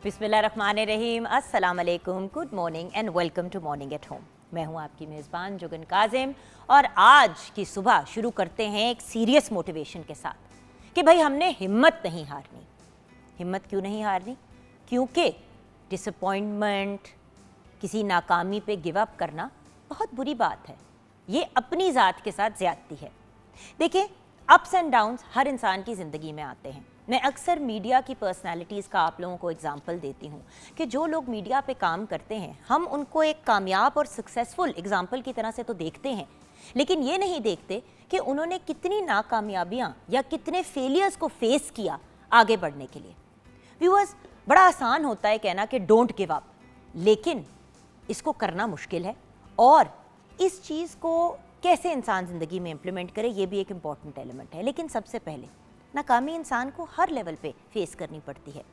बिस्मिल्लाहिर्रहमानिर्रहीम, अस्सलाम वालेकुम, good morning and welcome to morning at home. मैं हूं आपकी मेज़बान जुगन काजिम और आज की सुबह शुरू करते हैं एक सीरियस मोटिवेशन के साथ कि भाई हमने हिम्मत नहीं हारनी। हिम्मत क्यों नहीं हारनी? क्योंकि डिसअपॉइंटमेंट, किसी नाकामी पे गिव अप करना बहुत बुरी बात है। ये अपनी ज़ात के साथ ज़्यादती है। देखिए, अप्स एंड डाउन्स हर इंसान की ज़िंदगी में आते हैं। मैं अक्सर मीडिया की पर्सनालिटीज़ का आप लोगों को एग्जांपल देती हूँ कि जो लोग मीडिया पे काम करते हैं, हम उनको एक कामयाब और सक्सेसफुल एग्जांपल की तरह से तो देखते हैं, लेकिन ये नहीं देखते कि उन्होंने कितनी नाकामयाबियाँ या कितने फेलियर्स को फेस किया आगे बढ़ने के लिए। व्यूअर्स, बड़ा आसान होता है कहना कि डोंट गिव अप, लेकिन इसको करना मुश्किल है और इस चीज़ को कैसे इंसान ज़िंदगी में इम्प्लीमेंट करे, ये भी एक इम्पॉर्टेंट एलिमेंट है। लेकिन सबसे पहले नाकामी इंसान को हर लेवल पे फेस करनी पड़ती है।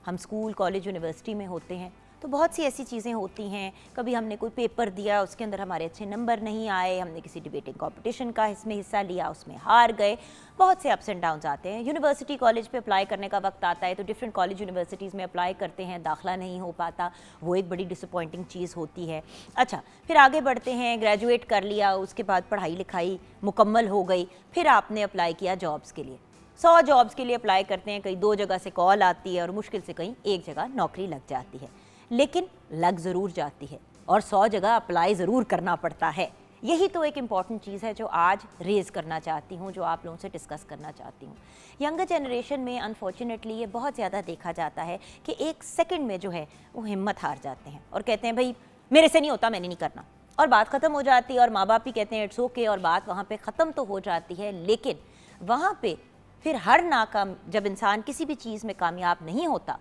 हम स्कूल, कॉलेज, यूनिवर्सिटी में होते हैं तो बहुत सी ऐसी चीज़ें होती हैं। कभी हमने कोई पेपर दिया, उसके अंदर हमारे अच्छे नंबर नहीं आए, हमने किसी डिबेटिंग कंपटीशन का इसमें हिस्सा लिया, उसमें हार गए। बहुत से अप्स एंड डाउन्स आते हैं। यूनिवर्सिटी, कॉलेज पे अप्लाई करने का वक्त आता है तो डिफरेंट कॉलेज, यूनिवर्सिटीज़ में अप्लाई करते हैं, दाखिला नहीं हो पाता, वो एक बड़ी डिसअपॉइंटिंग चीज़ होती है। अच्छा, फिर आगे बढ़ते हैं, ग्रेजुएट कर लिया, उसके बाद पढ़ाई लिखाई मुकम्मल हो गई, फिर आपने अप्लाई किया जॉब्स के लिए। 100 जॉब्स के लिए अप्लाई करते हैं, कहीं 2 जगह से कॉल आती है और मुश्किल से कहीं एक जगह नौकरी लग जाती है, लेकिन लग ज़रूर जाती है और 100 जगह अप्लाई ज़रूर करना पड़ता है। यही तो एक इम्पॉर्टेंट चीज़ है जो आज रेज़ करना चाहती हूँ, जो आप लोगों से डिस्कस करना चाहती हूँ। यंगर जनरेशन में अनफॉर्चुनेटली ये बहुत ज़्यादा देखा जाता है कि एक सेकंड में जो है वो हिम्मत हार जाते हैं और कहते हैं भाई मेरे से नहीं होता, मैंने नहीं करना, और बात ख़त्म हो जाती है और माँ बाप भी कहते हैं इट्स ओके और बात वहाँ पर ख़त्म तो हो जाती है। लेकिन वहाँ पर फिर हर नाकाम, जब इंसान किसी भी चीज़ में कामयाब नहीं होता,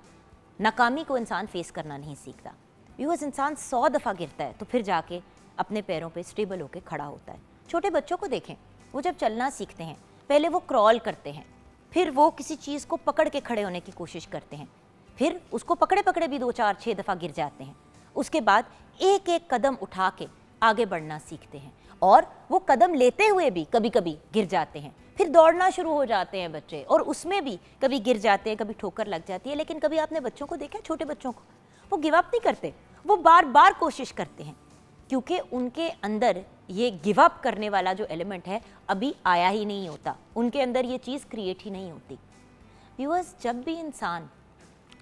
नाकामी को इंसान फेस करना नहीं सीखता। व्यूअर्स, इंसान 100 दफ़ा गिरता है तो फिर जाके अपने पैरों पे स्टेबल होकर खड़ा होता है। छोटे बच्चों को देखें, वो जब चलना सीखते हैं पहले वो क्रॉल करते हैं, फिर वो किसी चीज़ को पकड़ के खड़े होने की कोशिश करते हैं, फिर उसको पकड़े पकड़े भी 2, 4, 6 दफ़ा गिर जाते हैं। उसके बाद एक एक कदम उठा के आगे बढ़ना सीखते हैं और वो कदम लेते हुए भी कभी कभी गिर जाते हैं। फिर दौड़ना शुरू हो जाते हैं बच्चे और उसमें भी कभी गिर जाते हैं, कभी ठोकर लग जाती है। लेकिन कभी आपने बच्चों को देखा, छोटे बच्चों को, वो गिव अप नहीं करते, वो बार बार कोशिश करते हैं, क्योंकि उनके अंदर ये गिव अप करने वाला जो एलिमेंट है अभी आया ही नहीं होता, उनके अंदर ये चीज़ क्रिएट ही नहीं होती। व्यूअर्स, जब भी इंसान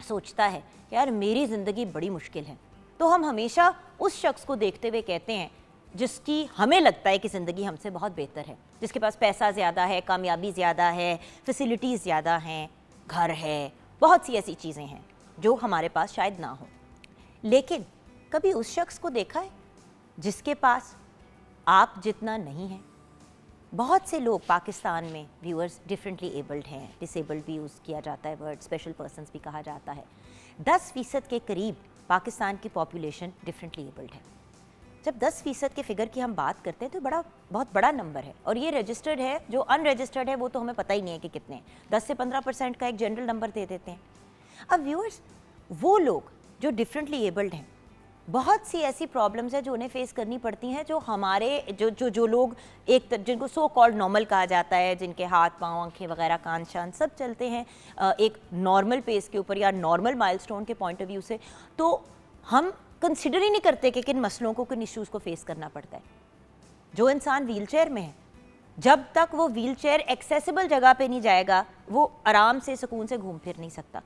सोचता है कि यार मेरी ज़िंदगी बड़ी मुश्किल है, तो हम हमेशा उस शख्स को देखते हुए कहते हैं जिसकी हमें लगता है कि ज़िंदगी हमसे बहुत बेहतर है, जिसके पास पैसा ज़्यादा है, कामयाबी ज़्यादा है, फैसिलिटीज़ ज़्यादा हैं, घर है, बहुत सी ऐसी चीज़ें हैं जो हमारे पास शायद ना हो। लेकिन कभी उस शख्स को देखा है जिसके पास आप जितना नहीं है? बहुत से लोग पाकिस्तान में, व्यूअर्स, डिफरेंटली एबल्ड हैं, डिसेबल्ड भी यूज़ किया जाता है वर्ड, स्पेशल पर्सन्स भी कहा जाता है। 10% के करीब पाकिस्तान की पॉपुलेशन डिफरेंटली एबल्ड है। जब 10% के फिगर की हम बात करते हैं तो बहुत बड़ा नंबर है और ये रजिस्टर्ड है। जो अनरजिस्टर्ड है वो तो हमें पता ही नहीं है कि कितने हैं। 10 से 15% का एक जनरल नंबर दे देते हैं। अब व्यूअर्स, वो लोग जो डिफरेंटली एबल्ड हैं, बहुत सी ऐसी प्रॉब्लम्स हैं जो उन्हें फेस करनी पड़ती हैं, जो हमारे जो लोग एक जिनको सो कॉल्ड नॉर्मल कहा जाता है, जिनके हाथ पाँव, आँखें वगैरह, कान शान सब चलते हैं एक नॉर्मल पेस के ऊपर या नॉर्मल माइलस्टोन के पॉइंट ऑफ व्यू से, तो हम कंसिडर ही नहीं करते कि किन मसलों को, किन इश्यूज़ को फेस करना पड़ता है। जो इंसान व्हीलचेयर में है, जब तक वो व्हीलचेयर एक्सेसिबल जगह पे नहीं जाएगा, वो आराम से सुकून से घूम फिर नहीं सकता।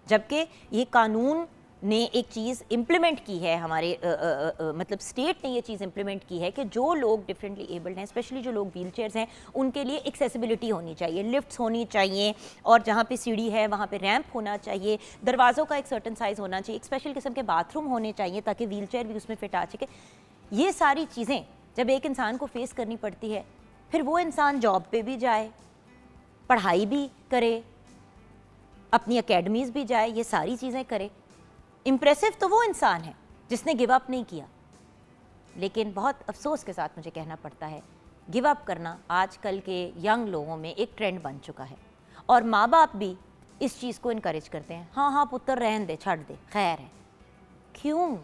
जबकि ये कानून ने एक चीज़ इम्प्लीमेंट की है, हमारे मतलब स्टेट ने ये चीज़ इम्प्लीमेंट की है कि जो लोग डिफरेंटली एबल्ड हैं, स्पेशली जो लोग व्हीलचेयर्स हैं, उनके लिए एक्सेसिबिलिटी होनी चाहिए, लिफ्ट्स होनी चाहिए और जहाँ पे सीढ़ी है वहाँ पे रैंप होना चाहिए, दरवाज़ों का एक सर्टन साइज़ होना चाहिए, एक स्पेशल किस्म के बाथरूम होने चाहिए ताकि व्हीलचेयर भी उसमें फिट आ सके। ये सारी चीज़ें जब एक इंसान को फेस करनी पड़ती है, फिर वो इंसान जॉब पे भी जाए, पढ़ाई भी करे, अपनी अकेडमीज़ भी जाए, ये सारी चीज़ें करे। इम्प्रेसिव तो वो इंसान है जिसने गिव अप नहीं किया। लेकिन बहुत अफसोस के साथ मुझे कहना पड़ता है, गिव अप करना आजकल के यंग लोगों में एक ट्रेंड बन चुका है और माँ बाप भी इस चीज़ को इनकरेज करते हैं। हाँ हाँ पुत्र, रहन दे, छੱਡ दे, खैर है। क्यों?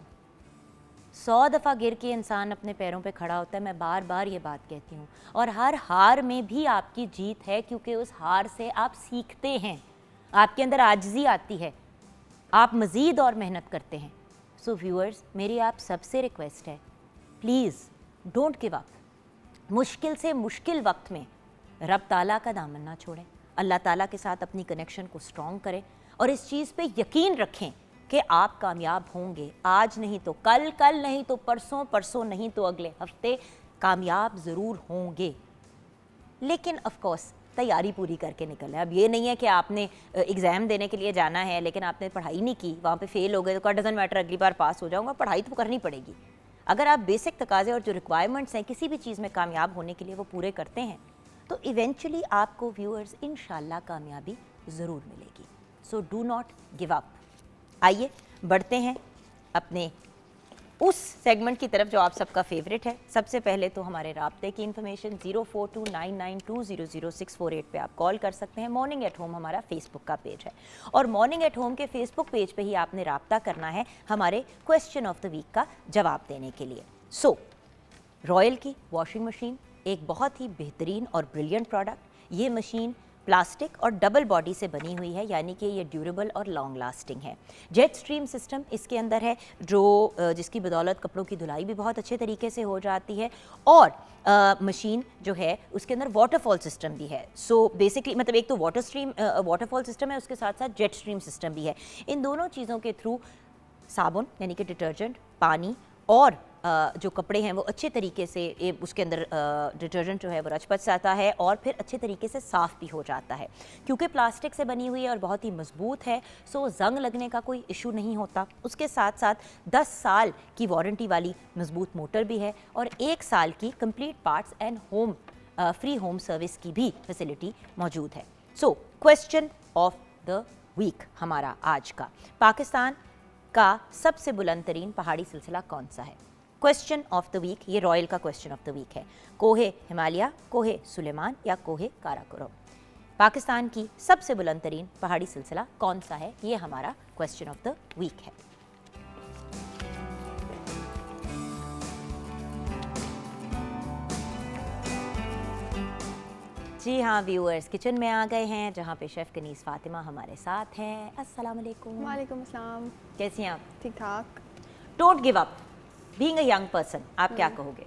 100 दफ़ा गिर के इंसान अपने पैरों पे खड़ा होता है। मैं बार बार ये बात कहती हूँ और हर हार में भी आपकी जीत है, क्योंकि उस हार से आप सीखते हैं, आपके अंदर आजिज़ी आती है। आप मज़ीद और मेहनत करते हैं। सो व्यूअर्स, मेरी आप सबसे रिक्वेस्ट है, प्लीज़ डोंट गिव अप। मुश्किल से मुश्किल वक्त में रब ताला का दामन ना छोड़ें, अल्लाह ताला के साथ अपनी कनेक्शन को स्ट्रॉन्ग करें और इस चीज़ पे यकीन रखें कि आप कामयाब होंगे। आज नहीं तो कल, कल नहीं तो परसों, परसों नहीं तो अगले हफ्ते कामयाब ज़रूर होंगे। लेकिन ऑफ कोर्स तैयारी पूरी करके निकलें। अब ये नहीं है कि आपने एग्ज़ाम देने के लिए जाना है लेकिन आपने पढ़ाई नहीं की, वहाँ पे फेल हो गए तो डज़न्ट मैटर, अगली बार पास हो जाऊँगा। पढ़ाई तो करनी पड़ेगी। अगर आप बेसिक तकाज़े और जो रिक्वायरमेंट्स हैं किसी भी चीज़ में कामयाब होने के लिए वो पूरे करते हैं तो इवेंचुअली आपको व्यूअर्स इंशाल्लाह कामयाबी ज़रूर मिलेगी। So do not give up. आइए बढ़ते हैं अपने उस सेगमेंट की तरफ जो आप सबका फेवरेट है। सबसे पहले तो हमारे राब्ते की इन्फॉर्मेशन 042992000648 पे आप कॉल कर सकते हैं। मॉर्निंग एट होम हमारा फेसबुक का पेज है और मॉर्निंग एट होम के फेसबुक पेज पे ही आपने राब्ता करना है हमारे क्वेश्चन ऑफ द वीक का जवाब देने के लिए। सो रॉयल की वॉशिंग मशीन एक बहुत ही बेहतरीन और ब्रिलियंट प्रोडक्ट। ये मशीन प्लास्टिक और डबल बॉडी से बनी हुई है, यानी कि ये ड्यूरेबल और लॉन्ग लास्टिंग है। जेट स्ट्रीम सिस्टम इसके अंदर है जो जिसकी बदौलत कपड़ों की धुलाई भी बहुत अच्छे तरीके से हो जाती है और मशीन जो है उसके अंदर वाटरफॉल सिस्टम भी है। सो बेसिकली मतलब एक तो वाटरफॉल सिस्टम है, उसके साथ साथ जेट स्ट्रीम सिस्टम भी है। इन दोनों चीज़ों के थ्रू साबुन यानी कि डिटर्जेंट, पानी और जो कपड़े हैं वो अच्छे तरीके से उसके अंदर डिटर्जेंट जो है वो रच जाता है और फिर अच्छे तरीके से साफ़ भी हो जाता है। क्योंकि प्लास्टिक से बनी हुई है और बहुत ही मजबूत है सो जंग लगने का कोई इशू नहीं होता। उसके साथ साथ 10 साल की वारंटी वाली मजबूत मोटर भी है और 1 साल की complete parts and home free home service की भी फैसिलिटी मौजूद है। So question of the week हमारा आज का, पाकिस्तान का सबसे बुलंद तरीन पहाड़ी सिलसिला कौन सा है? क्वेश्चन ऑफ द वीक, ये रॉयल का क्वेश्चन ऑफ द वीक है। कोहे हिमालय, कोहे सुलेमान या कोहे काराकोरम? पाकिस्तान की सबसे बुलंद तरीन पहाड़ी सिलसिला कौन सा है? ये हमारा क्वेश्चन ऑफ द वीक है। जी हाँ व्यूअर्स, किचन में आ गए हैं जहाँ पे शेफ़ कनीस फातिमा हमारे साथ हैं। अस्सलाम वालेकुम। वालेकुम अस्सलाम। कैसी हैं आप? ठीक ठाक। Don't give up, being a young person, आप क्या कहोगे?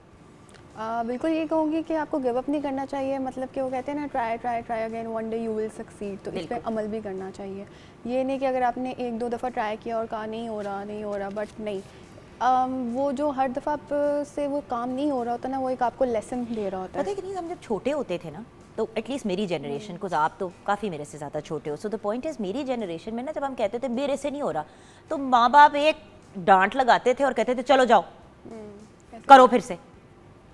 बिल्कुल ये कहूँगी कि आपको गिव अप नहीं करना चाहिए। मतलब कि वो कहते हैं ना, try try try again, one day you will succeed. तो इस पर अमल भी करना चाहिए। ये नहीं कि अगर आपने 1-2 दफ़ा ट्राई किया और कहा नहीं हो रहा, बट नहीं, वो जो हर दफ़ा से वो काम नहीं हो रहा होता ना, वो एक आपको लेसन दे रहा होता है। पता है कि नहीं, हम जब छोटे होते थे ना तो एटलीस्ट मेरी जनरेशन को, आप तो काफ़ी मेरे से ज़्यादा छोटे हो, सो द पॉइंट इज़ मेरी जनरेशन में ना जब हम कहते थे मेरे से नहीं हो रहा तो माँ बाप एक डांट लगाते थे और कहते थे चलो जाओ करो फिर से।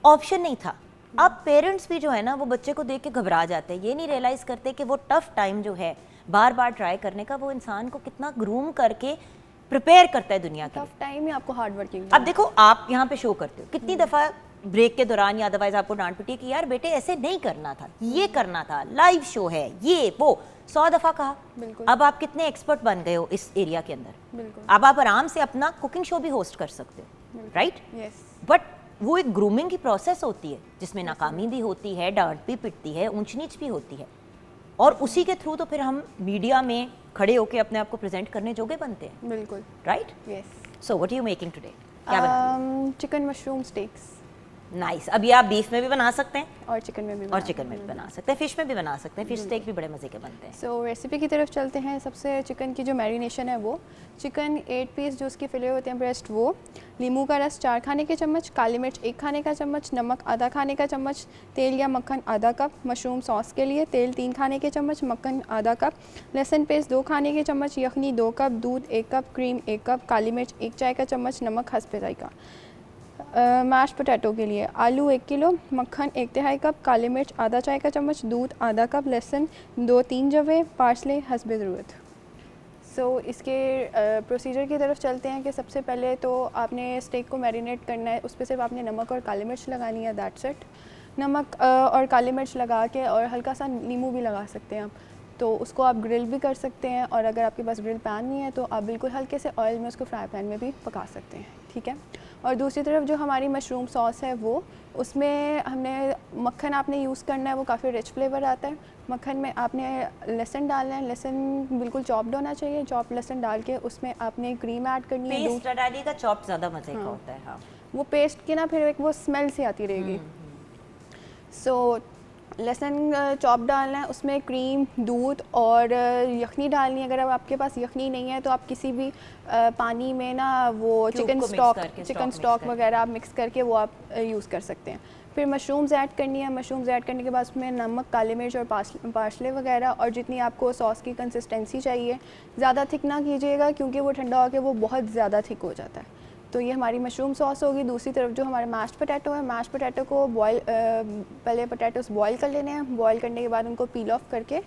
ऑप्शन नहीं था। अब पेरेंट्स भी जो है ना वो बच्चे को देख के घबरा जाते हैं, ये नहीं रियलाइज़ करते कि वो टफ टाइम जो है बार बार ट्राई करने का, वो इंसान को कितना ग्रूम करके प्रिपेयर करता है दुनिया के। टफ टाइम में आपको हार्ड वर्किंग। अब देखो आप यहाँ पे शो करते हो, कितनी दफ़ा ब्रेक के दौरान या अदरवाइज आपको डांट पिटी कि यार बेटे ऐसे नहीं करना था, ये करना था, लाइव शो है, ये वो 100 दफ़ा कहा। अब आप कितने एक्सपर्ट बन गए हो इस एरिया के अंदर। अब आप आराम से अपना कुकिंग शो भी होस्ट कर सकते हो, राइट? बट वो एक ग्रूमिंग की प्रोसेस होती है जिसमें नाकामी भी होती है, डांट भी पिटती है, ऊंच नीच भी होती है और उसी के थ्रू तो फिर हम मीडिया में खड़े होकर अपने आप को प्रेजेंट करने जोगे बनते हैं। बिल्कुल, right? Yes. So what are you making today? क्या बना रही हो? Chicken mushroom steaks. नाइस। अभी आप बीफ में भी बना सकते हैं और चिकन में भी बना सकते हैं, फिश में भी बना सकते हैं। फिश स्टेक भी बड़े मज़े के बनते हैं। सो रेसिपी की तरफ चलते हैं। सबसे चिकन की जो मैरिनेशन है वो चिकन 8 पीस जो उसके फिले होते हैं ब्रेस्ट, वो नींबू का रस 4 खाने के चम्मच, काली मिर्च 1 खाने का चम्मच, नमक आधा खाने का चम्मच, तेल या मक्खन आधा कप, मशरूम सॉस के लिए तेल 3 खाने के चम्मच, मक्खन आधा कप, लहसुन पेस्ट 2 खाने के चम्मच, यखनी 2 कप, दूध 1 कप, क्रीम 1 कप, काली मिर्च 1 चाय का चम्मच, नमक हस्बे जायका। मैश पोटैटो के लिए आलू 1 किलो, मक्खन 1/3 कप, काली मिर्च आधा चाय का चम्मच, दूध आधा कप, लहसुन 2-3 जवे, पार्सले हस्बे ज़रूरत। सो इसके प्रोसीजर की तरफ चलते हैं कि सबसे पहले तो आपने स्टेक को मैरिनेट करना है। उस पर सिर्फ आपने नमक और काली मिर्च लगानी है, दैट्स इट। नमक और काली मिर्च लगा के और हल्का सा नींबू भी लगा सकते हैं आप। तो उसको आप ग्रिल भी कर सकते हैं, और अगर आपके पास ग्रिल पैन नहीं है तो आप बिल्कुल हल्के से ऑयल में उसको फ्राई पैन में भी पका सकते हैं, ठीक है। और दूसरी तरफ जो हमारी मशरूम सॉस है वो, उसमें हमने मक्खन आपने यूज़ करना है, वो काफ़ी रिच फ्लेवर आता है। मक्खन में आपने लहसुन डालना है, लहसुन बिल्कुल चॉप्ड होना चाहिए, चॉप लहसुन डाल के उसमें आपने क्रीम ऐड करनी है, दूध। पेस्ट डालिएगा, चॉप ज़्यादा मज़े का होता है। हाँ, वो पेस्ट की ना फिर एक वो स्मेल सी आती रहेगी। सो लहसुन चॉप डालना है, उसमें क्रीम, दूध और यखनी डालनी है। अगर अब आपके पास यखनी नहीं है तो आप किसी भी पानी में ना वो चिकन स्टॉक वगैरह आप मिक्स करके वो आप यूज़ कर सकते हैं। फिर मशरूम्स ऐड करनी है, मशरूम्स ऐड करने के बाद उसमें नमक, काली मिर्च और पार्सले वगैरह, और जितनी आपको सॉस की कंसिस्टेंसी चाहिए। ज़्यादा थिक ना कीजिएगा क्योंकि वो ठंडा होकर वो बहुत ज़्यादा थिक हो जाता है। तो ये हमारी मशरूम सॉस होगी। दूसरी तरफ जो हमारे मैश्ड पोटैटो है, मैश्ड पोटैटो को पहले पोटैटोस बॉयल कर लेने हैं। बॉयल करने के बाद उनको पील ऑफ करके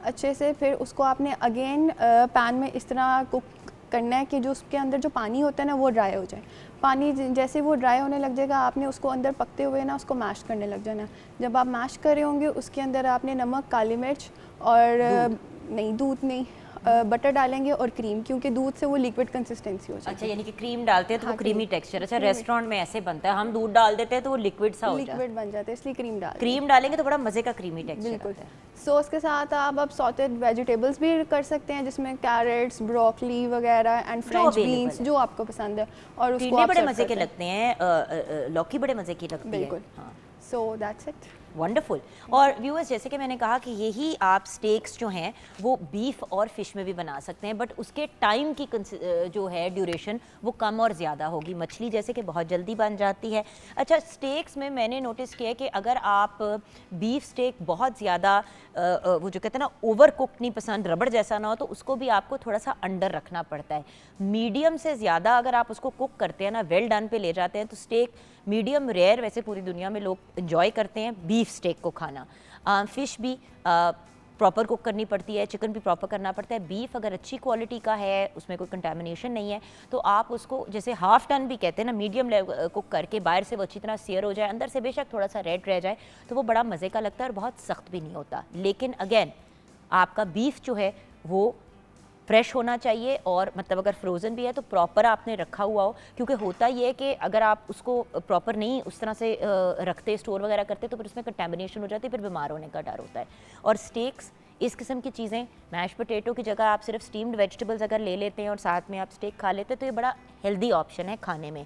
अच्छे से फिर उसको आपने अगेन पैन में इस तरह कुक करना है कि जो उसके अंदर जो पानी होता है ना वो ड्राई हो जाए। पानी जैसे वो ड्राई होने लग जाएगा, आपने उसको अंदर पकते हुए ना उसको मैश करने लग जाना है। जब आप मैश कर रहे होंगे उसके अंदर आपने नमक, काली मिर्च और दूध नहीं, बटर डालेंगे और क्रीम, क्योंकि दूध से वो लिक्विड कंसिस्टेंसी हो जाती है। अच्छा, यानी कि क्रीम डालते हैं तो हाँ, वो क्रीमी टेक्सचर। अच्छा, रेस्टोरेंट में ऐसे बनता है, हम दूध डाल देते हैं तो वो लिक्विड सा हो जाता है। लिक्विड बन जाता है, इसलिए क्रीम डालेंगे तो बड़ा मजे का क्रीमी टेक्सचर बिल्कुल। आता है। सॉस के साथ आप अब सॉटेड वेजिटेबल्स भी कर सकते हैं, जिसमें कैरेट्स, ब्रोकली वगैरह एंड फ्रेंच बीन्स, जो आपको पसंद है, और उसको आप बड़े सर्व मजे के करते हैं। लगते हैं, लौकी बड़े मजे की लगती है। बिल्कुल। हाँ, सो दैट्स इट। वंडरफुल। और व्यूअर्स, जैसे कि मैंने कहा कि यही आप स्टेक्स जो हैं वो बीफ और फिश में भी बना सकते हैं, बट उसके टाइम की जो है ड्यूरेशन वो कम और ज़्यादा होगी। मछली जैसे कि बहुत जल्दी बन जाती है। अच्छा, स्टेक्स में मैंने नोटिस किया कि अगर आप बीफ स्टेक बहुत ज़्यादा वो जो कहते हैं ना ओवर कुक्ड नहीं पसंद, रबड़ जैसा ना हो, तो उसको भी आपको थोड़ा सा अंडर रखना पड़ता है। मीडियम से ज़्यादा अगर आप उसको कुक करते हैं ना, वेल डन पे ले जाते हैं, तो स्टेक मीडियम रेयर वैसे पूरी दुनिया में लोग एंजॉय करते हैं बीफ स्टेक को खाना। फ़िश भी प्रॉपर कुक करनी पड़ती है, चिकन भी प्रॉपर करना पड़ता है। बीफ अगर अच्छी क्वालिटी का है, उसमें कोई कंटामिनेशन नहीं है, तो आप उसको जैसे हाफ टन भी कहते हैं ना, मीडियम कुक करके बाहर से वो अच्छी तरह सेयर हो जाए, अंदर से बेशक थोड़ा सा रेड रह जाए, तो वो बड़ा मज़े का लगता है और बहुत सख्त भी नहीं होता। लेकिन अगेन आपका बीफ जो है वो फ्रेश होना चाहिए, और मतलब अगर फ्रोज़न भी है तो प्रॉपर आपने रखा हुआ हो, क्योंकि होता ये है कि अगर आप उसको प्रॉपर नहीं उस तरह से रखते, स्टोर वगैरह करते, तो फिर उसमें कंटेमिनेशन हो जाती है, फिर बीमार होने का डर होता है। और स्टेक्स इस किस्म की चीज़ें, मैश पोटैटो की जगह आप सिर्फ स्टीम्ड वेजिटेबल्स अगर ले लेते हैं और साथ में आप स्टेक खा लेते हैं, तो ये बड़ा हेल्दी ऑप्शन है खाने में।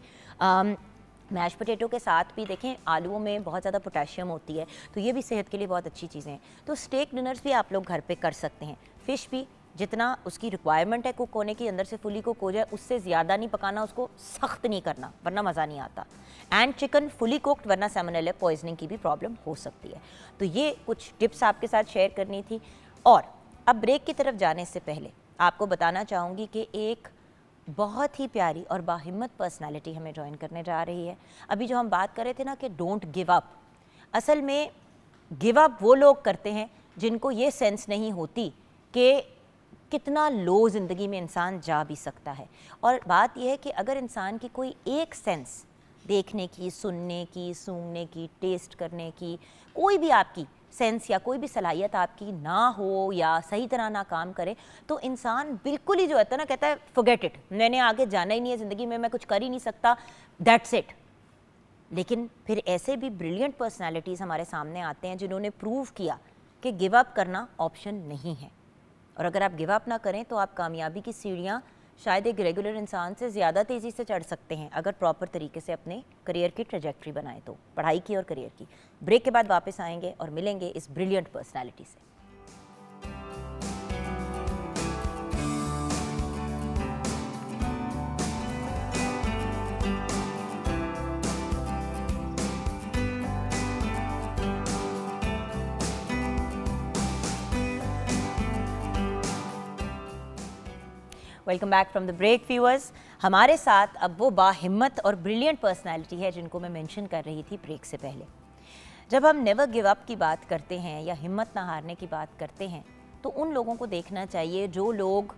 मैश पोटैटो के साथ भी देखें आलूओं में बहुत ज़्यादा पोटेशियम होती है, तो ये भी सेहत के लिए बहुत अच्छी चीज़ें हैं। तो स्टेक डिनर्स भी आप लोग घर पे कर सकते हैं। फ़िश भी जितना उसकी रिक्वायरमेंट है कुक होने की, अंदर से फुली कुक हो जाए, उससे ज़्यादा नहीं पकाना, उसको सख्त नहीं करना, वरना मज़ा नहीं आता। एंड चिकन फुली कुक्ड, वरना सैल्मोनेला पॉइजनिंग की भी प्रॉब्लम हो सकती है। तो ये कुछ टिप्स आपके साथ शेयर करनी थी। और अब ब्रेक की तरफ जाने से पहले आपको बताना चाहूँगी कि एक बहुत ही प्यारी और बाहिम्मत पर्सनालिटी हमें ज्वाइन करने जा रही है। अभी जो हम बात कर रहे थे ना कि डोंट गिव अप, असल में गिव अप वो लोग करते हैं जिनको ये सेंस नहीं होती कि कितना लो ज़िंदगी में इंसान जा भी सकता है। और बात यह है कि अगर इंसान की कोई एक सेंस, देखने की, सुनने की, सूंघने की, टेस्ट करने की, कोई भी आपकी सेंस या कोई भी सलाहियत आपकी ना हो या सही तरह ना काम करे, तो इंसान बिल्कुल ही जो है ना कहता है फॉरगेट इट, मैंने आगे जाना ही नहीं है ज़िंदगी में, मैं कुछ कर ही नहीं सकता, दैट्स इट। लेकिन फिर ऐसे भी ब्रिलियंट पर्सनालिटीज़ हमारे सामने आते हैं जिन्होंने प्रूव किया कि गिव अप करना ऑप्शन नहीं है। और अगर आप गिव अप ना करें तो आप कामयाबी की सीढ़ियाँ शायद एक रेगुलर इंसान से ज़्यादा तेज़ी से चढ़ सकते हैं, अगर प्रॉपर तरीके से अपने करियर की ट्रैजेक्टरी बनाएं तो, पढ़ाई की और करियर की। ब्रेक के बाद वापस आएंगे और मिलेंगे इस ब्रिलियंट पर्सनालिटी से। Welcome back from the break viewers. हमारे साथ अब वो बाहिम्मत और ब्रिलियंट पर्सनालिटी है जिनको मैं मेंशन कर रही थी ब्रेक से पहले। जब हम नेवर गिव अप की बात करते हैं या हिम्मत ना हारने की बात करते हैं, तो उन लोगों को देखना चाहिए जो लोग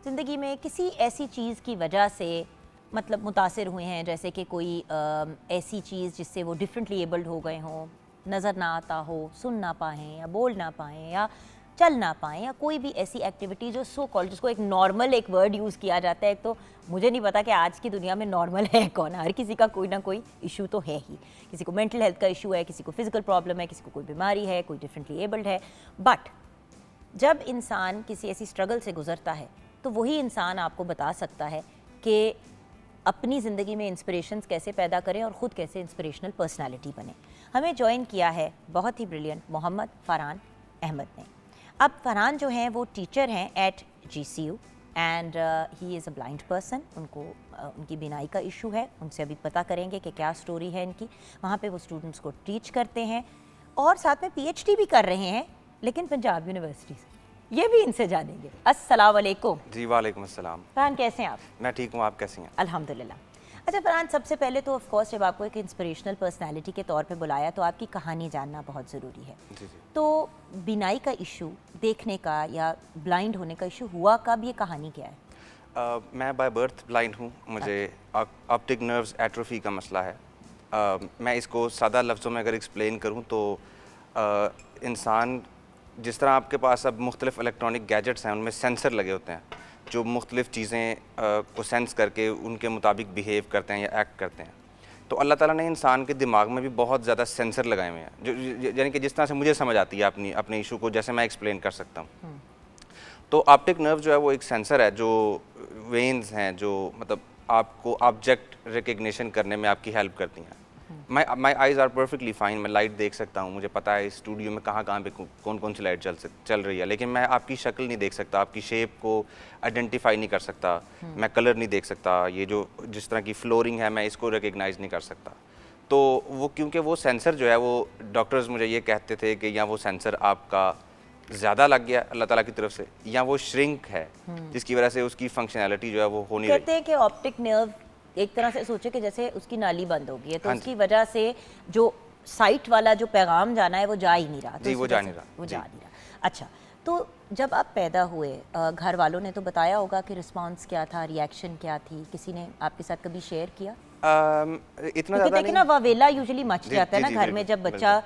ज़िंदगी में किसी ऐसी चीज़ की वजह से मतलब मुतासिर हुए हैं, जैसे कि कोई ऐसी चीज़ जिससे वो डिफरेंटली एबल्ड हो गए हों, नज़र ना आता हो, सुन ना पाएँ या बोल ना पाएँ, या चल ना पाएँ या कोई भी ऐसी एक्टिविटी जो सो कॉल्ड, जिसको एक नॉर्मल एक वर्ड यूज़ किया जाता है। एक तो मुझे नहीं पता कि आज की दुनिया में नॉर्मल है कौन, हर किसी का कोई ना कोई इशू तो है ही। किसी को मेंटल हेल्थ का इशू है, किसी को फिजिकल प्रॉब्लम है, किसी को कोई बीमारी है, कोई डिफरेंटली एबल्ड है। बट जब इंसान किसी ऐसी स्ट्रगल से गुजरता है तो वही इंसान आपको बता सकता है कि अपनी ज़िंदगी में इंस्पिरेशंस कैसे पैदा करें और ख़ुद कैसे इंस्पिरेशनल पर्सनालिटी बने। हमें ज्वाइन किया है बहुत ही ब्रिलियंट मोहम्मद फ़रहान अहमद ने। अब फ़रहान जो हैं वो टीचर हैं at GCU and he is a blind person. उनको उनकी बीनाई का इशू है। उनसे अभी पता करेंगे कि क्या स्टोरी है इनकी। वहाँ पे वो स्टूडेंट्स को टीच करते हैं और साथ में PhD भी कर रहे हैं, लेकिन पंजाब यूनिवर्सिटी से। ये भी इनसे जानेंगे। अस्सलाम वालेकुम। जी वालेकुम अस्सलाम। फ़रहान कैसे हैं आप? मैं ठीक हूँ, आप कैसी हैं? अल्हम्दुलिल्लाह। अच्छा फ़रहान, सबसे पहले तो ऑफ कोर्स जब आपको एक इंस्पिरेशनल पर्सनालिटी के तौर पे बुलाया तो आपकी कहानी जानना बहुत ज़रूरी है। जी जी। तो बीनाई का इशू, देखने का या ब्लाइंड होने का इशू हुआ कब, ये कहानी क्या है? मैं बाय बर्थ ब्लाइंड हूँ। मुझे ऑप्टिक नर्व्स एट्रोफी का मसला है। मैं इसको सादा लफ्ज़ों में अगर एक्सप्लेन करूँ तो इंसान, जिस तरह आपके पास अब मुख्तलिफ इलेक्ट्रॉनिक गैजेट्स हैं, उनमें सेंसर लगे होते हैं जो मुख्तलिफ चीज़ें को सेंस करके उनके मुताबिक बिहेव करते हैं या एक्ट करते हैं। तो अल्लाह ताला ने इंसान के दिमाग में भी बहुत ज़्यादा सेंसर लगाए हुए हैं, जो यानी कि जिस तरह से मुझे समझ आती है अपने इशू को, जैसे मैं एक्सप्लेन कर सकता हूँ। तो ऑप्टिक नर्व जो है वो एक सेंसर है, जो वेन्स हैं जो मतलब आपको ऑब्जेक्ट रिकग्निशन करने में आपकी हेल्प करती हैं। My eyes are perfectly fine. मैं लाइट देख सकता हूँ, मुझे पता है इस स्टूडियो में कहाँ पे कौन कौन सी लाइट चल रही है, लेकिन मैं आपकी शक्ल नहीं देख सकता, आपकी शेप को आइडेंटिफाई नहीं कर सकता, मैं कलर नहीं देख सकता, ये जो जिस तरह की फ्लोरिंग है मैं इसको रिकग्नाइज़ नहीं कर सकता। तो वो क्योंकि वो सेंसर जो है वो डॉक्टर्स मुझे ये कहते थे कि या वो सेंसर आपका ज़्यादा लग गया अल्लाह ताला की तरफ से, या वो श्रिंक है जिसकी वजह से उसकी फंक्शनैलिटी जो है वो हो नहीं रही। कहते हैं कि ऑप्टिक नर्व एक तरह से सोचे कि जैसे उसकी नाली बंद हो गई है, तो हाँ उसकी वजह से जो साइट वाला जो पैगाम जाना है वो जा ही नहीं रहा। तो जी, इस वो वजह जा से नहीं रहा। वो जी। जा नहीं रहा। अच्छा, तो जब आप पैदा हुए, घर वालों ने तो बताया होगा कि रिस्पांस क्या था, रिएक्शन क्या थी? किसी ने आपके साथ कभी शेयर किया? इतना क्योंकि ज़्यादा देखिए ना, वावेला यूजुअली मच जी, जाता है जी, ना जी, घर में, बिल्कुल, जब बच्चा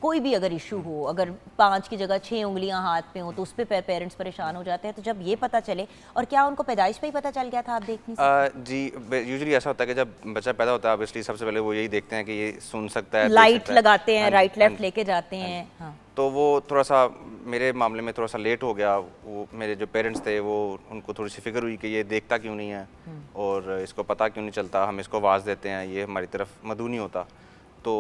कोई भी अगर इशू हो, अगर 5 की जगह 6 उंगलियां हाथ पे हो तो उस पर पेरेंट्स परेशान हो जाते हैं। तो जब ये पता चले, और क्या उनको पैदाइश पे ही पता चल गया था, आप देख नहीं सकते? जी, यूजुअली ऐसा होता है कि जब बच्चा पैदा होता है ऑब्वियसली सबसे पहले वो यही देखते हैं कि ये सुन सकता है, देख लाइट सकता है। लगाते हैं, हाँ जी, राइट हाँ लेफ्ट जी। लेके जाते हैं। हाँ, तो वो थोड़ा सा मेरे मामले में थोड़ा सा लेट हो गया। वो मेरे जो पेरेंट्स थे वो उनको थोड़ी सी फिक्र हुई कि ये देखता क्यों नहीं है और इसको पता क्यों नहीं चलता, हम इसको आवाज़ देते हैं, ये हमारी तरफ मदऊ नहीं होता। तो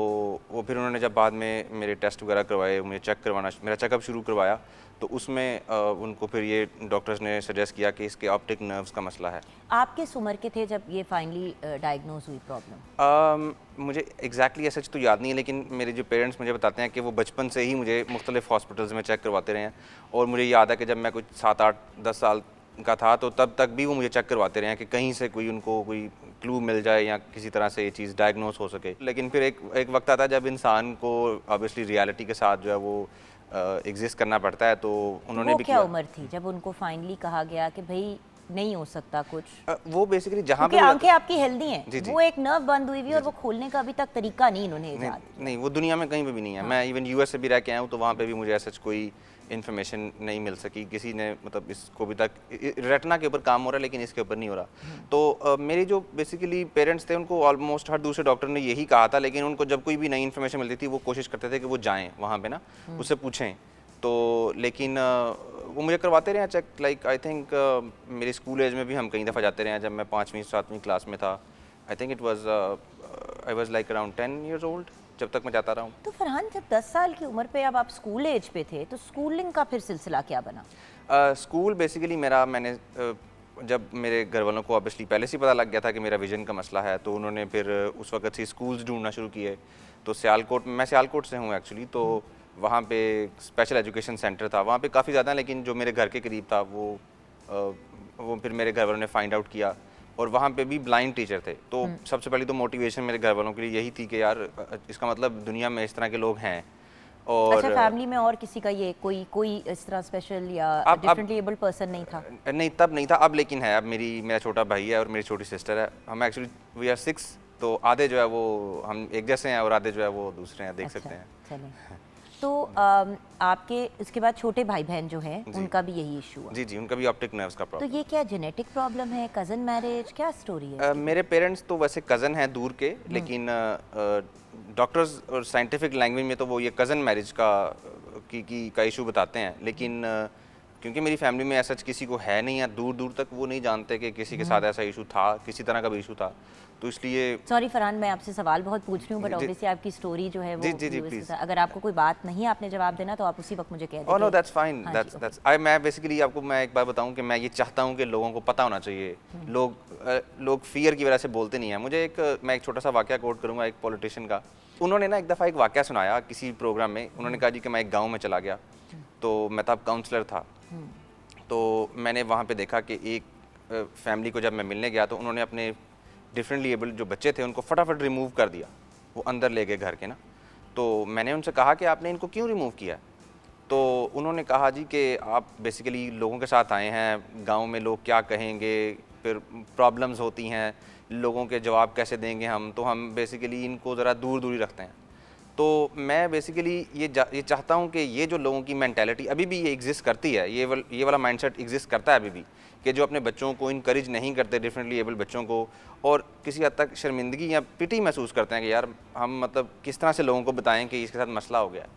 वो फिर उन्होंने जब बाद में मेरे टेस्ट वगैरह करवाए, मुझे चेक करवाना, मेरा चेकअप शुरू करवाया, तो उसमें उनको फिर ये डॉक्टर्स ने सजेस्ट किया कि इसके ऑप्टिक नर्व्स का मसला है। आप किस उम्र के थे जब ये फाइनली डायग्नोज हुई प्रॉब्लम? मुझे एग्जैक्टली सच तो याद नहीं है, लेकिन मेरे जो पेरेंट्स मुझे बताते हैं कि वो बचपन से ही मुझे मुख्तलिफ हॉस्पिटल्स में चेक करवाते रहे हैं। और मुझे याद है कि जब मैं कुछ 7, 8, 10 साल का था तो तब तक भी वो मुझे चेक करवाते रहे हैं कि कहीं से कोई उनको कोई क्लू मिल जाए या किसी तरह से ये चीज़ डायग्नोज हो सके। लेकिन फिर एक वक्त आता है जब इंसान को ऑब्वियसली रियलिटी के साथ जो है वो एग्जिस्ट करना पड़ता है। तो उन्होंने वो भी क्या किया। उम्र थी जब उनको फाइनली कहा गया कि भाई नहीं हो सकता कुछ? वो बेसिकली जहाँ क्योंकि पे आंखें आपकी हेल्दी हैं, जी, जी। वो एक नर्व बंद हुई हुई और वो खोलने का अभी तक तरीका नहीं इन्होंने इजाद किया। नहीं, वो दुनिया में कहीं पे भी नहीं है। मैं इवन यूएस से भी रह के आया हूँ तो वहाँ पे भी मुझे ऐसा कोई इन्फॉर्मेशन नहीं मिल सकी। किसी ने मतलब इसको भी तक रेटिना के ऊपर काम हो रहा है लेकिन इसके ऊपर नहीं हो रहा। तो मेरे जो बेसिकली पेरेंट्स थे उनको ऑलमोस्ट हर दूसरे डॉक्टर ने यही कहा था, लेकिन उनको जब कोई भी नई इन्फॉर्मेशन मिलती थी वो कोशिश करते थे कि वो जाएँ वहाँ पे ना, उससे पूछें। तो लेकिन वो मुझे करवाते रहे हैं चेक। लाइक आई थिंक मेरे स्कूल एज में भी हम कई दफ़ा जाते रहे हैं। जब मैं 5वीं 7वीं क्लास में था, I think I was like around 10 years old, जब तक मैं जाता रहा हूँ। तो फरहान, जब 10 साल की उम्र पे अब आप स्कूल एज पे थे, तो स्कूलिंग का फिर सिलसिला क्या बना? स्कूल बेसिकली मैंने जब मेरे घर वालों को ऑब्वियसली पहले से ही पता लग गया था कि मेरा विजन का मसला है, तो उन्होंने फिर उस वक्त से स्कूल्स ढूंढना शुरू किए। तो मैं सियालकोट से हूँ एक्चुअली, तो वहाँ पे स्पेशल एजुकेशन सेंटर था, वहाँ पे काफ़ी ज़्यादा, लेकिन जो मेरे घर के करीब था वो फिर मेरे घर वालों ने फाइंड आउट किया और वहाँ पे भी ब्लाइंड टीचर थे। तो सबसे पहले तो मोटिवेशन मेरे घर वालों के लिए यही थी कि यार इसका मतलब दुनिया में इस तरह के लोग हैं। और अच्छा, फैमिली में और किसी का ये कोई इस तरह स्पेशल या डिफरेंटली एबल्ड पर्सन नहीं था? नहीं, तब नहीं था, अब लेकिन है। अब मेरा छोटा भाई है और मेरी छोटी सिस्टर है। हम एक्चुअली वी आर 6, तो आधे जो है वो हम एक जैसे हैं और आधे जो है वो दूसरे हैं, देख सकते हैं। चलें, तो आपके उसके बाद छोटे भाई बहन जो हैं उनका भी यही इशू है? जी जी, उनका भी ऑप्टिक नर्व्स का तो प्रॉब्लम। ये क्या जेनेटिक प्रॉब्लम है, कज़न मैरिज, क्या स्टोरी है? मेरे पेरेंट्स तो वैसे कज़न हैं दूर के, लेकिन डॉक्टर्स और साइंटिफिक लैंग्वेज में तो वो ये कज़न मैरिज का इशू बताते हैं, लेकिन क्योंकि मेरी फैमिली में ऐसा किसी को है नहीं, या दूर दूर तक वो नहीं जानते कि किसी के साथ ऐसा इशू था, किसी तरह का भी इशू था, तो इसलिए। सॉरी फरहान, मैं आपसे सवाल बहुत पूछ रही हूँ, बट जी। ऑब्वियसली आपकी स्टोरी जो है वो जी, जी, viewers के please। साथ- अगर आपको कोई बात नहीं आपने जवाब देना तो आप उसी वक्त मुझे कह ओह नो, दीजिए। दैट्स फाइन, हाँ जी, दैट्स okay। दैट्स आई मैं बेसिकली आपको मैं एक बात बताऊं कि मैं ये चाहता हूं कि लोगों को पता होना चाहिए। लोग फियर की वजह से बोलते नहीं हैं। मैं एक छोटा सा वाकया कोट करूंगा एक पॉलिटिशियन का। उन्होंने ना एक दफ़ा एक वाकया सुनाया किसी प्रोग्राम में। उन्होंने कहा जी कि मैं एक गाँव में चला गया, तो मैं तब काउंसलर था, तो मैंने वहाँ पे देखा कि एक फैमिली को जब मैं मिलने गया तो उन्होंने अपने डिफरेंटली एबल्ड जो बच्चे थे उनको फटाफट रिमूव कर दिया, वो अंदर ले गए घर के ना। तो मैंने उनसे कहा कि आपने इनको क्यों रिमूव किया? तो उन्होंने कहा जी कि आप बेसिकली लोगों के साथ आए हैं, गांव में लोग क्या कहेंगे, फिर प्रॉब्लम्स होती हैं, लोगों के जवाब कैसे देंगे हम, तो हम बेसिकली इनको ज़रा दूर दूर ही रखते हैं। तो मैं बेसिकली ये चाहता हूँ कि ये जो लोगों की मेंटालिटी अभी भी ये एग्जिस्ट करती है, ये वाला माइंडसेट एग्जिस्ट करता है अभी भी, कि जो अपने बच्चों को इनकरेज नहीं करते, डिफरेंटली एबल बच्चों को, और किसी हद तक शर्मिंदगी या पिटी महसूस करते हैं कि यार हम मतलब किस तरह से लोगों को बताएं कि इसके साथ मसला हो गया है।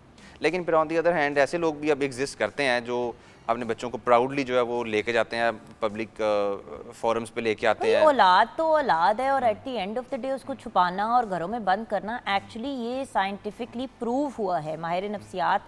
लेकिन फिर ऑन दी अदर हैंड ऐसे लोग भी अब एग्जिस्ट करते हैं जो अपने बच्चों को प्राउडली जो है वो लेके जाते हैं, पब्लिक फोरम्स पे लेके आते भाई हैं। औलाद तो औलाद है, और at the end of the day उसको छुपाना और घरों में बंद करना एक्चुअली ये साइंटिफिकली प्रूव हुआ है। माहिर नफ्सियात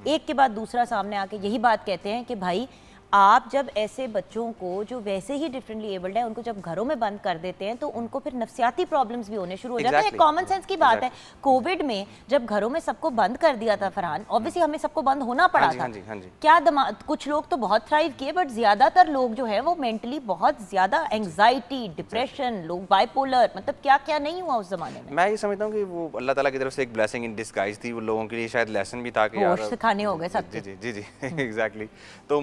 एक के बाद दूसरा सामने आके यही बात कहते हैं कि भाई आप जब ऐसे बच्चों को जो वैसे ही डिफरेंटली एबल्ड है उनको जब घरों में बंद कर देते हैं तो उनको फिर नफ्सियाती प्रॉब्लम्स भी होने शुरू हो जाते हैं। Exactly। कॉमन सेंस की बात है। कोविड में जब घरों में सबको बंद कर दिया था फरहान, ऑब्वियसली हमें सबको बंद होना पड़ा हाँ जी, था। हाँ जी, हाँ जी। क्या कुछ लोग तो बहुत थ्राइव किए, बट ज्यादातर लोग जो है वो मेंटली बहुत ज्यादा एंग्जाइटी, डिप्रेशन, लोग बाइपोलर, मतलब क्या क्या नहीं हुआ उस जमाने में। मैं ये समझता हूँ कि वो अल्लाह ताला की तरफ से एक ब्लेसिंग इन डिस्गाइज थी, वो लोगों के लिए शायद लेसन भी था कि यार होश सिखाने हो गए सब। जी जी जी जी एग्जैक्टली। तो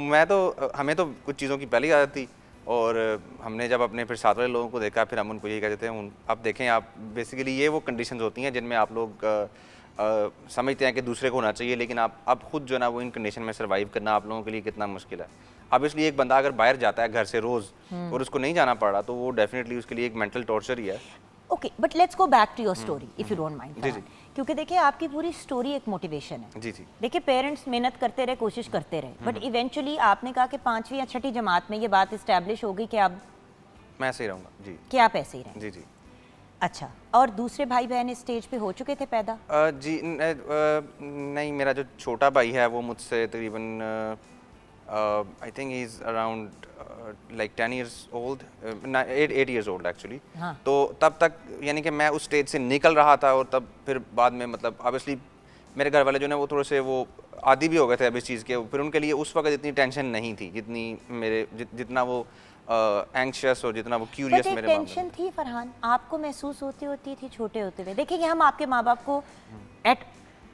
हमें तो कुछ चीज़ों की पहले ही आदत थी, और हमने जब अपने फिर साथ वाले लोगों को देखा, फिर हम उनको यही कहते थे अब देखें आप, बेसिकली ये वो कंडीशंस होती हैं जिनमें आप लोग समझते हैं कि दूसरे को होना चाहिए, लेकिन आप खुद जो है ना वो इन कंडीशन में सर्वाइव करना आप लोगों के लिए कितना मुश्किल है। अब इसलिए एक बंदा अगर बाहर जाता है घर से रोज़ और उसको नहीं जाना पड़ रहा, तो वो डेफिनेटली उसके लिए एक मेंटल टॉर्चर ही है। Okay, but let's go back to your story if you don't mind. जी, जी। क्योंकि देखिए आपकी पूरी स्टोरी एक मोटिवेशन है। जी जी। देखिए पेरेंट्स मेहनत करते रहे, कोशिश करते रहे, बट इवेंचुअली आपने कहा कि 5वीं या 6ठी जमात में ये बात इस्टेब्लिश हो गई कि अब मैं ऐसे ही रहूँगा जी। कि आप ऐसे ही रहें। जी जी। अच्छा, और दूसरे भाई बहन इस स्टेज पे हो चुके थे पैदा? नहीं, मेरा जो छोटा भाई है वो मुझसे तकरीबन I think he is around like 10 years old, 8 years old actually. हाँ। तो तब तक यानी कि मैं उस स्टेज से निकल रहा था, और तब फिर बाद में मतलब ऑब्वियसली मेरे घर वाले जो है वो थोड़े से वो आदी भी हो गए थे अब इस चीज़ के, फिर उनके लिए उस वक्त इतनी टेंशन नहीं थी जितना वो एंग्शियस और जितना वो बट क्यूरियस एक मेरे मामले में। टेंशन थी फरहान, आपको महसूस होती थी छोटे होते हुए? देखिए कि हम आपके माँ बाप को एट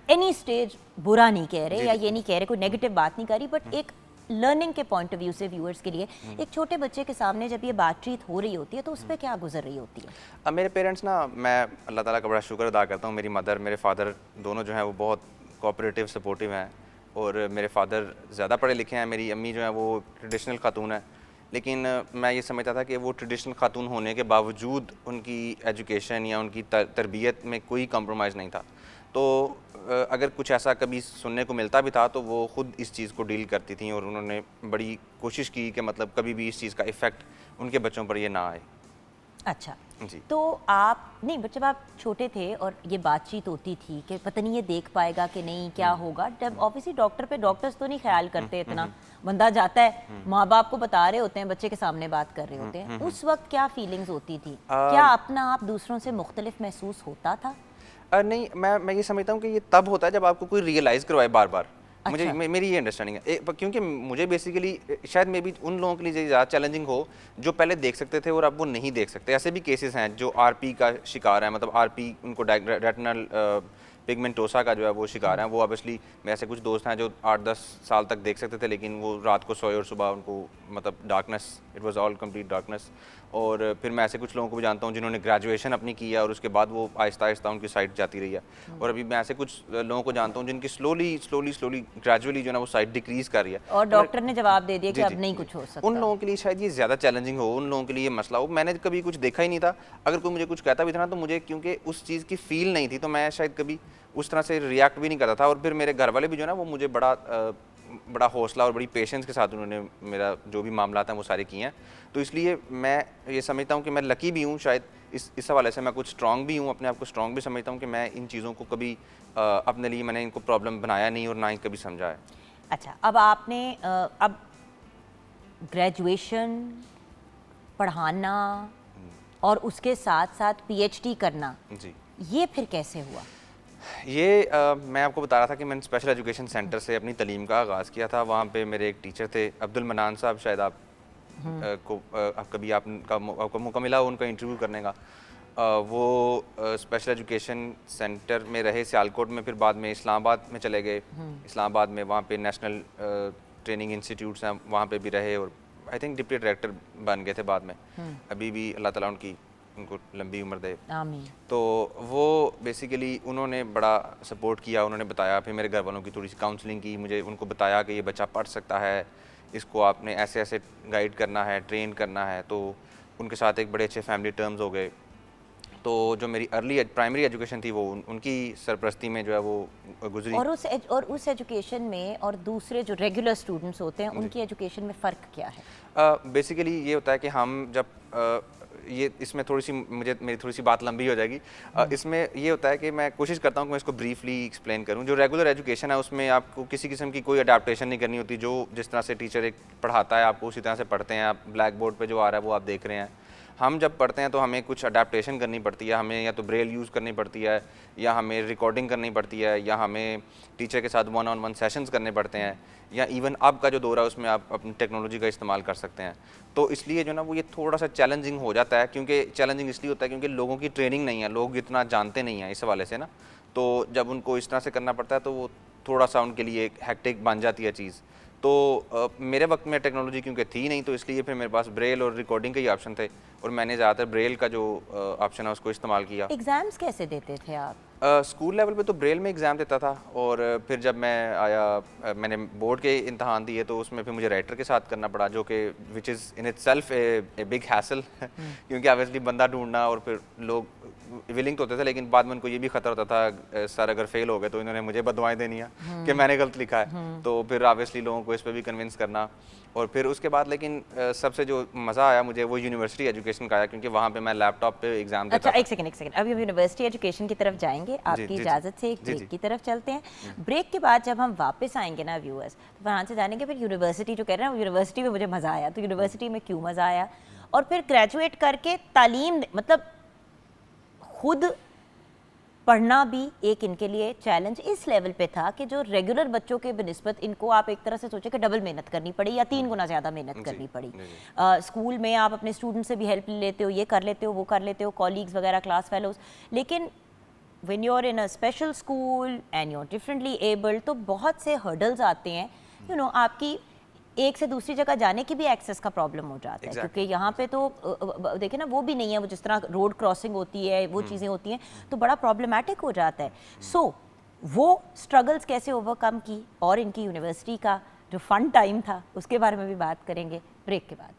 एनी स्टेज बुरा नहीं कह रहे, या ये नहीं कह रहे, कोई नेगेटिव बात नहीं करी, बट एक लर्निंग के पॉइंट ऑफ व्यू से व्यूअर्स के लिए एक छोटे बच्चे के सामने जब ये बातचीत हो रही होती है तो उस पर क्या गुजर रही होती है? अब मेरे पेरेंट्स ना, मैं अल्लाह ताला का बड़ा शुक्र अदा करता हूँ, मेरी मदर मेरे फादर दोनों जो हैं वो बहुत कोऑपरेटिव सपोर्टिव हैं, और मेरे फादर ज़्यादा पढ़े लिखे हैं, मेरी अम्मी जो है वो ट्रेडिशनल खातून है, लेकिन मैं ये समझता था कि वो ट्रेडिशनल खातून होने के बावजूद उनकी एजुकेशन या उनकी तरबियत में कोई कम्प्रोमाइज़ नहीं था। तो अगर कुछ ऐसा कभी सुनने को मिलता भी था तो वो ख़ुद इस चीज़ को डील करती थी, और उन्होंने बड़ी कोशिश की कि मतलब कभी भी इस चीज़ का इफ़ेक्ट उनके बच्चों पर ये ना आए। अच्छा जी। तो आप नहीं, बट जब आप छोटे थे और ये बातचीत होती थी कि पता नहीं ये देख पाएगा कि नहीं, क्या होगा, जब ऑब्वियसली डॉक्टर्स तो नहीं ख्याल करते इतना, बंदा जाता है, माँ बाप को बता रहे होते हैं, बच्चे के सामने बात कर रहे होते हैं, उस वक्त क्या फीलिंग्स होती थी? क्या अपना आप दूसरों से मुख्तलिफ महसूस होता था? नहीं, मैं ये समझता हूँ कि ये तब होता है जब आपको कोई रियलाइज़ करवाए बार बार। अच्छा। मेरी ये अंडरस्टैंडिंग है, क्योंकि मुझे बेसिकली शायद मे बी उन लोगों के लिए ज़्यादा चैलेंजिंग हो जो पहले देख सकते थे और अब वो नहीं देख सकते। ऐसे भी केसेस हैं जो आरपी का शिकार है, मतलब आरपी उनको रेटिनल पिगमेंटोसा का जो है वो शिकार हैं। वो ऑब्वियसली मेरे ऐसे कुछ दोस्त हैं जो 8-10 साल तक देख सकते थे, लेकिन वो रात को सोए और सुबह उनको मतलब darkness, it was all complete darkness. और फिर मैं ऐसे कुछ लोगों को भी जानता हूँ जिन्होंने ग्रेजुएशन अपनी की है और उसके बाद वो आहिस्ता आहिस्ता उनकी साइट जाती रही है। और अभी मैं ऐसे कुछ लोगों को जानता हूँ जिनकी स्लोली ग्रेजुअली जो है ना वो साइट डिक्रीज कर रही है। और डॉक्टर ने जवाब दे दिया कि जी, अब जी, नहीं जी। कुछ हो सकता। उन लोगों के लिए शायद ये ज़्यादा चैलेंजिंग हो, उन लोगों के लिए ये मसला हो। मैंने कभी कुछ देखा ही नहीं था, अगर कोई मुझे कुछ कहता भी था ना तो मुझे क्योंकि उस चीज़ की फील नहीं थी तो मैं शायद कभी उस तरह से रिएक्ट भी नहीं करता था। और फिर मेरे घर वाले भी जो है ना वो मुझे बड़ा हौसला और बड़ी पेशेंस के साथ उन्होंने मेरा जो भी मामला था वो सारे किए हैं। तो इसलिए मैं ये समझता हूँ कि मैं लकी भी हूँ शायद इस हवाले से, मैं कुछ स्ट्रॉन्ग भी हूँ, अपने आप को स्ट्रॉन्ग भी समझता हूँ कि मैं इन चीज़ों को कभी अपने लिए मैंने इनको प्रॉब्लम बनाया नहीं और ना ही कभी समझा है। अच्छा, अब आपने अब ग्रेजुएशन, पढ़ाना और उसके साथ साथ पीएचडी करना, जी, ये फिर कैसे हुआ? ये मैं आपको बता रहा था कि मैंने स्पेशल एजुकेशन सेंटर से अपनी तालीम का आगाज़ किया था। वहाँ पे मेरे एक टीचर थे अब्दुल मनान साहब, शायद आपको मौका मिला उनका इंटरव्यू करने का। वो स्पेशल एजुकेशन सेंटर में रहे सियालकोट में, फिर बाद में इस्लामाबाद में चले गए। इस्लामाबाद में वहाँ पे नेशनल ट्रेनिंग इंस्टीट्यूट्स हैं, वहाँ पे भी रहे और आई थिंक डिप्टी डायरेक्टर बन गए थे बाद में। अभी भी अल्लाह ताला उनको लंबी उम्र दे। आमीन। तो वो बेसिकली उन्होंने बड़ा सपोर्ट किया, उन्होंने बताया, फिर मेरे घर वालों की थोड़ी सी काउंसलिंग की, मुझे उनको बताया कि ये बच्चा पढ़ सकता है, इसको आपने ऐसे ऐसे गाइड करना है, ट्रेन करना है। तो उनके साथ एक बड़े अच्छे फैमिली टर्म्स हो गए। तो जो मेरी अर्ली प्राइमरी एजुकेशन थी वो उनकी सरपरस्ती में जो है वो गुजरी। और उस एजुकेशन में और दूसरे जो रेगुलर स्टूडेंट्स होते हैं उनकी एजुकेशन में फ़र्क क्या है? बेसिकली ये होता है कि हम जब ये इसमें मेरी थोड़ी सी बात लंबी हो जाएगी। इसमें ये होता है कि मैं कोशिश करता हूँ कि मैं इसको ब्रीफली एक्सप्लेन करूँ। जो रेगुलर एजुकेशन है उसमें आपको किसी किस्म की कोई अडेप्टेशन नहीं करनी होती। जो जिस तरह से टीचर एक पढ़ाता है आपको उसी तरह से पढ़ते हैं आप। ब्लैक बोर्ड पे जो आ रहा है वो आप देख रहे हैं। हम जब पढ़ते हैं तो हमें कुछ अडेप्टेशन करनी पड़ती है, हमें या तो ब्रेल यूज़ करनी पड़ती है, या हमें रिकॉर्डिंग करनी पड़ती है, या हमें टीचर के साथ 1-on-1 सेशंस करने पड़ते हैं, या इवन अब का जो दौर है उसमें आप अपनी टेक्नोलॉजी का इस्तेमाल कर सकते हैं। तो इसलिए जो ना वो ये थोड़ा सा चैलेंजिंग हो जाता है, क्योंकि चैलेंजिंग इसलिए होता है क्योंकि लोगों की ट्रेनिंग नहीं है, लोग इतना जानते नहीं हैं इस हवाले से ना। तो जब उनको इस तरह से करना पड़ता है तो वो थोड़ा सा उनके लिए एक हैक्टिक बन जाती है चीज़। तो मेरे वक्त में टेक्नोलॉजी क्योंकि थी नहीं तो इसलिए फिर मेरे पास ब्रेल और रिकॉर्डिंग के ही ऑप्शन थे और मैंने ज़्यादातर ब्रेल का जो ऑप्शन है उसको इस्तेमाल किया। एग्ज़ाम्स कैसे देते थे आप? स्कूल लेवल पे तो ब्रेल में एग्ज़ाम देता था और फिर जब मैं आया मैंने बोर्ड के इम्तहान दिए तो उसमें फिर मुझे राइटर के साथ करना पड़ा, जो कि which is in itself a big hassle क्योंकि ऑब्वियसली बंदा ढूंढना और फिर लोग विलिंग तो होते थे, लेकिन बाद में उनको ये भी खतरा होता था सर अगर फेल हो गए तो इन्होंने मुझे बदवाएं देनी है कि मैंने गलत लिखा है। तो फिर ऑब्वियसली लोगों को इस पर भी कन्विंस करना। और फिर उसके बाद लेकिन सबसे जो मज़ा आया मुझे वो यूनिवर्सिटी एजुकेशन का आया, क्योंकि वहाँ पे मैं लैपटॉप पे एग्ज़ाम देता अच्छा, एक सेकंड अभी हम यूनिवर्सिटी एजुकेशन की तरफ जाएंगे। आपकी इजाज़त से एक ब्रेक की तरफ चलते हैं। ब्रेक के बाद जब हम वापस आएंगे ना व्यूअर्स, तो वहाँ से जानेंगे फिर यूनिवर्सिटी जो कह रहे हैं वो यूनिवर्सिटी में मुझे मज़ा आया, तो यूनिवर्सिटी में क्यों मज़ा आया, और फिर ग्रेजुएट करके तालीम मतलब खुद पढ़ना भी एक इनके लिए चैलेंज इस लेवल पे था कि जो रेगुलर बच्चों के बनिस्बत इनको आप एक तरह से सोचे कि डबल मेहनत करनी पड़ी या 3 गुना ज़्यादा मेहनत करनी पड़ी। स्कूल में आप अपने स्टूडेंट से भी हेल्प ले लेते हो, ये कर लेते हो, वो कर लेते हो, कॉलीग्स वगैरह, क्लास फेलोज, लेकिन when you are in a special school and you are differently abled तो बहुत से हर्डल्स आते हैं। यू नो आपकी एक से दूसरी जगह जाने की भी एक्सेस का प्रॉब्लम हो जाता है, क्योंकि यहाँ पे तो देखिए ना वो भी नहीं है, वो जिस तरह रोड क्रॉसिंग होती है वो चीज़ें होती हैं तो बड़ा प्रॉब्लमेटिक हो जाता है। सो वो स्ट्रगल्स कैसे ओवरकम की और इनकी यूनिवर्सिटी का जो फन टाइम था उसके बारे में भी बात करेंगे ब्रेक के बाद।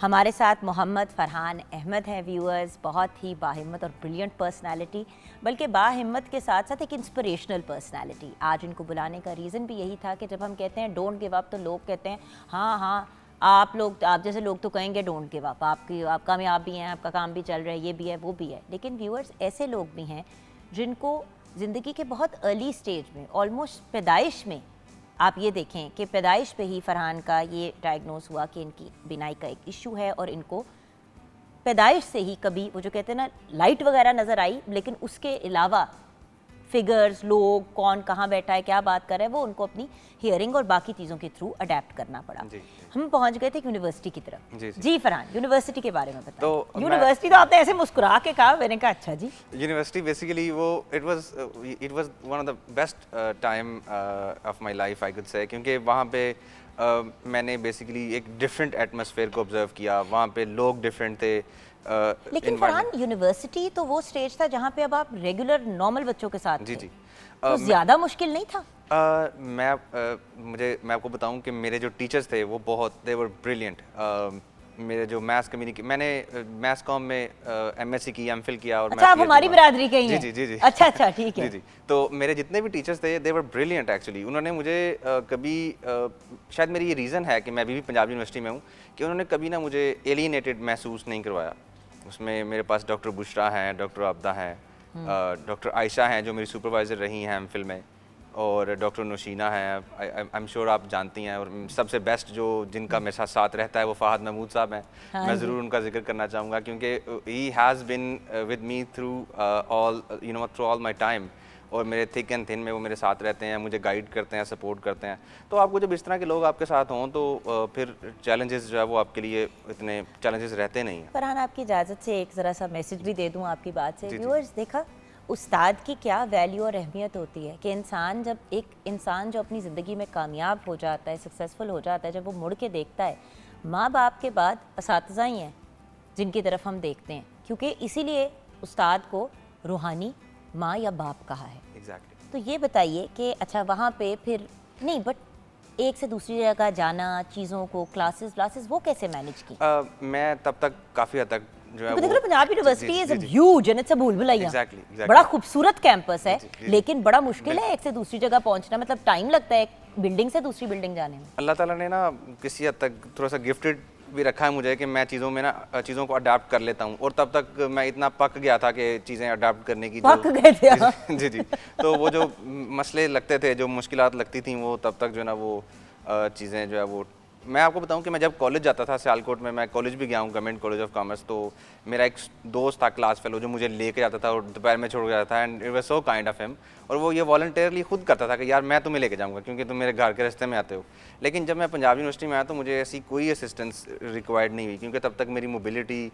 हमारे साथ मोहम्मद फरहान अहमद है व्यूअर्स, बहुत ही बाहिम्मत और ब्रिलियंट पर्सनालिटी, बल्कि बाहिम्मत के साथ साथ एक इंस्पिरेशनल पर्सनालिटी। आज इनको बुलाने का रीज़न भी यही था कि जब हम कहते हैं डोंट गिव अप तो लोग कहते हैं हाँ आप जैसे लोग तो कहेंगे डोंट गिव अप, आप कामयाब भी हैं, आपका काम भी चल रहा है, ये भी है वो भी है, लेकिन व्यूअर्स ऐसे लोग भी हैं जिनको ज़िंदगी के बहुत अर्ली स्टेज में ऑलमोस्ट पैदाइश में आप ये देखें कि पैदाइश पे ही फरहान का ये डायग्नोस हुआ कि इनकी बिनाई का एक इशू है और इनको पैदाइश से ही कभी वो जो कहते हैं ना लाइट वगैरह नज़र आई, लेकिन उसके अलावा फिगर्स, लोग, कौन कहाँ बैठा है, क्या बात कर रहा है, वो उनको अपनी हियरिंग और बाकी चीज़ों के थ्रू अडेप्ट करना पड़ा। हम पहुंच गए थे यूनिवर्सिटी की तरफ। जी फरहान, यूनिवर्सिटी के बारे में बताएं। तो यूनिवर्सिटी तो आपने ऐसे मुस्कुरा के कहा, मैंने कहा अच्छा जी। यूनिवर्सिटी बेसिकली वो it was one of the best time of my life I could say, क्योंकि वहाँ पे मैंने बेसिकली एक डिफरेंट एटमॉस्फेयर को ऑब्जर्व किया। वहाँ पे लोग डिफरेंट थे। लेकिन फरहान, यूनिवर्सिटी तो वो स्टेज था जहाँ पे अब आप रेगुलर नॉर्मल बच्चों के साथ जी थे। जी तो ज़्यादा मुश्किल नहीं था? मैं आपको बताऊं कि मेरे जो टीचर्स थे वो बहुत दे वर ब्रिलियंट। मेरे जो मैंने मैथ्स कॉम में एमएससी की, एमफिल किया और अच्छा, आप हमारी बिरादरी के ही हैं? जी जी जी। अच्छा अच्छा, ठीक है। जी जी। तो मेरे जितने भी टीचर्स थे दे वर ब्रिलियंट एक्चुअली। उन्होंने मुझे कभी शायद मेरी ये रीज़न है कि मैं अभी भी पंजाब यूनिवर्सिटी में हूँ कि उन्होंने कभी ना मुझे एलियनेटेड महसूस नहीं करवाया। उसमें मेरे पास डॉक्टर बुशरा हैं, डॉक्टर आबदा हैं, डॉक्टर आयशा हैं जो मेरी सुपरवाइज़र रही हैं एमफिल में, और डॉक्टर नौशीना हैं, आई एम श्योर आप जानती हैं। और सबसे बेस्ट जो जिनका मेरे साथ साथ रहता है वो फ़ाहद महमूद साहब हैं। मैं ज़रूर उनका जिक्र करना चाहूँगा क्योंकि he has been with me through all my time, और मेरे थिक एंड थिन में वो मेरे साथ रहते हैं, मुझे गाइड करते हैं, सपोर्ट करते हैं। तो आपको जब इस तरह के लोग आपके साथ हों तो फिर चैलेंजेस जो है वो आपके लिए इतने चैलेंजेस रहते नहीं हैं। फरहान, आपकी इजाज़त से एक ज़रा सा मैसेज भी दे दूँ आपकी बात से। व्यूअर्स, देखा उस्ताद की क्या वैल्यू और अहमियत होती है कि एक इंसान जो अपनी ज़िंदगी में कामयाब हो जाता है, सक्सेसफुल हो जाता है, जब वो मुड़ के देखता है, माँ बाप के बाद असातिज़ा ही हैं जिनकी तरफ हम देखते हैं, क्योंकि इसीलिए उस्ताद को रूहानी माँ या बाप कहा है। Exactly. तो ये बताइए कि अच्छा वहाँ पे फिर नहीं, बट एक से दूसरी जगह जाना, चीज़ों को क्लासेस वो कैसे मैनेज की? मैं तब तक काफ़ी हद तक जो है देख लो, Punjab university is huge and it's a भूल-भुलैया। Exactly. बड़ा खूबसूरत कैंपस है, लेकिन बड़ा मुश्किल है एक से दूसरी जगह पहुंचना, मतलब टाइम लगता है बिल्डिंग से दूसरी बिल्डिंग जाने में। अल्लाह ताला ने ना किसी हद तक थोड़ा सा गिफ्टेड भी रखा है मुझे कि मैं चीज़ों को अडाप्ट कर लेता हूँ, और तब तक मैं इतना पक गया था कि चीज़ें अडाप्ट करने की पक गए थे आप? जी जी। तो वो जो मसले लगते थे, जो मुश्किलात लगती थी, वो तब तक जो है ना वो चीज़ें जो है वो, मैं आपको बताऊं कि मैं जब कॉलेज जाता था सियालकोट में, मैं कॉलेज भी गया हूं, गवर्नमेंट कॉलेज ऑफ कॉमर्स, तो मेरा एक दोस्त था क्लास फेलो जो मुझे लेके जाता था और दोपहर में छोड़ के जाता था, and it was so kind of him. और वो ये वॉलंटियरली खुद करता था कि यार मैं तुम्हें लेके जाऊंगा क्योंकि तुम मेरे घर के रास्ते में आते हो। लेकिन जब मैं पंजाब यूनिवर्सिटी में आया तो मुझे ऐसी कोई असिस्टेंस रिक्वायर्ड नहीं हुई, क्योंकि तब तक मेरी मोबिलिटी,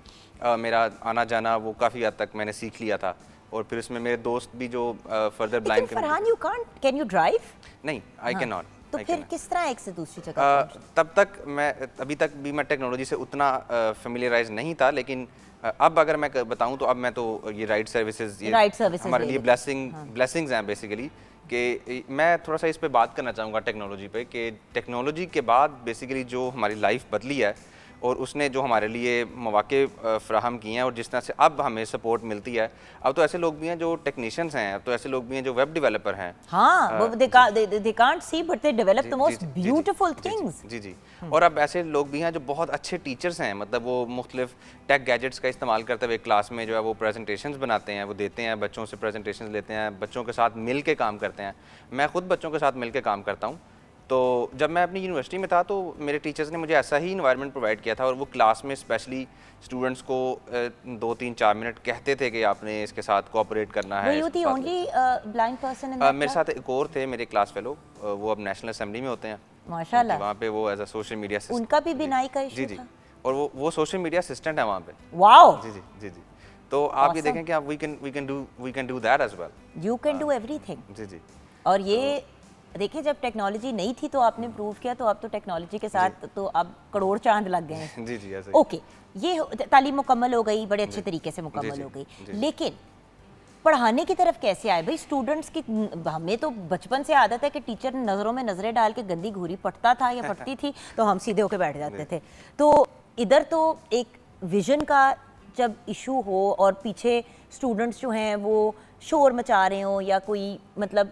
मेरा आना जाना वो काफ़ी हद तक मैंने सीख लिया था। और फिर उसमें मेरे दोस्त भी जो further blind, Farhan, you can't, can you drive? नहीं, आई कैन नॉट। तो फिर किस तरह एक से दूसरी जगह? तब तक मैं अभी तक भी मैं टेक्नोलॉजी से उतना फेमिलियराइज नहीं था, लेकिन अब अगर मैं बताऊं तो अब मैं तो ये राइड सर्विसेज हमारे लिए ब्लेसिंग्स हैं बेसिकली। कि मैं थोड़ा सा इस पे बात करना चाहूँगा टेक्नोलॉजी पे, कि टेक्नोलॉजी के बाद बेसिकली जो हमारी लाइफ बदली है और उसने जो हमारे लिए मौके फ़राहम किए हैं और जिस तरह से अब हमें सपोर्ट मिलती है, अब तो ऐसे लोग भी हैं जो टेक्नीशियंस हैं, अब तो ऐसे लोग भी हैं जो वेब डेवलपर हैं। हाँ, they can't see but they develop the most beautiful things। जी जी। और अब ऐसे लोग भी हैं जो बहुत अच्छे टीचर्स हैं, मतलब वो मुख्तलिफ टेक गैजेट्स का इस्तेमाल करते हुए क्लास में जो है वो प्रेजेंटेशंस बनाते हैं, वो देते हैं, बच्चों से प्रेजेंटेशंस लेते हैं, बच्चों के साथ मिल के काम करते हैं। मैं खुद बच्चों के साथ मिल के काम करता हूँ। तो जब मैं अपनी यूनिवर्सिटी में था तो मेरे टीचर्स ने मुझे ऐसा ही इन्वायरमेंट प्रोवाइड किया था, और वो क्लास में स्पेशली स्टूडेंट्स को 2-3-4 मिनट कहते थे कि आपने इसके साथ कोऑपरेट करना है। मेरे साथ एक और थे मेरे क्लास फेलो, वो अब नेशनल असेंबली में होते हैं माशाल्लाह। वहाँ पे वो एज अ सोशल मीडिया, उनका भी बिनाई का इशू जी जी, और वो सोशल मीडिया असिस्टेंट है वहाँ पे। वाओ। जी जी जी जी। तो आप ये देखें कि आप we can do that as well. You can do everything. जी जी। और ये देखिए, जब टेक्नोलॉजी नहीं थी तो आपने प्रूव किया, तो अब तो टेक्नोलॉजी के साथ तो अब करोड़ चांद लग गए हैं। जी जी, ऐसे। ओके, ये तालीम मुकम्मल हो गई, बड़े अच्छे तरीके से मुकम्मल हो गई, लेकिन पढ़ाने की तरफ कैसे आए भाई स्टूडेंट्स की? हमें तो बचपन से आदत है कि टीचर नज़रों में नज़रें डाल के गंदी घूरी पढ़ता था या पढ़ती थी तो हम सीधे होकर बैठ जाते थे। तो इधर तो एक विजन का जब इशू हो और पीछे स्टूडेंट्स जो हैं वो शोर मचा रहे हो या कोई मतलब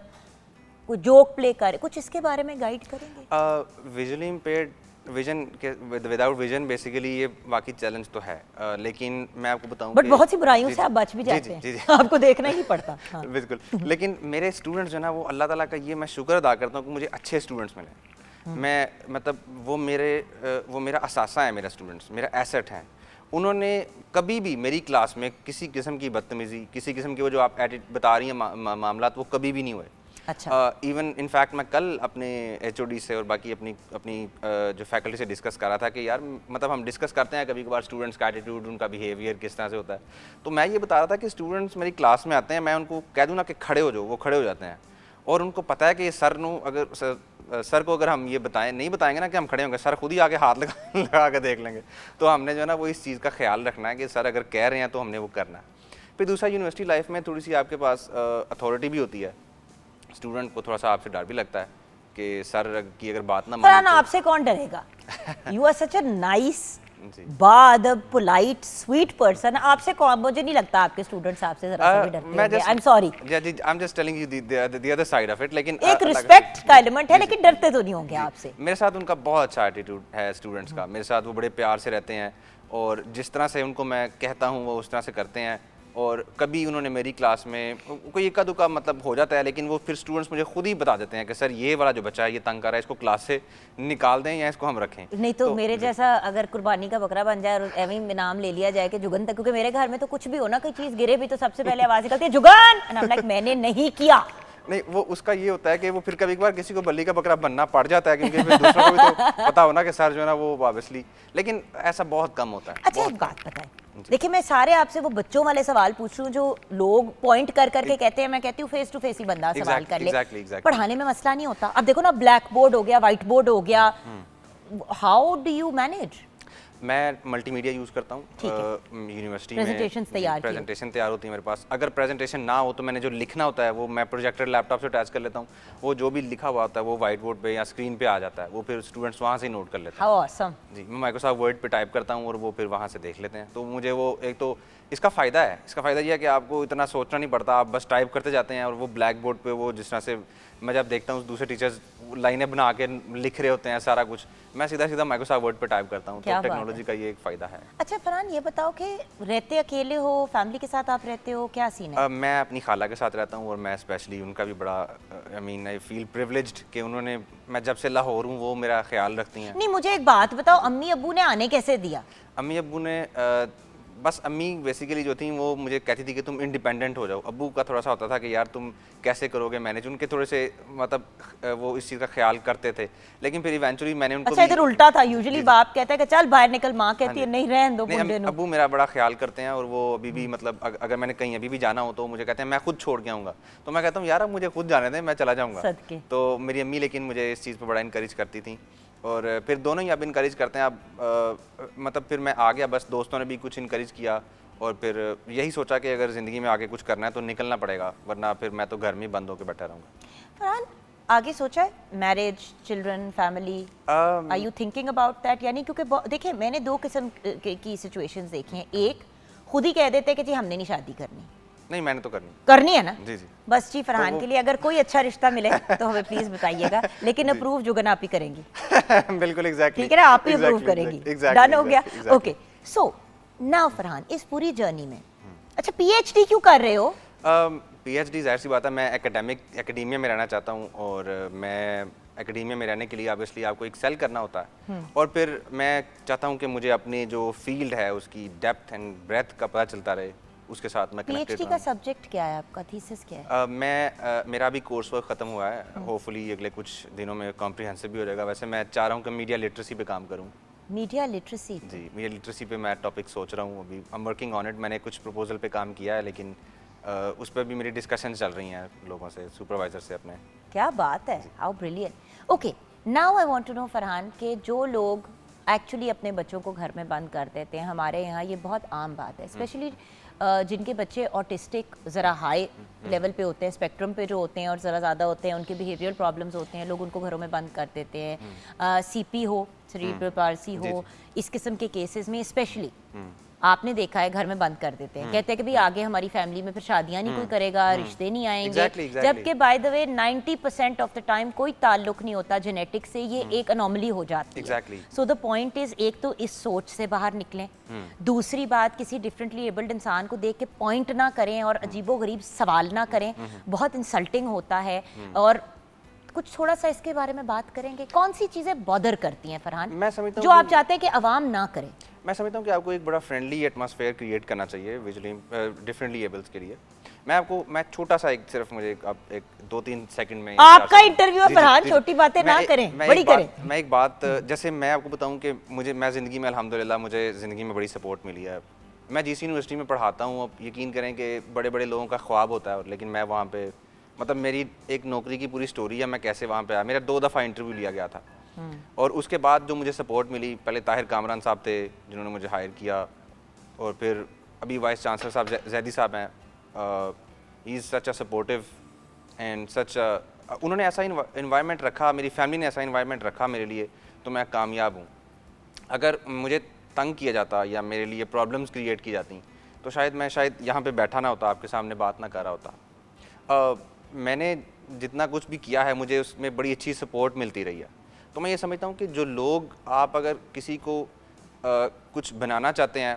कोई जोक प्ले करे, कुछ इसके बारे में गाइड करेंगे? विजुअली इम्पेयर्ड विजन के विदाउट विजन बेसिकली ये वाकई चैलेंज तो है, लेकिन मैं आपको बताऊं बट कि- बहुत सी बुराइयों जी, से आप बच भी जी, जाते जी, हैं जी, जी। आपको देखना ही पड़ता। हाँ। बिल्कुल। लेकिन मेरे स्टूडेंट्स जो ना वो अल्लाह ताला का ये मैं शुक्र अदा करता हूँ कि मुझे अच्छे स्टूडेंट्स मिले। मैं मतलब वो मेरा असासा है, मेरा स्टूडेंट्स मेरा एसेट है। उन्होंने कभी भी मेरी क्लास में किसी किस्म की बदतमीज़ी, किसी किस्म के वो जो आप एडिट बता रही हैं मामलात, वो कभी भी नहीं हुए। अच्छा। इवन इनफैक्ट मैं कल अपने HOD से और बाकी अपनी जो फैकल्टी से डिस्कस कर रहा था कि यार मतलब हम डिस्कस करते हैं कभी कभार स्टूडेंट्स का एटीट्यूड, उनका बिहेवियर किस तरह से होता है। तो मैं ये बता रहा था कि स्टूडेंट्स मेरी क्लास में आते हैं, मैं उनको कह दूँ ना कि खड़े हो जाओ, वो खड़े हो जाते हैं। और उनको पता है कि ये सर को अगर हम ये नहीं बताएंगे ना कि हम खड़े होंगे, सर खुद ही आके हाथ लगा के देख लेंगे। तो हमने जो है ना वो इस चीज़ का ख्याल रखना है कि सर अगर कह रहे हैं तो हमने वो करना है। फिर दूसरा, यूनिवर्सिटी लाइफ में थोड़ी सी आपके पास अथॉरिटी भी होती है। स्टूडेंट को थोड़ा सा आपसे डर भी लगता है कि सर की अगर बात ना फरहान, माने आपसे कौन डरेगा? You are such a nice, जी। बाअदब, पोलाइट, स्वीट पर्सन। आपसे कौन, मुझे नहीं लगता आपके स्टूडेंट्स आपसे जरा सा भी डरते होंगे। I am sorry, I am just telling you the other side of it. लेकिन एक रिस्पेक्ट का एलिमेंट है, लेकिन डरते तो नहीं होंगे आपसे। मेरे साथ उनका बहुत अच्छा एटीट्यूड है स्टूडेंट्स का। मेरे साथ वो बड़े प्यार से रहते हैं और जिस तरह से उनको मैं कहता हूँ वो उस तरह से करते हैं। और कभी उन्होंने मेरी क्लास में कोई इक्का दुक्का मतलब हो जाता है, लेकिन वो फिर स्टूडेंट्स मुझे खुद ही बता देते हैं कि सर ये वाला जो बच्चा है ये तंग कर रहा है, इसको क्लास से निकाल दें या इसको हम रखें। नहीं तो मेरे जैसा अगर कुर्बानी का बकरा बन जाए और एवं में नाम ले लिया जाए कि जुगन तक, क्योंकि मेरे घर में तो कुछ भी हो ना, कोई चीज़ गिरे भी तो सबसे पहले आवाज़ निकलती है Jugan, and I am like मैंने नहीं किया। नहीं, वो उसका ये होता है कि वो फिर कभी कभार किसी को बल्ली का बकरा बनना पड़ जाता है, क्योंकि फिर दूसरों को भी तो पता हो ना कि सर जो है ना वो ऑब्वियसली, लेकिन ऐसा बहुत कम होता है। अच्छा, एक बात बताएं, देखिए मैं सारे आपसे वो बच्चों वाले सवाल पूछ रही हूँ जो लोग पॉइंट कर करके कहते हैं। मैं कहती हूँ फेस टू फेस ही बंदा सवाल कर ले। exactly. पढ़ाने में मसला नहीं होता। अब देखो ना, ब्लैक बोर्ड हो गया, व्हाइट बोर्ड हो गया, हाउ डू यू मैनेज? मैं मल्टीमीडिया यूज़ करता हूँ यूनिवर्सिटी में। प्रेजेंटेशन तैयार होती है मेरे पास। अगर प्रेजेंटेशन ना हो तो मैंने जो लिखना होता है वो मैं प्रोजेक्टर लैपटॉप से अटैच कर लेता हूँ। वो जो भी लिखा हुआ होता है वो वाइट बोर्ड पे या स्क्रीन पे आ जाता है, वो फिर स्टूडेंट्स वहाँ से ही नोट कर लेते हैं। How awesome. जी, मैं माइक्रोसॉफ्ट वर्ड पे टाइप करता हूँ और वो फिर वहाँ से देख लेते हैं। तो मुझे वो एक तो इसका फ़ायदा है, इसका फ़ायदा ये है कि आपको इतना सोचना नहीं पड़ता, आप बस टाइप करते जाते हैं। और वो ब्लैक बोर्ड पे वो जिस तरह से मैं जब देखता हूँ दूसरे टीचर्स लाइनें बना के लिख रहे होते हैं सारा कुछ, मैं सीधा सीधा माइक्रोसॉफ्ट वर्ड पे टाइप करता हूँ। तो टेक्नोलॉजी का ये एक फ़ायदा है। अच्छा फरहान, ये बताओ कि रहते अकेले हो, फैमिली के साथ आप रहते हो, क्या सीन है? मैं अपनी खाला के साथ रहता हूँ और मैं स्पेशली उनका भी बड़ा आई फील प्रिविलेज्ड कि उन्होंने, मैं जब से लाहौर हूँ वो मेरा ख्याल रखती हैं। नहीं, मुझे एक बात बताओ, अम्मी अब्बू ने आने कैसे दिया? अम्मी अब्बू ने बस अम्मी बेसिकली जो थी वो मुझे कहती थी कि तुम इंडिपेंडेंट हो जाओ। अब्बू का थोड़ा सा होता था कि यार तुम कैसे करोगे मैनेज, उनके थोड़े से मतलब वो इस चीज़ का ख्याल करते थे। लेकिन फिर इवेंचुअली मैंने उनको अच्छा, इधर उल्टा था। यूजुअली बाप कहता है कि चल बाहर निकल, माँ कहती है नहीं रहने दो मुंडे नु। अब्बू मेरा बड़ा ख्याल करते हैं और वो अभी भी मतलब अगर मैंने कहीं अभी भी जाना हो तो मुझे कहते हैं मैं खुद छोड़ के आऊँगा। तो मैं कहता हूँ यार अब मुझे खुद जाने दें, मैं चला जाऊँगा। तो मेरी अम्मी लेकिन मुझे इस चीज़ पर बड़ा इंकरेज करती थी और फिर दोनों ही अब इंकरेज करते हैं। अब मतलब फिर मैं आ गया, बस दोस्तों ने भी कुछ इंकरेज किया और फिर यही सोचा कि अगर ज़िंदगी में आगे कुछ करना है तो निकलना पड़ेगा, वरना फिर मैं तो घर में बंद होकर बैठा रहूँगा। फरहान, आगे सोचा है marriage, children, family? Are you thinking about that? यानी क्योंकि देखिए मैंने दो किस्म की सिचुएशंस देखी हैं। एक खुद ही कह देते हैं कि जी हमने नहीं शादी करनी। नहीं, मैंने तो करनी है ना? जी जी। बस जी फरहान तो के लिए अगर कोई अच्छा रिश्ता मिले तो हमें प्लीज बताइएगा, लेकिन अप्रूव जुगन आप ही करेंगी। बिल्कुल एग्जैक्टली, ठीक है ना, आप ही अप्रूव करेंगी। डन हो गया। ओके, सो नाउ फरहान, इस पूरी जर्नी में अच्छा पीएचडी क्यों कर रहे हो? पीएचडी जाहिर सी बात है, मैं एकेडमिया में रहना चाहता हूँ और मैं एकेडमिया में रहने के लिए ऑब्वियसली आपको एक्सेल करना होता है और फिर मैं चाहता हूँ कि मुझे अपनी जो फील्ड है उसकी डेप्थ एंड ब्रेथ का पता चलता रहे, उसके साथ मैं कनेक्टेड पीएचडी का सब्जेक्ट क्या है आपका, थीसिस क्या है? मेरा अभी कोर्स वर्क ख़त्म हुआ है, होपफुली अगले कुछ दिनों में कॉम्प्रिहेंसिव भी हो जाएगा। वैसे मैं चाह रहा हूँ कि मीडिया लिटरेसी पे काम करूँ। Media literacy? जी, मीडिया लिटरेसी पे मैं टॉपिक सोच रहा हूँ अभी। I am working on it. मैंने कुछ प्रपोजल पे काम किया है, लेकिन उस पर भी मेरी डिस्कशन चल रही हैं लोगों से, सुपरवाइजर से अपने। क्या बात है, how brilliant. Okay, now I want to know Farhan कि जो लोग एक्चुअली अपने बच्चों को घर में बंद कर देते हैं, हमारे यहाँ ये बहुत आम बात है, स्पेशली जिनके बच्चे ऑटिस्टिक ज़रा हाई लेवल पे होते हैं, स्पेक्ट्रम पे जो होते हैं और ज़रा ज़्यादा होते हैं, उनके बिहेवियर प्रॉब्लम्स होते हैं, लोग उनको घरों में बंद कर देते हैं। सीपी हो, सेरेब्रल पाल्सी हो, इस किस्म के केसेस में स्पेशली आपने देखा है घर में बंद कर देते हैं, कहते हैं कि भाई आगे हमारी फैमिली में फिर शादियां नहीं कोई करेगा, रिश्ते नहीं आएंगे। Exactly. जबकि by the way 90% of the time कोई ताल्लुक नहीं होता जेनेटिक से, ये एक अनोमली हो जाती Exactly. है। सो द पॉइंट इज, एक तो इस सोच से बाहर निकलें, दूसरी बात किसी डिफरेंटली एबल्ड इंसान को देख के पॉइंट ना करें और अजीबोगरीब सवाल ना करें, बहुत इंसल्टिंग होता है। और कुछ थोड़ा सा इसके बारे में बात करेंगे, कौन सी चीजें बॉदर करती हैं फरहान, मैं समझता हूँ जो आप कि- चाहते हैं कि अवाम ना करें? मैं समझता हूँ कि आपको एक बड़ा फ्रेंडली एटमॉस्फेयर क्रिएट करना चाहिए विजुअली डिफरेंटली एबल्स के लिए। मैं छोटा सा एक सिर्फ मुझे आप एक 2-3 सेकंड में आपका इंटरव्यू है फरहान, छोटी बातें ना करें, बड़ी करें। मैं एक बात जैसे मैं आपको बताऊं कि मैं ज़िंदगी में अल्हम्दुलिल्लाह मुझे ज़िंदगी में बड़ी सपोर्ट मिली है। मैं जिस यूनिवर्सिटी में पढ़ाता हूँ, अब यकीन करें कि बड़े बड़े लोगों का ख्वाब होता है, लेकिन मैं वहाँ पे मतलब मेरी एक नौकरी की पूरी स्टोरी है, मैं कैसे वहाँ पे आया। मेरा 2 दफ़ा इंटरव्यू लिया गया था और उसके बाद जो मुझे सपोर्ट मिली, पहले ताहिर कामरान साहब थे जिन्होंने मुझे हायर किया, और फिर अभी वाइस चांसलर साहब जैदी साहब हैं। He is such a supportive and such उन्होंने ऐसा इन्वायरमेंट रखा, मेरी फैमिली ने ऐसा इन्वायरमेंट रखा मेरे लिए, तो मैं कामयाब हूँ। अगर मुझे तंग किया जाता या मेरे लिए प्रॉब्लम्स क्रिएट की जाती तो शायद मैं यहाँ पे बैठा ना होता, आपके सामने बात ना कर रहा होता। मैंने जितना कुछ भी किया है मुझे उसमें बड़ी अच्छी सपोर्ट मिलती रही है। तो मैं ये समझता हूँ कि जो लोग, आप अगर किसी को कुछ बनाना चाहते हैं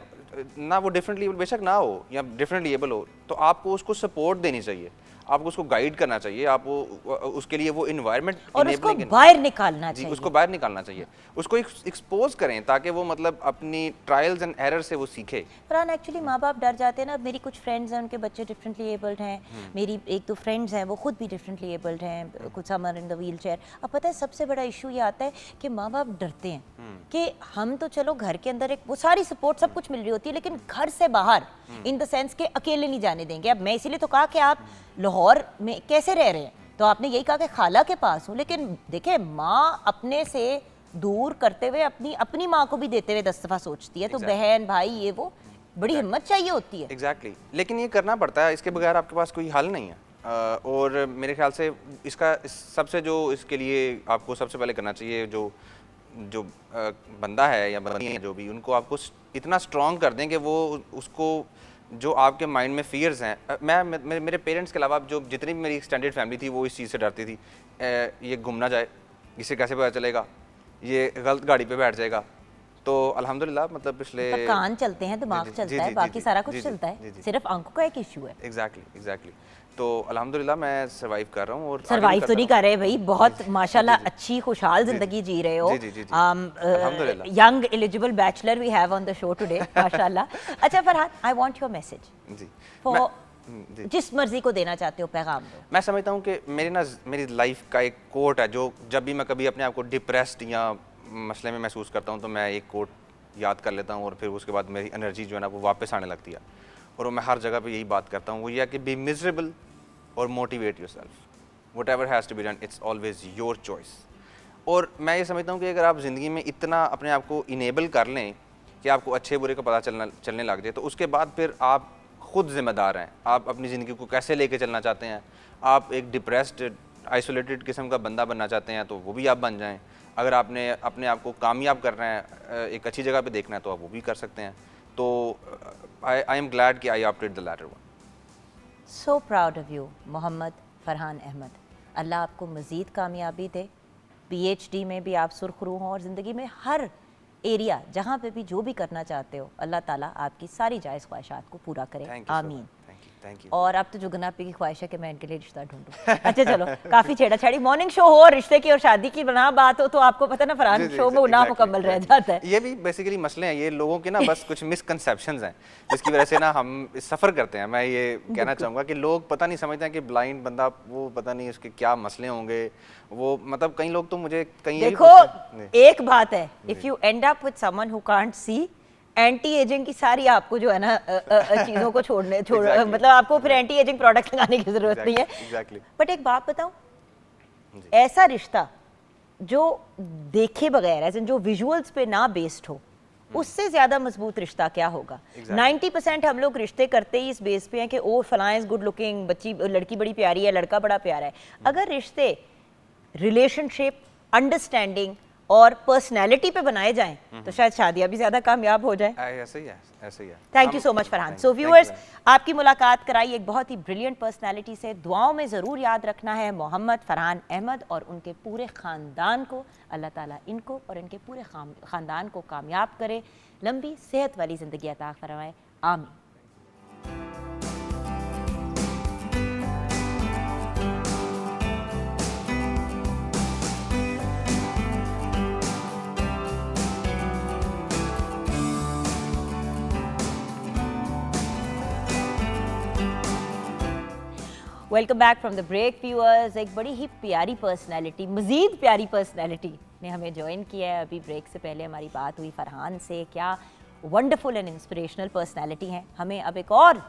ना, वो डिफरेंटली बेशक ना हो या डिफरेंटली एबल हो, तो आपको उसको सपोर्ट देनी चाहिए, आपको उसको गाइड करना चाहिए, आप उसके लिए वो इन्वायरमेंट और उसको बाहर निकालना जी चाहिए। उसको बाहर निकालना चाहिए, उसको एक्सपोज करें ताकि वो मतलब अपनी ट्रायल्स एंड एरर से वो सीखे। फरहान, एक्चुअली माँ बाप डर जाते हैं ना। मेरी कुछ फ्रेंड्स हैं, उनके बच्चे डिफरेंटली एबल्ड हैं, मेरी 1-2 फ्रेंड्स हैं वो खुद भी डिफरेंटली एबल्ड हैं, कुछ summer in the wheel chair. अब पता है सबसे बड़ा इशू ये आता है कि माँ बाप डरते हैं कि हम तो चलो घर के अंदर एक वो सारी सपोर्ट सब कुछ मिल रही होती है, लेकिन घर से बाहर इन द सेंस के अकेले नहीं जाने देंगे। अब मैं इसीलिए तो कहा कि आप लाहौर में कैसे रह रहे हैं, तो आपने यही कहा कि खाला के पास हूँ, लेकिन देखे माँ अपने से दूर करते हुए अपनी माँ को भी देते हुए 10 दफ़ा सोचती है। तो बहन भाई ये वो बड़ी हिम्मत चाहिए होती है। एग्जैक्टली लेकिन ये करना पड़ता है, इसके बगैर आपके पास कोई हल नहीं है। और मेरे ख्याल से सबसे जो इसके लिए आपको सबसे पहले करना चाहिए, जो बंदा है या बंदी है जो भी, उनको आपको इतना स्ट्रॉन्ग कर दें कि वो उसको जो आपके माइंड में फियर्स हैं। मेरे पेरेंट्स के अलावा जो जितनी भी मेरी एक्सटेंडेड फैमिली थी वो इस चीज़ से डरती थी, ये गुम ना जाए, इसे कैसे पता चलेगा, ये गलत गाड़ी पे बैठ जाएगा। तो अल्हम्दुलिल्लाह मतलब पिछले कान चलते हैं, दिमाग चलता है, बाकी सारा कुछ चलता है, सिर्फ आंखों का एक इशू है। एग्जैक्टली तो अल्हम्दुलिल्लाह मैं सर्वाइव कर रहा हूँ। और सर्वाइव तो नहीं कर रहे भाई, बहुत माशाल्लाह अच्छी खुशहाल जिंदगी जी रहे हो। अल्हम्दुलिल्लाह। Young eligible bachelor we have on the show today माशाल्लाह। अच्छा Farhan, I want your message जी फॉर जिस मर्जी को देना चाहते हो पैगाम दो। मैं समझता हूँ कि मेरी लाइफ का एक कोट है, जो जब भी मैं कभी अपने आप को डिप्रेस्ड या मसले में महसूस करता हूँ तो मैं एक कोट याद कर लेता हूँ और फिर उसके बाद मेरी एनर्जी जो है ना वो वापस आने लगती है। और मैं हर जगह पे यही बात करता हूँ, वो यह कि बी मिजरेबल और motivate yourself, whatever has to be done it's always your choice. और मैं ये समझता हूँ कि अगर आप ज़िंदगी में इतना अपने आप को इनेबल कर लें कि आपको अच्छे बुरे का पता चलने लग जाए, तो उसके बाद फिर आप खुद जिम्मेदार हैं, आप अपनी ज़िंदगी को कैसे लेके चलना चाहते हैं। आप एक डिप्रेस्ड आइसोलेटेड किस्म का बंदा बनना चाहते हैं तो वो भी आप बन जाएं, अगर आपने अपने आप को कामयाब करना है, एक अच्छी जगह पे देखना है, तो आप वो भी कर सकते हैं। तो आई एम ग्लैड कि I opted the latter one. So proud of you Mohammad Farhan Ahmed. Allah आपको मज़ीद कामयाबी दे, PhD में भी आप सुरखरू हों और ज़िंदगी में हर एरिया जहाँ पे भी जो भी करना चाहते हो, अल्लाह ताला आपकी सारी जायज़ ख्वाहिशात को पूरा करे, आमीन। Thank you. और अब तो जुगना आपी की ख्वाहिश है कि मैं इनके लिए रिश्ता ढूंढूं। अच्छा चलो, काफ़ी छेड़ा-छाड़ी, मॉर्निंग शो हो और रिश्ते की और शादी की बना बात हो तो आपको पता ना फरहान शो में ना मुकम्मल रह जाता है। ये भी बेसिकली मसले हैं, ये लोगों के ना बस कुछ मिसकंसेप्शंस हैं जिसकी वजह से ना हम सफ़र करते हैं। मैं ये कहना चाहूँगा कि लोग पता नहीं समझते हैं कि ब्लाइंड बंदा वो पता नहीं उसके क्या मसले होंगे, वो मतलब कई लोग तो मुझे देखो एक बात है, if you and up with someone who can't see, anti ageing की सारी आपको जो है ना चीज़ों को मतलब आपको फिर एंटी एजिंग प्रोडक्ट लगाने की जरूरत नहीं है। बट एक बात बताऊं, ऐसा रिश्ता जो देखे बगैर ऐसे जो विजुअल्स पे ना बेस्ड हो, उससे ज्यादा मजबूत रिश्ता क्या होगा। 90% हम लोग रिश्ते करते ही इस बेस पे हैं कि ओ फलां इज गुड लुकिंग, लड़की बड़ी प्यारी है, लड़का बड़ा प्यारा है। अगर रिश्ते, रिलेशनशिप, अंडरस्टैंडिंग और पर्सनैलिटी पे बनाए जाएं तो शायद शादियां भी ज्यादा कामयाब हो जाए। ऐसे ही है, ऐसे ही है। Thank you so much Farhan. So viewers, आपकी मुलाकात कराई एक बहुत ही ब्रिलियंट पर्सनालिटी से। दुआओं में ज़रूर याद रखना है मोहम्मद फरहान अहमद और उनके पूरे ख़ानदान को। अल्लाह ताला इनको और इनके पूरे ख़ानदान को कामयाब करे, लंबी सेहत वाली ज़िंदगी अता फरमाए, आमीन। Welcome back from the break viewers. एक बड़ी ही प्यारी पर्सनैलिटी, मज़ीद प्यारी पर्सनैलिटी ने हमें ज्वाइन किया है। अभी ब्रेक से पहले हमारी बात हुई फरहान से। क्या वंडरफुल एंड इंस्पिरेशनल पर्सनैलिटी हैं। हमें अब एक और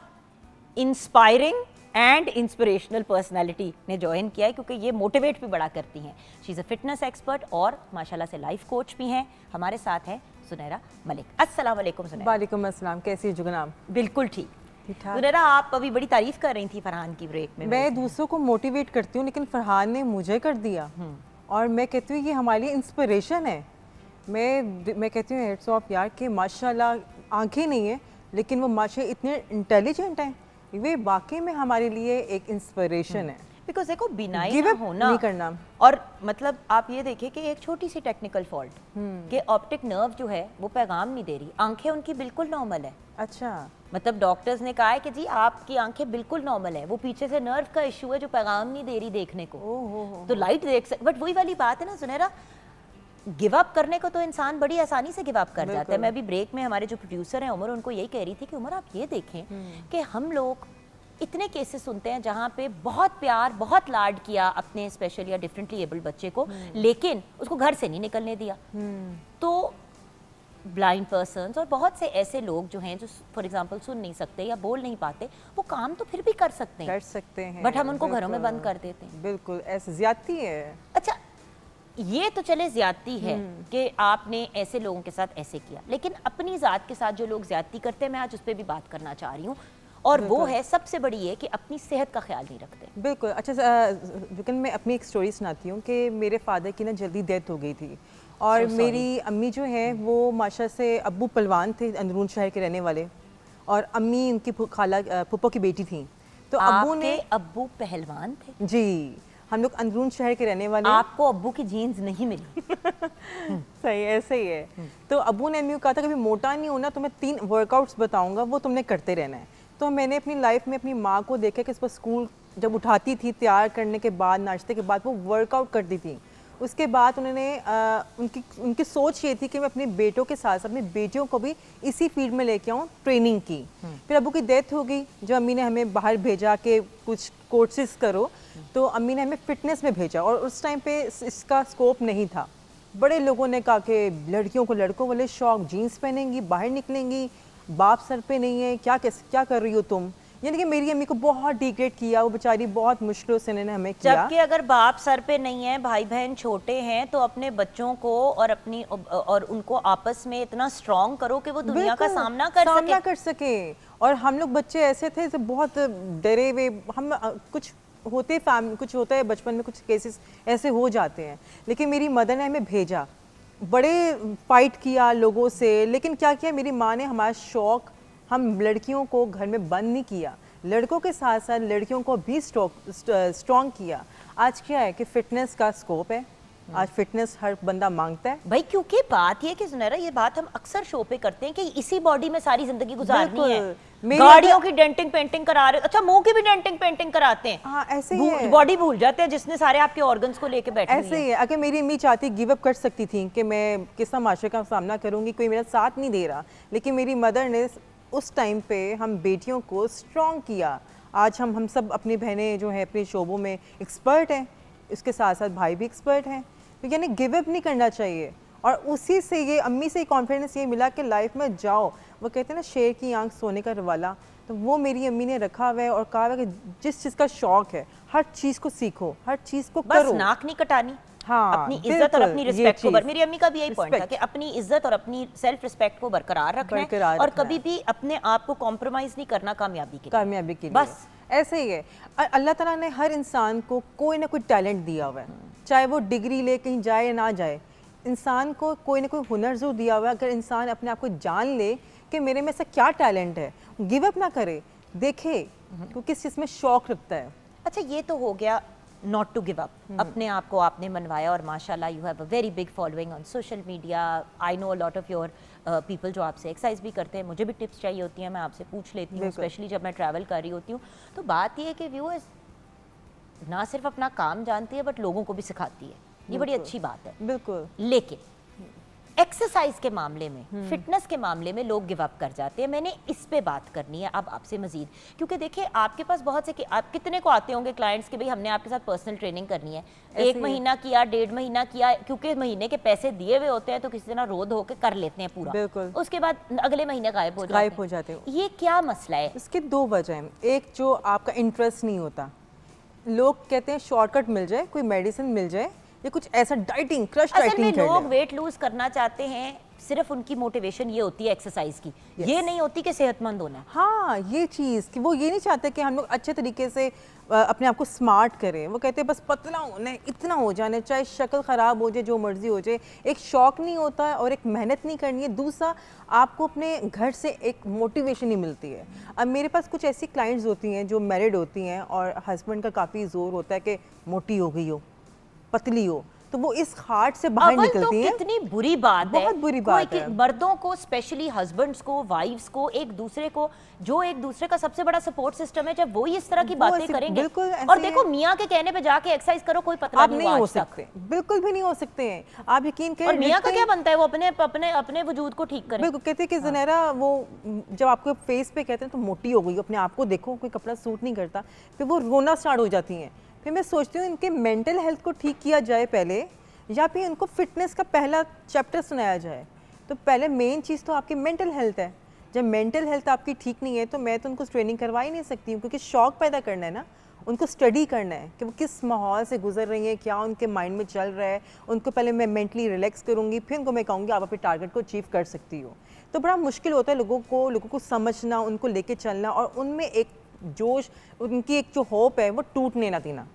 इंस्पायरिंग एंड इंस्पिरेशनल पर्सनैलिटी ने ज्वाइन किया है, क्योंकि ये मोटिवेट भी बड़ा करती हैं। She is a fitness expert और माशाल्लाह से लाइफ कोच भी हैं। हमारे साथ हैं सुनैरा मलिक। अस्सलाम वालेकुम सुनैरा। वालेकुम अस्सलाम, कैसी है जुगनाम? बिल्कुल ठीक। ठीक-ठाक। सुनैरा, आप अभी बड़ी तारीफ कर रही थी फरहान की ब्रेक में। मैं दूसरों को मोटिवेट करती हूँ, लेकिन फरहान ने मुझे कर दिया और मैं कहती हूँ ये हमारे लिए इंस्पिरेशन है। मैं कहती हूँ हेड्स ऑफ यार कि माशाल्लाह आंखें नहीं है लेकिन वो माशाल्लाह इतने इंटेलिजेंट हैं, वे वाकई में हमारे लिए एक इंस्पिरेशन है। बिकॉज देखो बिनाई Give ना up होना नहीं करना। और मतलब आप ये देखिए कि एक छोटी सी टेक्निकल फॉल्ट कि ऑप्टिक नर्व जो है वो पैगाम नहीं दे रही, आंखें उनकी बिल्कुल नॉर्मल है। अच्छा, मतलब डॉक्टर्स ने कहा है कि जी आपकी आंखें बिल्कुल नॉर्मल है, वो पीछे से नर्व का इशू है जो पैगाम नहीं दे रही देखने को। तो लाइट देख सकते, बट वही वाली बात है ना सुनैरा, गिव अप करने को तो इंसान बड़ी आसानी से गिव अप कर जाता है। मैं अभी ब्रेक में हमारे जो प्रोड्यूसर हैं उमर, उनको यही कह रही थी कि उमर आप ये देखें कि हम लोग इतने केसेस सुनते हैं जहाँ पे बहुत प्यार बहुत लाड किया अपने स्पेशल या डिफरेंटली एबल्ड बच्चे को, लेकिन उसको घर से नहीं निकलने दिया। तो ब्लाइंड पर्सन्स और बहुत से ऐसे लोग जो हैं जो फॉर एग्जांपल सुन नहीं सकते या बोल नहीं पाते, वो काम तो फिर भी कर सकते हैं, बट हम उनको घरों में बंद कर देते हैं। बिल्कुल ऐसे ज्यादती है। अच्छा, ये तो चले ज्यादती है कि आपने ऐसे लोगों के साथ ऐसे किया, लेकिन अपनी ज़ात के साथ जो लोग ज्यादती करते हैं, मैं आज उस पर भी बात करना चाह रही हूँ, और वो है सबसे बड़ी ये कि अपनी सेहत का ख्याल नहीं रखते। बिल्कुल। अच्छा लेकिन मैं अपनी एक स्टोरी सुनाती हूँ कि मेरे फादर की ना जल्दी डेथ हो गई थी और मेरी अम्मी जो है वो माशा से, अब्बू पहलवान थे अंदरून शहर के रहने वाले और अम्मी उनकी खाला फूफा की बेटी थी। तो अब्बू ने, अब्बू पहलवान थे? जी, हम लोग अंदरून शहर के रहने वाले। आपको अब्बू की जीन्स नहीं मिली? सही, ऐसे ही है। तो अब्बू ने अम्मी को कहा था कभी मोटा नहीं होना, तुम्हें 3 वर्कआउट्स बताऊंगा, वो तुमने करते रहना है। तो मैंने अपनी लाइफ में अपनी माँ को देखा कि सुबह स्कूल जब उठाती थी, तैयार करने के बाद, नाश्ते के बाद वो वर्कआउट करती थी। उसके बाद उन्होंने उनकी सोच ये थी कि मैं अपने बेटों के साथ साथ अपनी बेटियों को भी इसी फील्ड में लेके आऊँ, ट्रेनिंग की। फिर अब्बू की डेथ हो गई, जो अम्मी ने हमें बाहर भेजा कि कुछ कोर्सेज करो, तो अम्मी ने हमें फिटनेस में भेजा और उस टाइम पे इसका स्कोप नहीं था। बड़े लोगों ने कहा कि लड़कियों को लड़कों वाले शौक, जीन्स पहनेंगी, बाहर निकलेंगी, बाप सर पे नहीं है, क्या कर रही हो तुम। यानी कि मेरी अम्मी को बहुत डिग्रेड किया, वो बेचारी बहुत मुश्किलों से इन्होंने हमें किया। जबकि अगर बाप सर पे नहीं है, भाई बहन छोटे हैं, तो अपने बच्चों को और उनको आपस में इतना स्ट्रॉन्ग करो कि वो दुनिया का सामना कर सके। और हम लोग बच्चे ऐसे थे जो बहुत डरे हुए, हम कुछ होता है बचपन में, कुछ केसेस ऐसे हो जाते हैं, लेकिन मेरी मदर ने हमें भेजा, बड़े फाइट किया लोगों से, लेकिन क्या किया मेरी माँ ने, हमारा शौक, हम लड़कियों को घर में बंद नहीं किया, लड़कों के साथ साथ लड़कियों को भी स्ट्रॉन्ग किया। आज क्या है कि फिटनेस का स्कोप है, आज फिटनेस हर बंदा मांगता है भाई, क्योंकि बात ये कि सुनैरा, ये बात हम अक्सर शो पे करते हैं कि इसी बॉडी में सारी जिंदगी गुजारनी है। गाड़ियों की डेंटिंग पेंटिंग करा रहे, अच्छा मुंह की भी डेंटिंग पेंटिंग कराते हैं। हाँ, ऐसे ही है। बॉडी भूल जाते हैं जिसने सारे आपके ऑर्गन्स को लेके बैठे ऐसे ही है। अगर मेरी अम्मी चाहती गिव अप कर सकती थी कि मैं किस तरह माशरे का सामना करूंगी, कोई मेरा साथ नहीं दे रहा, लेकिन मेरी मदर ने उस टाइम पे हम बेटियों को स्ट्रॉन्ग किया। आज हम सब अपनी बहनें जो हैं अपने शोबों में एक्सपर्ट हैं, इसके साथ साथ भाई भी एक्सपर्ट हैं। तो यानी गिव अप नहीं करना चाहिए, और उसी से ये अम्मी से कॉन्फिडेंस ये मिला कि लाइफ में जाओ। वो कहते हैं ना, शेर की आंख सोने का रवाला, तो वो मेरी अम्मी ने रखा हुआ है और कहा हुआ है कि जिस चीज़ का शौक है हर चीज़ को सीखो, हर चीज़ को बस करो। नाक नहीं कटानी, हाँ, अपनी इज्जत और अपनी रिस्पेक्ट को मेरी अम्मी का भी यही पॉइंट था Respect. कि अपनी इज्जत और अपनी सेल्फ रिस्पेक्ट को बरकरार रखना है और कभी भी अपने आप को कॉम्प्रोमाइज नहीं करना कामयाबी के लिए। बस ऐसे ही है। अल्लाह ताला ने हर इंसान को कोई ना कोई टैलेंट दिया हुआ है, चाहे वो डिग्री ले कहीं जाए या ना जाए। इंसान को कोई ना कोई हुनर ज़रूर दिया हुआ है। अगर इंसान अपने आप को जान ले कि मेरे में ऐसा क्या टैलेंट है, गिव अप ना करे, देखे कि किस चीज़ में शौक रखता है। अच्छा, ये तो हो गया नॉट टू गिव अप, अपने आप को आपने मनवाया और माशाल्लाह you have a very big following on social media. I know a lot of your people जो आपसे एक्सरसाइज भी करते हैं, मुझे भी टिप्स चाहिए होती हैं, मैं आपसे पूछ लेती हूँ, बिल्कुल। स्पेशली जब मैं ट्रैवल कर रही होती हूँ। तो बात ये है कि व्यूअर्स ना सिर्फ अपना काम जानती है बट लोगों को भी सिखाती है, ये बड़ी अच्छी बात है। बिल्कुल। लेकिन एक्सरसाइज के मामले में, फिटनेस के मामले में लोग गिव अप कर जाते हैं। मैंने इस पे बात करनी है अब आपसे मजीद, क्योंकि देखिए आपके पास बहुत से आप कितने को आते होंगे क्लाइंट्स के भाई हमने आपके साथ पर्सनल ट्रेनिंग करनी है, एक महीना किया, 1.5 महीना किया, क्योंकि महीने के पैसे दिए हुए होते हैं तो किसी तरह रोद होके कर लेते हैं पूरा, बिल्कुल। उसके बाद अगले महीने गायब हो जाते हो। ये क्या मसला है? इसके दो वजह हैं। एक, जो आपका इंटरेस्ट नहीं होता। लोग कहते हैं शॉर्टकट मिल जाए, कोई मेडिसिन मिल जाए, या कुछ ऐसा डाइटिंग, क्रश असल डाइटिंग में कर लोग ले। वेट लूज करना चाहते हैं, सिर्फ उनकी मोटिवेशन ये होती है एक्सरसाइज की, ये नहीं होती कि सेहतमंद होना है। हाँ, ये चीज़ कि वो ये नहीं चाहते कि हम लोग अच्छे तरीके से अपने आप को स्मार्ट करें। वो कहते हैं बस पतला होना है, इतना हो जाना है, चाहे शक्ल ख़राब हो जाए, जो मर्जी हो जाए। एक शौक नहीं होता है और एक मेहनत नहीं करनी है। दूसरा, आपको अपने घर से एक मोटिवेशन नहीं मिलती है। अब मेरे पास कुछ ऐसी क्लाइंट्स होती हैं जो मैरिड होती हैं और हस्बैंड का काफ़ी ज़ोर होता है कि मोटी हो गई हो, पतली हो, तो वो इस हार्ट से बाहर अव्वल तो निकलती हैं। कितनी बुरी बात है, बहुत बुरी बात है। मर्दों को, स्पेशली हस्बैंड्स को, वाइफ्स को, एक दूसरे को, जो एक दूसरे का सबसे बड़ा सपोर्ट सिस्टम है, जब वो इस तरह की बातें करेंगे, बिल्कुल ऐसे और देखो मियाँ के कहने पे जाके एक्सरसाइज करो, कोई पतला आप नहीं नहीं हुआ हो आज तक। सकते, बिल्कुल भी नहीं हो सकते हैं। आप यकीन करें, और मियाँ का रिश्ते- क्या बनता है, वो अपने अपने अपने वजूद को ठीक करे। बिल्कुल। कहते हैं कि ज़ुनैरा, वो जब आपको फेस पे कहते हैं तो मोटी हो गई, अपने आप को देखो, कोई कपड़ा सूट नहीं करता, फिर वो रोना स्टार्ट हो जाती हैं। फिर मैं सोचती हूँ इनके मेंटल हेल्थ को ठीक किया जाए पहले, या फिर इनको फिटनेस का पहला चैप्टर सुनाया जाए। तो पहले मेन चीज़ तो आपकी मेंटल हेल्थ है। जब मेंटल हेल्थ आपकी ठीक नहीं है तो मैं तो उनको ट्रेनिंग करवा ही नहीं सकती हूँ, क्योंकि शौक पैदा करना है ना, उनको स्टडी करना है कि वो किस माहौल से गुजर रही हैं, क्या उनके माइंड में चल रहा है। उनको पहले मैं मेंटली रिलैक्स करूँगी, फिर उनको मैं कहूँगी आप अपने टारगेट को अचीव कर सकती हो। तो बड़ा मुश्किल होता है लोगों को समझना, उनको लेके चलना, और उनमें एक जोश, उनकी एक जो होप है वो टूटने ना देना।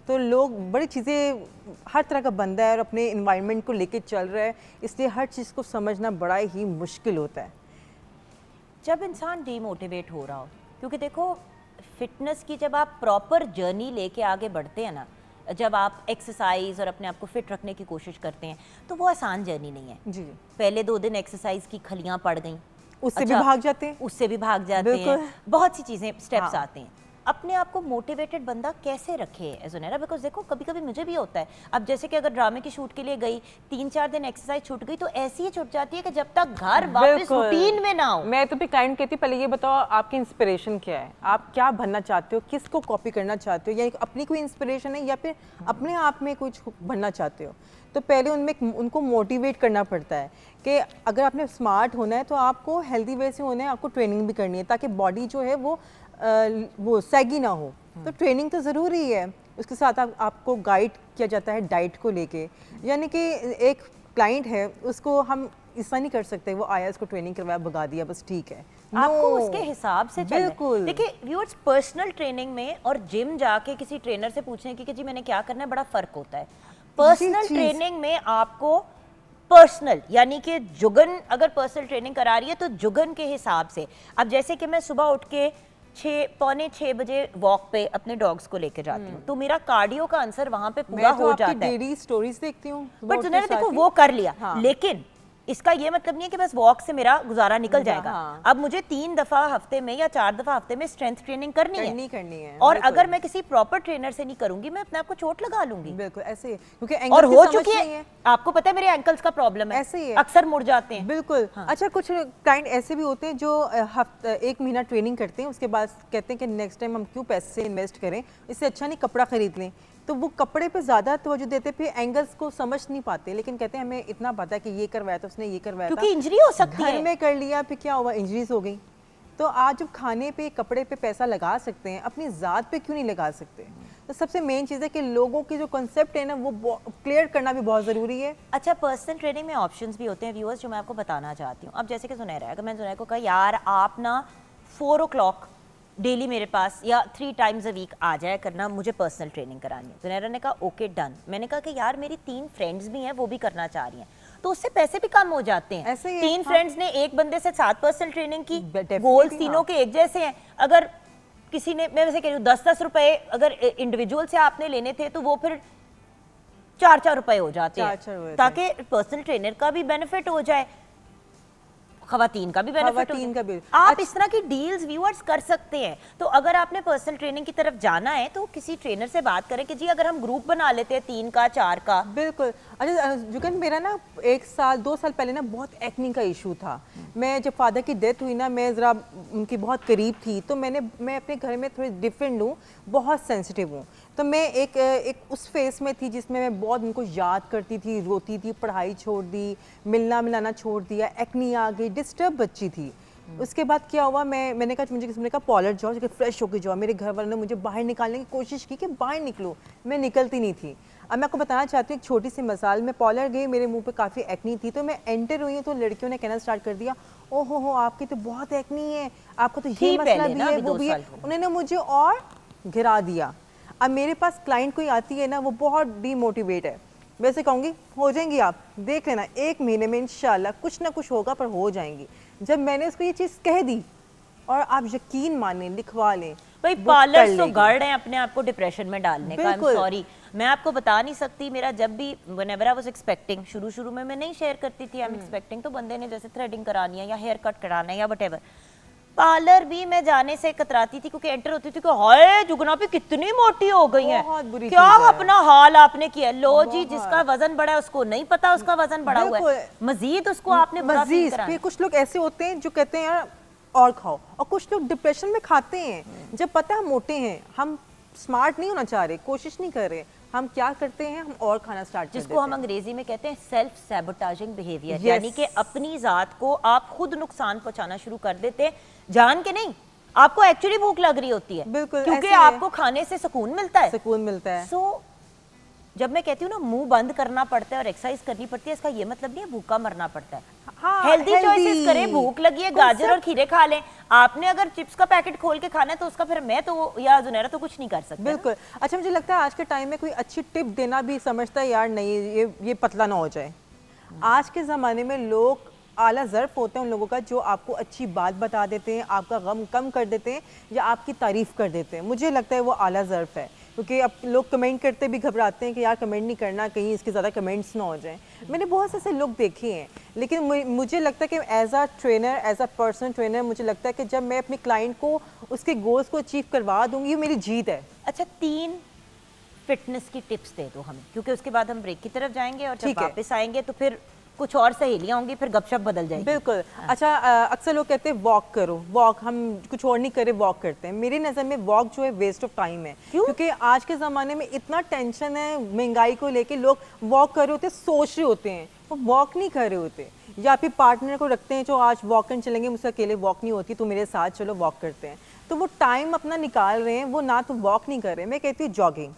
तो लोग बड़ी चीज़ें, हर तरह का बंदा है और अपने इन्वायरमेंट को लेके चल रहा है, इसलिए हर चीज़ को समझना बड़ा ही मुश्किल होता है जब इंसान डीमोटिवेट हो रहा हो। क्योंकि देखो फिटनेस की जब आप प्रॉपर जर्नी लेके आगे बढ़ते हैं ना, जब आप एक्सरसाइज और अपने आप को फिट रखने की कोशिश करते हैं, तो वो आसान जर्नी नहीं है। जी। पहले 2 दिन एक्सरसाइज की खलियां पड़ गई, उससे भी भाग जाते हैं। उससे भी भाग जाते बिल्कुल। हैं, बहुत सी चीज़ें, स्टेप्स हाँ। आते हैं। अपने आप को मोटिवेटेड बंदा कैसे रखे ज़ुनैरा? बिकॉज देखो कभी कभी मुझे भी होता है, अब जैसे कि अगर ड्रामे की शूट के लिए गई, 3-4 दिन एक्सरसाइज छूट गई, तो ऐसी ही छूट जाती है कि जब तक घर वापस बिल्कुल। रूटीन में ना हो। मैं तो भी क्लाइंट कहती पहले ये बताओ आपकी इंस्पिरेशन क्या है, आप क्या बनना चाहते हो, किसको कॉपी करना चाहते हो, या अपनी कोई इंस्पिरेशन है या फिर अपने आप में कुछ बनना चाहते हो। तो पहले उनमें उनको मोटिवेट करना पड़ता है कि अगर आपने स्मार्ट होना है तो आपको हेल्दी वे से होना है, आपको ट्रेनिंग भी करनी है ताकि बॉडी जो है वो सैगी ना हो। तो ट्रेनिंग तो ज़रूरी है, उसके साथ आपको गाइड किया जाता है डाइट को लेके। यानी कि एक क्लाइंट है, उसको हम ऐसा नहीं कर सकते वो आया, उसको ट्रेनिंग करवाया, भगा दिया, बस ठीक है। आपको No, उसके हिसाब से चलना है। बिल्कुल। देखिए व्यूअर्स, पर्सनल ट्रेनिंग में और जिम जाके किसी ट्रेनर से पूछने की कि जी मैंने क्या करना है, बड़ा फर्क होता है। पर्सनल चीज़। ट्रेनिंग में आपको पर्सनल, यानी कि जुगन अगर पर्सनल ट्रेनिंग करा रही है तो जुगन के हिसाब से। अब जैसे कि मैं सुबह उठ के 6-6:45 बजे वॉक पे अपने डॉग्स को लेके जाती हूँ, तो मेरा कार्डियो का आंसर वहां पे पूरा मैं तो हो आपकी जाता है। डेली स्टोरीज देखती हूँ, बट ज़ुनैरा देखो वो कर लिया, हाँ। लेकिन इसका ये मतलब नहीं है कि बस वॉक से मेरा गुजारा निकल जाएगा। हाँ। अब मुझे 3 दफा हफ्ते में या 4 दफा हफ्ते में स्ट्रेंथ ट्रेनिंग करनी है। और बिल्कुल। अगर मैं किसी प्रॉपर ट्रेनर से नहीं करूंगी, मैं अपने आप को चोट लगा लूंगी। बिल्कुल ऐसे ही, क्योंकि और एंगल की हो समझ चुकी नहीं है, आपको पता है मेरे एंकल्स का प्रॉब्लम है, ऐसे ही है। अक्सर मुड़ जाते हैं। बिल्कुल। हाँ। अच्छा, कुछ क्लाइंट ऐसे भी होते हैं जो 1 महीना ट्रेनिंग करते हैं, उसके बाद कहते हैं कि नेक्स्ट टाइम हम क्यों पैसे इन्वेस्ट करें, इससे अच्छा नहीं कपड़ा खरीद लें। तो वो कपड़े पे ज़्यादा तवज्जो देते, फिर एंगल्स को समझ नहीं पाते, लेकिन कहते हैं हमें इतना पता है कि ये करवाया था उसने, ये करवाया था, क्योंकि इंजरी हो सकती घर है। में कर लिया, फिर क्या हुआ, इंजरीज हो गई। तो आज जब खाने पे, कपड़े पे पैसा लगा सकते हैं, अपनी ज़ात पे क्यों नहीं लगा सकते? तो सबसे मेन चीज़ है कि लोगों की जो कॉन्सेप्ट है ना, वो क्लियर करना भी बहुत ज़रूरी है। अच्छा, पर्सनल ट्रेनिंग में ऑप्शंस भी होते हैं व्यूअर्स, जो मैं आपको बताना चाहती हूँ। अब जैसे कि ज़ुनैरा है, अगर मैं ज़ुनैरा को कहा यार आप ना 4 o'clock डेली मेरे पास या 3 टाइम्स अ वीक आ जाया करना, मुझे पर्सनल ट्रेनिंग करानी है। जुनैरा ने कहा ओके डन। मैंने कहा कि यार मेरी 3 फ्रेंड्स भी हैं, वो भी करना चाह रही हैं, तो उससे पैसे भी कम हो जाते हैं। ऐसे ही है, 3 हाँ। फ्रेंड्स ने एक बंदे से 7 पर्सनल ट्रेनिंग की, Definitely, गोल्स हाँ। तीनों के एक जैसे हैं। अगर किसी ने, मैं वैसे कह रही हूँ 10-10 रुपए अगर इंडिविजुअल से आपने लेने थे तो वो फिर 4-4 रुपए हो जाते 4-4 हैं, होते ताकि पर्सनल ट्रेनर का भी बेनिफिट हो जाए, खवातीन का भी बेनिफिट हो खवातीन जाए। का भी। आप इस तरह की डील्स व्यूअर्स कर सकते हैं। तो अगर आपने पर्सनल ट्रेनिंग की तरफ जाना है तो किसी ट्रेनर से बात करें कि जी अगर हम ग्रुप बना लेते हैं 3 का 4 का। बिल्कुल। अच्छा जुगन, मेरा ना 1 साल 2 साल पहले ना बहुत एक्नी का इशू था। मैं जब फादर की डेथ हुई ना, मैं ज़रा उनकी बहुत करीब थी, तो मैं अपने घर में थोड़ी डिफरेंट हूँ, बहुत सेंसिटिव हूँ। तो मैं एक उस फेस में थी जिसमें मैं बहुत उनको याद करती थी, रोती थी, पढ़ाई छोड़ दी, मिलना मिलाना छोड़ दिया, एक्नी आ गई, डिस्टर्ब बच्ची थी। उसके बाद क्या हुआ, मैंने कहा मुझे किसी ने कहा पॉलर जाओ, जगह फ्रेश होकर जाओ। मेरे घर वालों ने मुझे बाहर निकालने की कोशिश की कि बाहर निकलो, मैं निकलती नहीं थी। अब मैं आपको बताना चाहती हूँ एक छोटी सी मिसाल। मैं पॉलर गई, मेरे मुंह पे काफ़ी एक्नी थी, तो मैं एंटर हुई हूँ तो लड़कियों ने कहना स्टार्ट कर दिया, ओहो हो आपकी तो बहुत एक्नी है, आपको तो थी ये मसला पहले भी ना, है, अभी वो 2 भी है। साल हो। उन्होंने मुझे और गिरा दिया। अब मेरे पास क्लाइंट कोई आती है ना, वो बहुत डीमोटिवेट है। वैसे कहूँगी हो जाएंगी, आप देख लेना, 1 महीने में इंशाल्लाह कुछ ना कुछ होगा, पर हो जाएंगी। जब मैंने उसको ये चीज़ कह दी, और आप यकीन माने, लिखवा लें, भाई वो पार्लर्स कर तो लेगी। गढ़ हैं अपने आप को डिप्रेशन में डालने का। आई एम बिल्कुल। सॉरी, मैं आपको बता नहीं सकती। मेरा जब भी व्हेनेवर आई वाज एक्सपेक्टिंग, शुरू में मैं नहीं शेयर करती थी आई एम एक्सपेक्टिंग, तो बंदे ने जैसे थ्रेडिंग करानी है या हेयर कट कराना है या वटेवर, पार्लर भी मैं जाने से कतराती थी, क्योंकि एंटर होती थी कि हाय जुगना पे कितनी मोटी हो गई है, बहुत बुरी क्या चीज़ है। अपना हाल आपने किया। लो जी, जिसका वजन बड़ा है उसको नहीं पता उसका वजन बड़ा हुआ है, बिल्कुल। मजीद उसको आपने बुरा फील मजीद कराना फिर है। कुछ लोग ऐसे होते हैं जो कहते हैं यार और खाओ, और कुछ लोग डिप्रेशन में खाते हैं जब पता है हम मोटे हैं, हम स्मार्ट नहीं होना चाह रहे, कोशिश नहीं कर रहे, हम क्या करते हैं, हम और खाना स्टार्ट कर जिसको देते हम हैं। अंग्रेजी में कहते हैं सेल्फ सैबोटाजिंग बिहेवियर, Yes. यानी कि अपनी जात को आप खुद नुकसान पहुंचाना शुरू कर देते हैं, जान के नहीं। आपको एक्चुअली भूख लग रही होती है, बिल्कुल, क्योंकि ऐसे है। आपको खाने से सुकून मिलता है। सुकून मिलता है। सो जब मैं कहती हूँ ना मुंह बंद करना पड़ता है और एक्सरसाइज करनी पड़ती है, इसका ये मतलब नहीं है भूखा मरना पड़ता है। हाँ, हेल्दी healthy। चॉइसेस करें, भूख लगी है गाजर और खीरे खा लें। आपने अगर चिप्स का पैकेट खोल के खाना है तो उसका फिर मैं तो या जुनैरा तो कुछ नहीं कर सकते ना। बिल्कुल। अच्छा, मुझे लगता है आज के टाइम में कोई अच्छी टिप देना भी समझता है यार नहीं, ये पतला ना हो जाए। आज के ज़माने में लोग आला ज़र्फ होते हैं उन लोगों का जो आपको अच्छी बात बता देते हैं, आपका गम कम कर देते हैं या आपकी तारीफ़ कर देते हैं। मुझे लगता है वो आला ज़र्फ है, क्योंकि अब लोग कमेंट करते भी घबराते हैं कि यार कमेंट नहीं करना, कहीं इसके ज़्यादा कमेंट्स ना हो जाएं। मैंने बहुत से ऐसे लोग देखे हैं, लेकिन मुझे लगता है कि as a trainer, as a personal trainer, मुझे लगता है कि जब मैं अपने क्लाइंट को उसके गोल्स को अचीव करवा दूंगी, ये मेरी जीत है। अच्छा, 3 फिटनेस की टिप्स दे दो हमें, क्योंकि उसके बाद हम ब्रेक की तरफ जाएंगे और जब ठीक है। वापस आएंगे तो फिर कुछ और सहेलियां होंगी, फिर गपशप बदल जाएगी। बिल्कुल। अच्छा, अक्सर लोग कहते हैं वॉक करो, वॉक, हम कुछ और नहीं करे वॉक करते हैं। मेरी नज़र में वॉक जो है वेस्ट ऑफ टाइम है। क्यों? क्योंकि आज के ज़माने में इतना टेंशन है महंगाई को लेके, लोग वॉक कर रहे होते, सोच रहे होते हैं, वो वॉक नहीं कर रहे होते। या फिर पार्टनर को रखते हैं जो आज वॉक करने चलेंगे, मुझसे अकेले वॉक नहीं होती, तो मेरे साथ चलो वॉक करते हैं। तो वो टाइम अपना निकाल रहे हैं, वो ना तो वॉक नहीं कर रहे। मैं कहती हूँ जॉगिंग,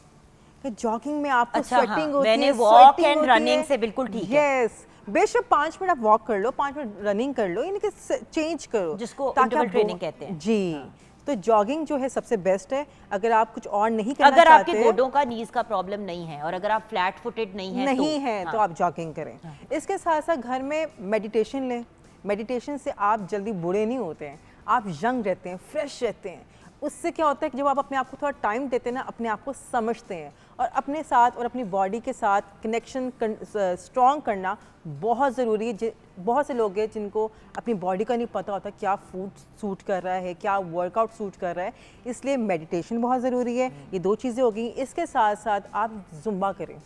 कि जॉगिंग में आपको अच्छा, हाँ, स्वेटिंग होती मैंने है, walk sweating and होती running है। से बिल्कुल ठीक है। यस, बेशक 5 मिनट आप वॉक कर लो, 5 मिनट रनिंग कर लो, यानी कि चेंज करो, जिसको ताकि interval आप training कहते हैं। जी। तो जॉगिंग जो है सबसे बेस्ट है। अगर आप कुछ और नहीं करना अगर चाहते आपके गोडों का नीज का प्रॉब्लम नहीं है और अगर आप फ्लैट फुटेड नहीं है नहीं है तो हाँ। आप जॉगिंग करें। इसके साथ साथ घर में मेडिटेशन लें। मेडिटेशन से आप जल्दी बूढ़े नहीं होते हैं, आप यंग रहते हैं, फ्रेश रहते हैं। उससे क्या होता है कि जब आप अपने आप को थोड़ा टाइम देते हैं ना, अपने आप को समझते हैं, और अपने साथ और अपनी बॉडी के साथ कनेक्शन स्ट्रॉन्ग करना बहुत ज़रूरी है। बहुत से लोग हैं जिनको अपनी बॉडी का नहीं पता होता क्या फूड सूट कर रहा है, क्या वर्कआउट सूट कर रहा है, इसलिए मेडिटेशन बहुत ज़रूरी है। ये 2 चीज़ें हो गई। इसके साथ साथ आप जुम्बा करें।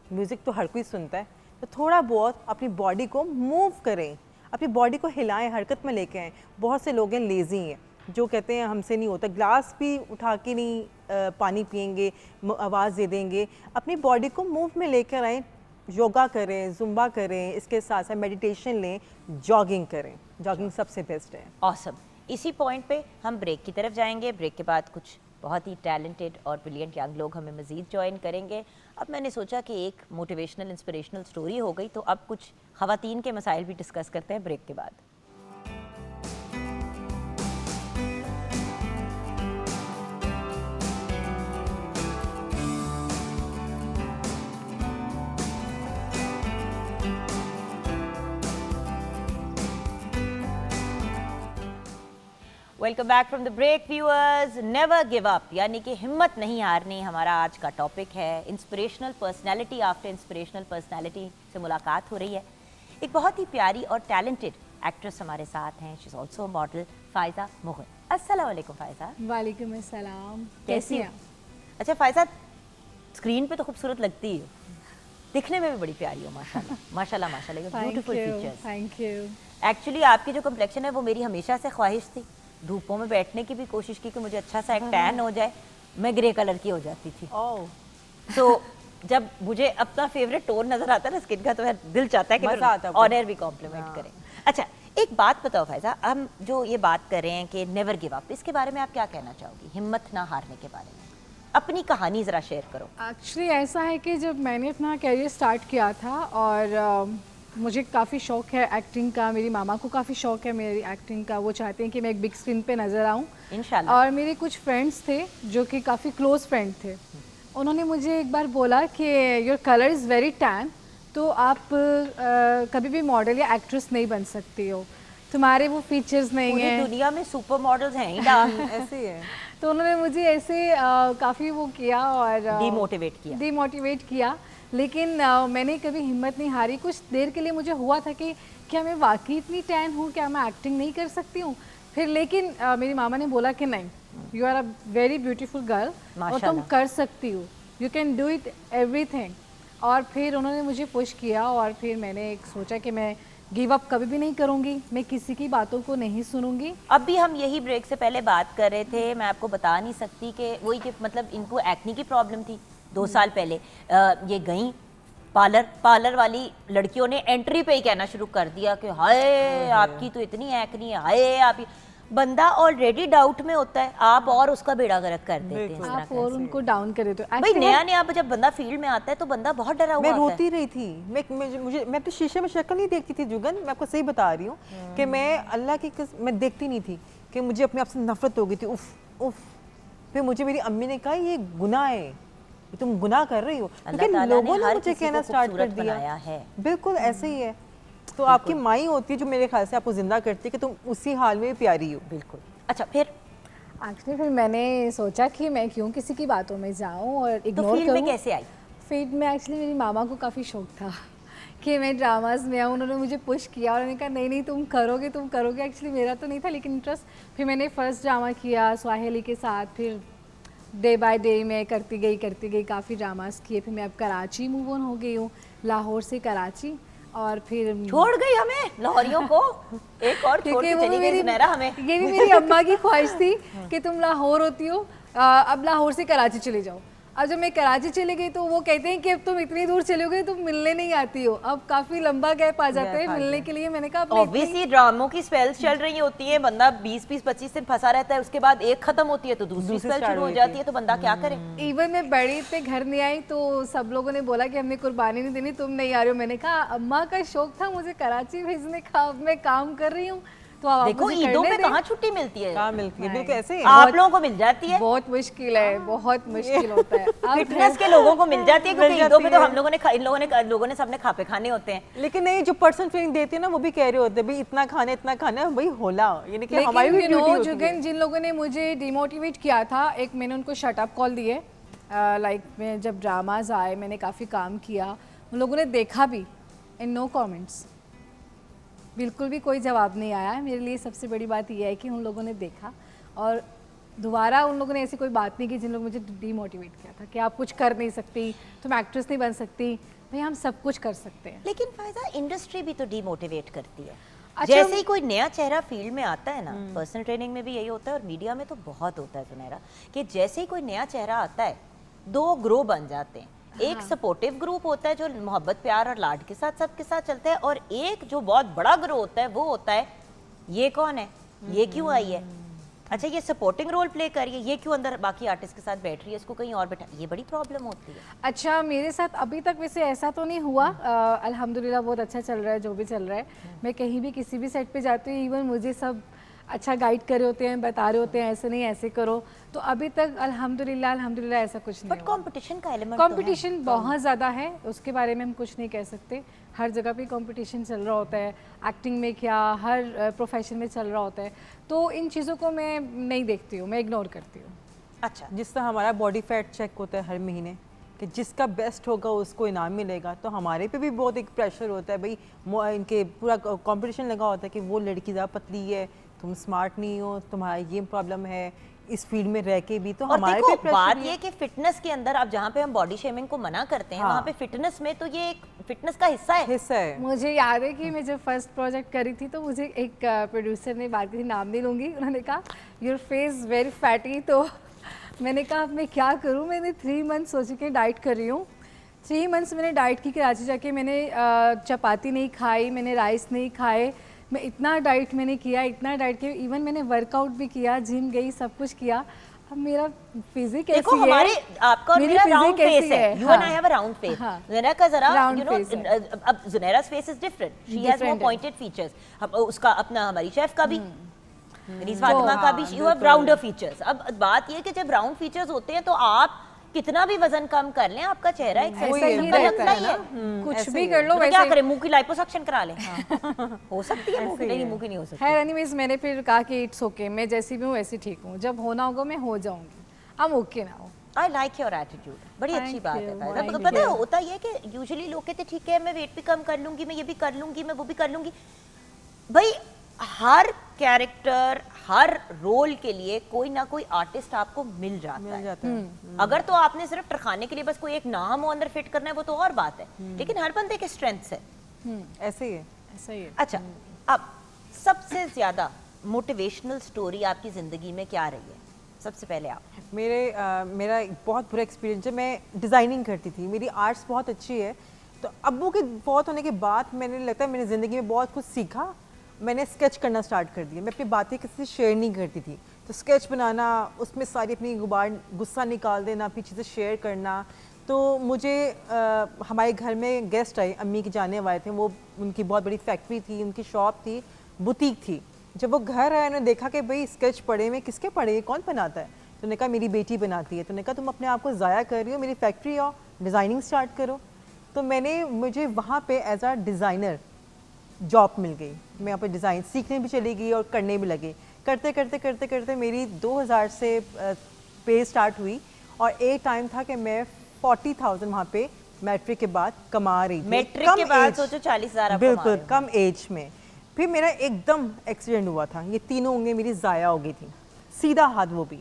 म्यूज़िक तो हर कोई सुनता है, तो थोड़ा बहुत अपनी बॉडी को मूव करें, अपनी बॉडी को हिलाएं, हरकत में लेके आएँ। बहुत से लोग हैं लेज़ी हैं जो कहते हैं हमसे नहीं होता, ग्लास भी उठा के नहीं पानी पिएंगे, आवाज़ दे देंगे। अपनी बॉडी को मूव में लेकर आएँ, योगा करें, जुम्बा करें, इसके साथ साथ मेडिटेशन लें, जॉगिंग करें। जॉगिंग सबसे बेस्ट है। ऑसम। इसी पॉइंट पे हम ब्रेक की तरफ जाएंगे। ब्रेक के बाद कुछ बहुत ही टैलेंटेड और ब्रिलियंट यंग लोग हमें मज़ीद ज्वाइन करेंगे। अब मैंने सोचा कि एक मोटिवेशनल इंस्पिरेशनल स्टोरी हो गई, तो अब कुछ ख़वातीन के मसाइल भी डिस्कस करते हैं ब्रेक के बाद। Welcome back from the break viewers. Never give up यानी कि हिम्मत नहीं हारनी हमारा आज का टॉपिक है। Inspirational personality after inspirational personality से मुलाकात हो रही है। एक बहुत ही प्यारी और टैलेंटेड एक्ट्रेस हमारे साथ हैं। She is also model, Faiza Mughal. अस्सलाम वालेकुम फ़ायज़ा। वालेकुम अस्सलाम। कैसी हैं हैं? अच्छा फ़ायज़ा, स्क्रीन पे तो खूबसूरत लगती है, दिखने में भी बड़ी प्यारी हो माशाल्लाह माशाल्लाह माशाल्लाह। Beautiful features. Thank you. Actually आपकी जो कम्प्लेक्शन है वो मेरी हमेशा से ख्वाहिश थी। धूपों में बैठने की भी कोशिश की कि मुझे अच्छा सा एक टैन हो जाए, मैं ग्रे कलर की हो जाती थी। तो जब मुझे अपना फेवरेट टोन नजर आता है ना स्किन का, तो मेरा दिल चाहता है कि मज़ा आता है ऑनर भी कॉम्प्लीमेंट करें। अच्छा, एक बात बताओ फ़ायज़ा, हम जो ये बात कर रहे हैं कि नेवर गिव अप, इसके बारे में आप क्या कहना चाहोगी, हिम्मत ना हारने के बारे में? अपनी कहानी ज़रा शेयर करो। एक्चुअली ऐसा है कि जब मैंने अपना करियर स्टार्ट किया था और मुझे काफ़ी शौक है एक्टिंग का, मेरी मामा को काफ़ी शौक है मेरी एक्टिंग का, वो चाहते हैं कि मैं एक बिग स्क्रीन पे नज़र आऊँ। इंशाल्लाह। और मेरे कुछ फ्रेंड्स थे जो कि काफ़ी क्लोज फ्रेंड थे, उन्होंने मुझे एक बार बोला कि your colour is very tan, तो आप कभी भी मॉडल या एक्ट्रेस नहीं बन सकती हो, तुम्हारे वो फीचर्स नहीं पूरी हैं। दुनिया में सुपर मॉडल्स हैं ही ना। ऐसे ही है। तो उन्होंने मुझे ऐसे काफ़ी वो किया और डीमोटिवेट किया। लेकिन मैंने कभी हिम्मत नहीं हारी। कुछ देर के लिए मुझे हुआ था कि क्या मैं वाकई इतनी टैन हूँ, क्या मैं एक्टिंग नहीं कर सकती हूँ। फिर लेकिन मेरी मामा ने बोला कि नहीं, you are a very beautiful girl और तुम कर सकती हो, you can do it everything. और फिर उन्होंने मुझे पुश किया और फिर मैंने एक सोचा कि मैं गिव अप कभी भी नहीं करूँगी, मैं किसी की बातों को नहीं सुनूंगी। अब भी हम यही ब्रेक से पहले बात कर रहे थे, मैं आपको बता नहीं सकती कि वही कि मतलब इनको एक्ने की प्रॉब्लम थी 2 साल पहले। ये गई पार्लर वाली लड़कियों ने एंट्री पे ही कहना शुरू कर दिया कि हाय आपकी तो इतनी एक्नी है, हाय आप। बंदा ऑलरेडी डाउट में होता है, आप और उसका बेड़ा गर्क कर देते हैं इस तरह आप और उनको डाउन कर देते हो। भाई नया जब बंदा फील्ड में आता है तो बंदा बहुत डरा हुआ मैं होता है। रोती रही थी। मैं तो शीशे में शक्ल नहीं देखती थी जुगन, मैं आपको सही बता रही हूँ कि मैं अल्लाह की मैं देखती नहीं थी कि मुझे अपने आप से नफरत हो गई थी। उफ उफ। फिर मुझे मेरी अम्मी ने कहा ये गुनाह है, तुम गुनाह कर रही हो, लेकिन लोगों ने मुझे कहना स्टार्ट कर दिया है। बिल्कुल ऐसे ही है। तो आपकी माई होती है जो मेरे ख्याल से आपको जिंदा करती है कि तुम उसी हाल में प्यारी हो। बिल्कुल। अच्छा, फिर एक्चुअली फिर मैंने सोचा कि मैं क्यों किसी की बातों में जाऊं और तो इग्नोर फील्ड करूं। में कैसे आई? फील्ड में एक्चुअली मेरी मामा को काफ़ी शौक था कि मैं ड्रामाज में आऊँ। उन्होंने मुझे पुश किया और उन्होंने कहा नहीं नहीं तुम करोगे। एक्चुअली मेरा तो नहीं था लेकिन इंटरेस्ट। फिर मैंने फर्स्ट ड्रामा किया स्वाहेली के साथ, फिर डे बाय डे मैं करती गई काफ़ी ड्रामास किए। फिर मैं अब कराची मूव ऑन हो गई हूँ, लाहौर से कराची। और फिर छोड़ गई हमें लाहौरियों को, एक और छोड़ के चली गई सुनहरा हमें। ये भी मेरी अम्मा की ख्वाहिश थी कि तुम लाहौर होती हो, अब लाहौर से कराची चले जाओ। अब जब मैं कराची चली गई तो वो कहते हैं कि अब तुम इतनी दूर चले गए, तुम मिलने नहीं आती हो। अब काफी लंबा गैप आ जाता है मिलने के लिए। मैंने कहा ऑब्वियसली ड्रामों की स्पेल्स चल रही होती है, बंदा 20-25 दिन फंसा रहता है, उसके बाद एक खत्म होती है तो दूसरी स्पेल शुरू हो जाती है, तो बंदा क्या करे। इवन मैं बड़ी पे घर नहीं आई तो सब लोगों ने बोला कि हमने कुर्बानी नहीं देनी, तुम नहीं आ रही हो। मैंने कहा अम्मा का शौक था मुझे कराची भेजने का, अब मैं काम कर रही हूँ तो आप देखो ईदों में कहाँ छुट्टी मिलती है, कहाँ मिलती है, बिल्कुल ऐसे ही है। आप लोगों को मिल जाती है, बहुत मुश्किल है, बहुत मुश्किल होता है। फिटनेस के लोगों को मिल जाती है क्योंकि ईदों में तो हम लोगों ने सबने खापे खाने होते हैं। लेकिन नहीं, जो पर्सनल ट्रेनिंग देते हैं ना वो भी कह रहे होते हैं भाई इतना खाना भाई होला, यानी कि हमारी भी ड्यूटी होती है। जुगन जिन लोगों ने मुझे डिमोटिवेट किया था, एक मैंने उनको शट अप कॉल दिए। लाइक मैं जब ड्रामाज आए मैंने काफ़ी काम किया, उन लोगों ने देखा भी एंड नो कमेंट्स, बिल्कुल भी कोई जवाब नहीं आया। मेरे लिए सबसे बड़ी बात यह है कि उन लोगों ने देखा और दोबारा उन लोगों ने ऐसी कोई बात नहीं की जिन लोगों ने मुझे डीमोटिवेट किया था कि आप कुछ कर नहीं सकती, तुम एक्ट्रेस नहीं बन सकती। भाई हम सब कुछ कर सकते हैं। लेकिन फ़ायज़ा इंडस्ट्री भी तो डीमोटिवेट करती है। अच्छा, जैसे ही कोई नया चेहरा फील्ड में आता है ना, पर्सनल ट्रेनिंग में भी यही होता है और मीडिया में तो बहुत होता है सुनहरा, कि जैसे ही कोई नया चेहरा आता है 2 ग्रुप बन जाते हैं। एक सपोर्टिव ग्रुप होता है जो मोहब्बत प्यार और लाड के साथ सबके साथ चलता है, और एक जो बहुत बड़ा ग्रुप होता है वो होता है ये कौन है, ये क्यों आई है, अच्छा ये सपोर्टिंग रोल प्ले कर रही है, ये क्यों अंदर बाकी आर्टिस्ट के साथ बैठ रही है, इसको कहीं और बैठा। ये बड़ी प्रॉब्लम होती है। अच्छा मेरे साथ अभी तक वैसे ऐसा तो नहीं हुआ, अल्हम्दुलिल्लाह बहुत अच्छा चल रहा है जो भी चल रहा है। मैं कहीं भी किसी भी सेट पे जाती हूँ, इवन मुझे सब अच्छा गाइड कर रहे होते हैं, बता रहे होते हैं ऐसे नहीं ऐसे करो। तो अभी तक अल्हम्दुलिल्लाह ऐसा कुछ नहीं बट हुआ। कंपटीशन का एलिमेंट कंपटीशन बहुत ज़्यादा है, उसके बारे में हम कुछ नहीं कह सकते। हर जगह पे कंपटीशन चल रहा होता है, एक्टिंग में क्या, हर प्रोफेशन में चल रहा होता है। तो इन चीज़ों को मैं नहीं देखती हूँ, मैं इग्नोर करती हूँ। अच्छा, जिस तरह हमारा बॉडी फैट चेक होता है हर महीने कि जिसका बेस्ट होगा उसको इनाम मिलेगा, तो हमारे पे भी बहुत एक प्रेशर होता है भाई, इनके पूरा कंपटीशन लगा होता है कि वो लड़की ज़्यादा पतली है, तुम स्मार्ट नहीं हो, तुम्हारा ये प्रॉब्लम है इस फील्ड में रह के भी, तो और हमारे देखो पे बात प्रेशर ये कि फिटनेस के अंदर अब जहाँ पे हम बॉडी शेमिंग को मना करते हैं, हाँ। वहाँ पे फिटनेस में तो ये एक फिटनेस का हिस्सा है। हिस्सा है। मुझे याद है कि मैं जब फर्स्ट प्रोजेक्ट करी थी तो मुझे एक प्रोड्यूसर ने बात की थी, नाम नहीं लूँगी, उन्होंने कहा योर फेस वेरी फैटी। तो मैंने कहा अब मैं क्या करूँ, मैंने 3 मंथ सोची कि डाइट कर रही हूँ। 3 मंथ्स मैंने डाइट की, कराची जाके मैंने चपाती नहीं खाई, मैंने राइस नहीं खाए, मैं इतना डाइट मैंने किया, इतना डाइट किया, इवन मैंने वर्कआउट भी किया, जिम गई, सब कुछ किया। अब मेरा फिजिक कैसी देखो है, हमारे आपका और मेरी मेरा physique राउंड फेस कैसी है, you and I have a round face. हाँ। ज़ुनैरा का जरा Round यू नो, face है। अब ज़ुनैरा's face is different, she has more Different है। Pointed features. अब उसका अपना, हमारी शेफ का भी, मेरी तो फातिमा का भी, हाँ, यू हैव राउंडर फीचर्स। अब बात ये कि जब राउंड फीचर्स होते हैं तो आप कितना भी वजन कम कर लें, आपका चेहरा एक ऐसा सिंपल ही का रहता लगता है ही ना, है। कुछ ऐसे भी ही कर लो तो वैसे क्या ही। करें, मुंह की लाइपोसक्शन करा लें? हो सकती है मुंह की, ऐसे ही नहीं है। मुंह की नहीं हो सकती। खैर एनीवेज मैंने फिर कहा कि इट्स ओके, मैं जैसी भी हूँ वैसी ठीक हूँ, जब होना होगा मैं हो जाऊंगी, I am okay now. I like your attitude, बड़ी Thank अच्छी बात है you, ताज़ा। thank पता है you. होता ये कि यूजुअली लोग कहते ठीक है मैं वेट भी कम कर लूंगी, मैं ये भी कर लूंगी, मैं वो भी कर लूंगी। भाई हर कैरेक्टर, हर रोल के लिए कोई ना कोई आर्टिस्ट आपको मिल जाता है। अगर तो आपने सिर्फ टरखाने के लिए बस कोई एक नाम हो अंदर फिट करना है वो तो और बात है, लेकिन हर बंदे के स्ट्रेंथ्स है। ऐसे ही है। ऐसा ही है। अच्छा, अब सबसे ज्यादा मोटिवेशनल स्टोरी आपकी जिंदगी में क्या रही है? सबसे पहले आप। मेरा एक बहुत बुरा एक्सपीरियंस है, मैं डिज़ाइनिंग करती थी, मेरी आर्ट्स बहुत अच्छी है, तो अब्बू के फौत होने के बाद मैंने लगता है मैंने ज़िंदगी में बहुत कुछ सीखा। मैंने स्केच करना स्टार्ट कर दिया, मैं अपनी बातें किसी से शेयर नहीं करती थी, तो स्केच बनाना, उसमें सारी अपनी गुस्सा निकाल देना, अपनी चीज़ें शेयर करना। तो मुझे हमारे घर में गेस्ट आए, अम्मी के जाने वाले थे, वो उनकी बहुत बड़ी फैक्ट्री थी, उनकी शॉप थी, बुटीक थी। जब वो घर आए उन्होंने देखा कि भाई स्केच पड़े में किसके पड़े, कौन बनाता है, तो उन्होंने कहा मेरी बेटी बनाती है। तो उन्होंने कहा तुम अपने आप को ज़ाया कर रही हो, मेरी फैक्ट्री आओ, डिज़ाइनिंग स्टार्ट करो। तो मुझे वहाँ पे एज अ डिज़ाइनर जॉब मिल गई, मैं यहाँ पर डिज़ाइन सीखने भी चली गई और करने भी लगी। करते करते करते करते मेरी 2000 से पे स्टार्ट हुई, और एक टाइम था कि मैं 40,000 वहाँ पे मैट्रिक के बाद कमा रही थी। मैट्रिक के बाद सोचो 40,000 आप कमा बिल्कुल रहे हो। कम एज में। फिर मेरा एकदम एक्सीडेंट हुआ था, ये तीनों उंगली मेरी ज़ाया हो गई थी, सीधा हाथ वो भी।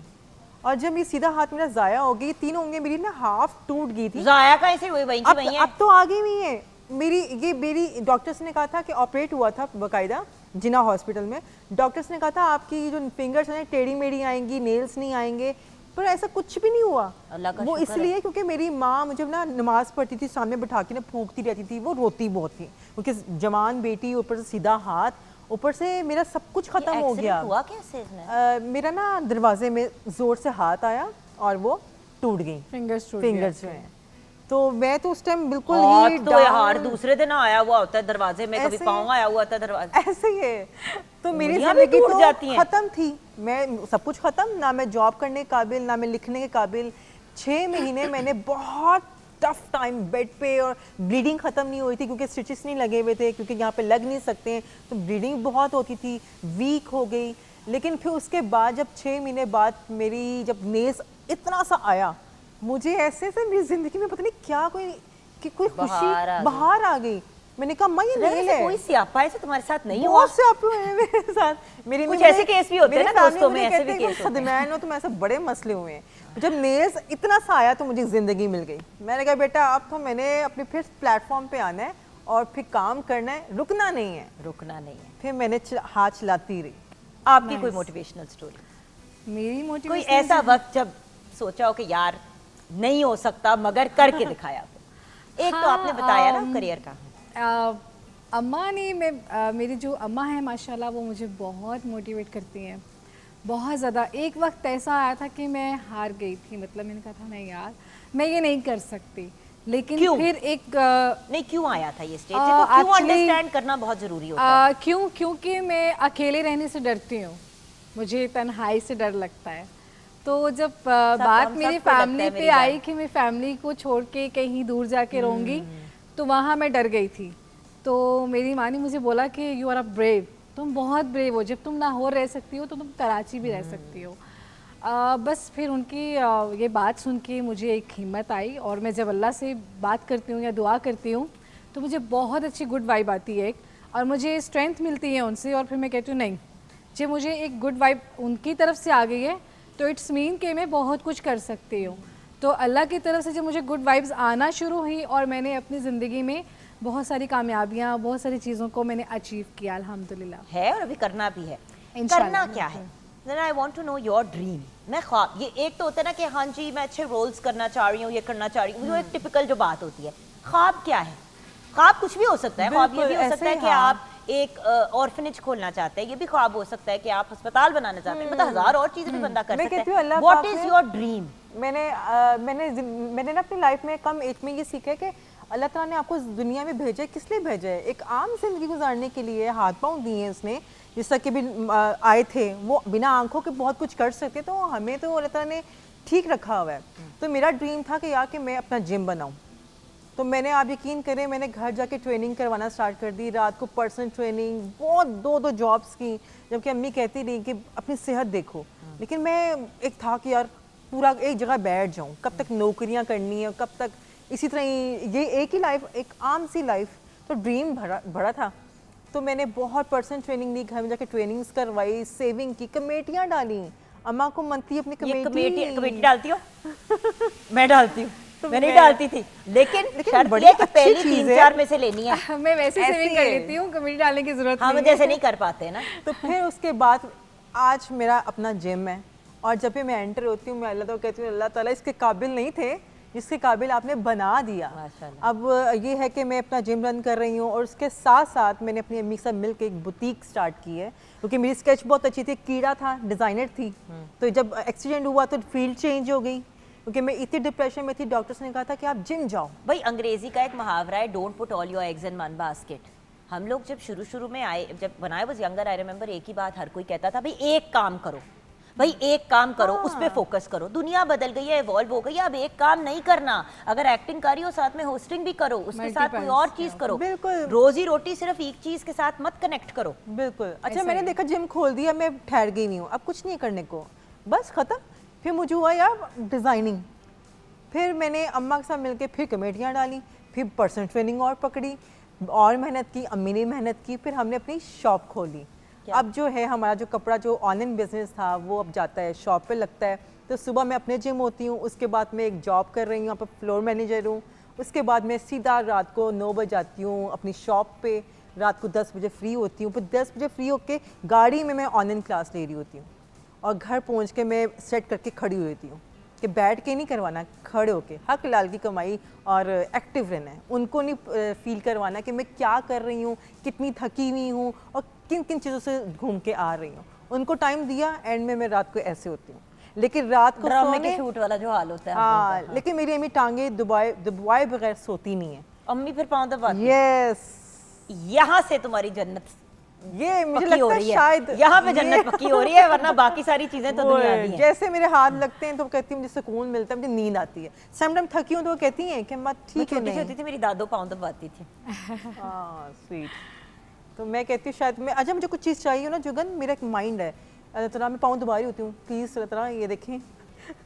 और जब ये सीधा हाथ मेरा ज़ाया हो गई, तीनों उंगली मेरी ना हाफ टूट गई थी। जाया का ऐसे हुई, वहीं की वहीं है। अब तो आ गई हुई है मेरी डॉक्टर्स ने कहा था कि ऑपरेट हुआ था बाकायदा जिना हॉस्पिटल में। डॉक्टर्स ने कहा था आपकी जो फिंगर्स हैं टेढ़ी मेढ़ी आएंगी, नेल्स नहीं आएंगे, पर ऐसा कुछ भी नहीं हुआ। अल्लाह का वो शुक्र है। इसलिए क्योंकि मेरी माँ मुझे ना नमाज पढ़ती थी, सामने बिठा के ना फूंकती रहती थी, वो रोती बहुत थी क्योंकि जवान बेटी, ऊपर से सीधा हाथ, ऊपर से मेरा सब कुछ खत्म हो गया। हुआ कैसे इसमें? मेरा ना दरवाजे में जोर से हाथ आया और वो टूट गई, फिंगर्स टूट फिंगर्स जो हैं। तो मैं तो उस टाइम बिल्कुल हाथ ही तो यार दूसरे दिन आया हुआ होता है दरवाजे में, कभी ऐसे- पाँव आया हुआ होता है दरवाजे। ऐसे ही है। तो मेरी उंगलियां भी जिंदगी टूट तो जाती हैं। खत्म थी, मैं सब कुछ खत्म, ना मैं जॉब करने के काबिल, ना मैं लिखने के काबिल। 6 महीने मैंने बहुत टफ टाइम बेड पे, और ब्लीडिंग ख़त्म नहीं हुई थी क्योंकि स्टिचेस नहीं लगे हुए थे, क्योंकि यहाँ पे लग नहीं सकते हैं, तो ब्लीडिंग बहुत होती थी, वीक हो गई। लेकिन फिर उसके बाद जब 6 महीने बाद मेरी जब नेल्स इतना सा आया, मुझे ऐसे से मेरी ज़िंदगी में पता नहीं क्या कोई बहार आ खुशी गई। बाहर आ गई। मैंने कहा मैं ये वैसे नेल है। कोई सियापा ऐसे तुम्हारे साथ नहीं हुआ? बहुत से आप हुए हैं मेरे साथ। मेरी कुछ मेरे- ऐसे केस भी होते हैं मेरे ना family दोस्तों में, मुझे ऐसे कहते भी हैं, केस होते हैं। सदमैन हो, तुम ऐसे बड़े मसले हुए हैं। जब नेल्स इतना सा आया तो मुझे जिंदगी मिल गई। मैंने कहा बेटा अब तो मैंने अपने फिर प्लेटफॉर्म पे आना है और फिर काम करना है, रुकना नहीं है। रुकना नहीं है। फिर मैंने हाथ चलाती रही। आपकी कोई मोटिवेशनल स्टोरी, मेरी कोई मोटिवेशन ऐसा वक्त जब सोचा हो कि यार नहीं हो सकता मगर करके दिखाया हो? एक तो आपने बताया ना करियर का। अम्मा ने मेरी जो अम्मा है माशाल्लाह, वो मुझे बहुत मोटिवेट करती हैं, बहुत ज़्यादा। एक वक्त ऐसा आया था कि मैं हार गई थी, मतलब मैंने कहा था नहीं यार मैं ये नहीं कर सकती, लेकिन क्यों? फिर एक नहीं क्यों आया था ये स्टेज? क्यों actually- अंडरस्टैंड करना बहुत जरूरी होता है। क्योंकि मैं अकेले रहने से डरती हूँ। मुझे तन्हाई से डर लगता है। तो जब हम बात सबको मेरी लगता है फैमिली मेरी पे आई कि मैं फैमिली को छोड़ के कहीं दूर जाके रहूँगी, तो वहाँ मैं डर गई थी। तो मेरी माँ ने मुझे बोला कि यू आर अ ब्रेव, तुम बहुत ब्रेव हो, जब तुम लाहौर रह सकती हो तो तुम कराची भी रह सकती हो। बस फिर उनकी ये बात सुन के मुझे एक हिम्मत आई, और मैं जब अल्लाह से बात करती हूँ या दुआ करती हूँ तो मुझे बहुत अच्छी गुड वाइब आती है और मुझे स्ट्रेंथ मिलती है उनसे। और फिर मैं कहती हूँ नहीं, जब मुझे एक गुड वाइब उनकी तरफ से आ गई है तो इट्स मीन कि मैं बहुत कुछ कर सकती हूँ। तो अल्लाह की तरफ से जब मुझे गुड वाइब्स आना शुरू हुई और मैंने अपनी ज़िंदगी में बहुत सारी कामयाबियाँ, बहुत सारी चीज़ों को मैंने अचीव किया अल्हम्दुलिल्लाह। है और अभी करना भी है। इंशाल्लाह, करना क्या है? Then I want to know your dream. मैं ख्वाब, ये एक तो होता है ना कि हाँ जी मैं अच्छे रोल्स करना चाह रही हूँ, ये करना चाह रही हूँ, जो एक टिपिकल जो बात होती है। ख्वाब क्या है? ख्वाब कुछ भी हो सकता है। ख्वाब ये भी हो सकता है कि आप एक ऑर्फनेज खोलना चाहते हैं, ये भी ख्वाब हो सकता है कि आप अस्पताल बनाना चाहते हैं, मतलब हजार और चीजें भी बंदा कर सकता है। What is your dream? मैंने ना अपनी लाइफ में कम एज में ये सीखा है कि अल्लाह ताला ने आपको इस दुनिया में भेजा है, किस लिए भेजा है? एक आम जिंदगी गुजारने के लिए। हाथ पाँव दिए हैं उसने, जिस तक के भी आए थे वो बिना आंखों के बहुत कुछ कर सकते, तो हमें तो अल्लाह ताला ने ठीक रखा हुआ है। तो मेरा ड्रीम था कि यार कि मैं अपना जिम बनाऊं। तो मैंने, आप यकीन करें, मैंने घर जाके ट्रेनिंग करवाना स्टार्ट कर दी, रात को पर्सनल ट्रेनिंग, बहुत दो जॉब्स की, जबकि अम्मी कहती रही कि अपनी सेहत देखो। लेकिन मैं एक था कि यार पूरा एक जगह बैठ जाऊं, कब तक नौकरियां करनी है, कब तक इसी तरह ये एक ही लाइफ, एक आम सी लाइफ। तो ड्रीम बड़ा था। तो मैंने बहुत पर्सनल ट्रेनिंग ली, घर में जाके ट्रेनिंग्स करवाई, सेविंग की, कमेटियाँ डाली। अम्मा को मंथली अपनी कमेटी डालती हो? मैं डालती हूँ। तो मैं नहीं डालती थी, लेकिन शर्त ये कि पहली 3-4 में से लेनी है। मैं वैसे सेविंग कर लेती हूँ, कमेटी डालने की जरूरत हम जैसे नहीं कर पाते ना। तो फिर उसके बाद आज मेरा अपना जिम है, और जब भी मैं एंटर होती हूँ मैं अल्लाह ताला कहती हूँ, अल्लाह ताला इसके काबिल नहीं थे जिसके काबिल आपने बना दिया। अब ये है कि मैं अपना जिम रन कर रही हूँ, और उसके साथ साथ मैंने अपनी अम्मी के साथ मिलकर एक बुटीक स्टार्ट की है, क्योंकि मेरी स्केच बहुत अच्छी थी, कीड़ा था, डिज़ाइनर थी। तो जब एक्सीडेंट हुआ तो फील्ड चेंज हो गई, क्योंकि मैं इतनी डिप्रेशन में थी, डॉक्टर्स ने कहा था कि आप जिम जाओ। भाई अंग्रेजी का एक मुहावरा है, don't put all your eggs in one basket. हम लोग जब शुरू में आए, जब when I was younger, I remember एक ही बात हर कोई कहता था, भाई एक काम करो, भाई एक काम करो, उस पर फोकस करो। दुनिया बदल गई है, इवॉल्व हो गई है, अब एक काम नहीं करना। अगर एक्टिंग कर रही हो साथ में होस्टिंग भी करो, उसके साथ कोई और चीज करो। बिल्कुल, रोजी रोटी सिर्फ एक चीज के साथ मत कनेक्ट करो। बिल्कुल। अच्छा, मैंने देखा जिम खोल दिया, मैं ठहर गई नहीं हूँ, अब कुछ नहीं करने को, बस खत्म। फिर मुझे हुआ यार डिज़ाइनिंग, फिर मैंने अम्मा के साथ मिलके फिर कमेटियाँ डाली, फिर पर्सनल ट्रेनिंग और पकड़ी, और मेहनत की, अम्मी ने मेहनत की, फिर हमने अपनी शॉप खोली। अब जो है हमारा जो कपड़ा जो ऑनलाइन बिजनेस था वो अब जाता है शॉप पे लगता है। तो सुबह मैं अपने जिम होती हूँ, उसके बाद मैं एक जॉब कर रही हूँ, यहाँ पर फ्लोर मैनेजर हूँ। उसके बाद मैं सीधा रात को 9 बजे जाती हूँ अपनी शॉप पे, रात को 10 बजे फ्री होती हूँ। फिर 10 बजे फ्री होकर गाड़ी में मैं ऑनलाइन क्लास ले रही होती हूँ, और घर पहुँच के मैं सेट करके खड़ी हुई होती हूँ कि बैठ के नहीं करवाना, खड़े होके हक लाल की कमाई और एक्टिव रहना है। उनको नहीं फील करवाना कि मैं क्या कर रही हूँ, कितनी थकी हुई हूँ और किन किन चीज़ों से घूम के आ रही हूँ। उनको टाइम दिया, एंड में मैं रात को ऐसे होती हूँ। लेकिन रात को ड्रामे के शूट वाला जो हाल होता है। हाँ, लेकिन मेरी अम्मी टांगे दबाए बगैर सोती नहीं है। अम्मी फिर पाँव दबाती? यस, यहाँ से तुम्हारी जन्नत ये मुझे लगता है शायद यहाँ पे जन्नत पक्की हो रही है, वरना बाकी सारी चीजें तो दुनियावी हैं। जैसे मेरे हाथ लगते हैं तो कहती हूँ मुझे सुकून मिलता है, मुझे नींद आती है। समटाइम थकी हूँ तो वो कहती हैं कि मत ठीक है। छोटी होती थी मेरी दादो पाँव दबाती थी। स्वीट। तो मैं कहती हूँ शायद मैं, अच्छा मुझे कुछ चीज़ चाहिए ना जुगन, मेरा एक माइंड है, अल्लाह ताला मैं पाँव दबा रही होती हूँ, प्लीज़ अल्लाह ताला ये देखें,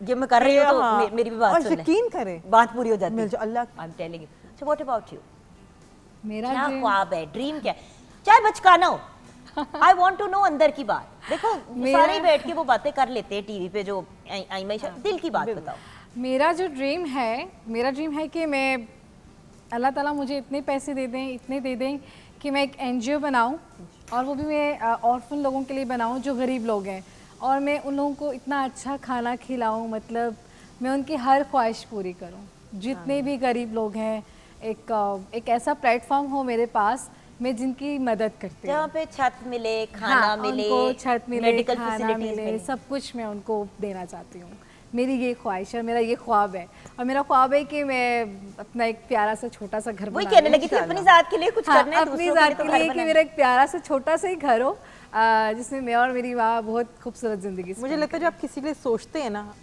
ये मैं कर रही हूँ तो मेरी भी बात सुन ले, यकीन करें बात पूरी हो जाती है। Allah, I am telling you. So what about you? मेरा क्या ख्वाब है, ड्रीम क्या है? चाहे बचकाना हो, आई वांट टू नो अंदर की बात। देखो सारे ही बैठ के वो बातें कर लेते हैं टीवी पे, जो आई मैशा, दिल की बात बताओ। मेरा जो ड्रीम है कि मैं, अल्लाह ताला मुझे इतने पैसे दे दें, इतने दे दें कि मैं एक NGO बनाऊं, और वो भी मैं ऑर्फन लोगों के लिए बनाऊं जो गरीब लोग हैं, और मैं उन लोगों को इतना अच्छा खाना खिलाऊं, मतलब मैं उनकी हर ख्वाहिश पूरी करूं। जितने भी गरीब लोग हैं, एक ऐसा प्लेटफॉर्म हो मेरे पास, मैं जिनकी मदद करती हूँ, जहाँ पे छत मिले, खाना मिले, उनको छत मिले, मेडिकल खाना फैसिलिटीज मिले, सब कुछ मैं उनको देना चाहती हूँ। मेरी ये ख्वाहिश है, मेरा ये ख्वाब है। और मेरा ख्वाब है कि मैं अपना एक प्यारा सा छोटा सा घर वही बना कहने लूं। लगी थी अपनी जात के लिए कुछ करना है, अपनी जात के लिए कि मेरा एक प्यारा सा छोटा सा ही घर हो, जिसमें मैं और मेरी माँ बहुत खूबसूरत ज़िंदगी मुझे लगता है जब आप किसी के लिए सोचते हैं ना,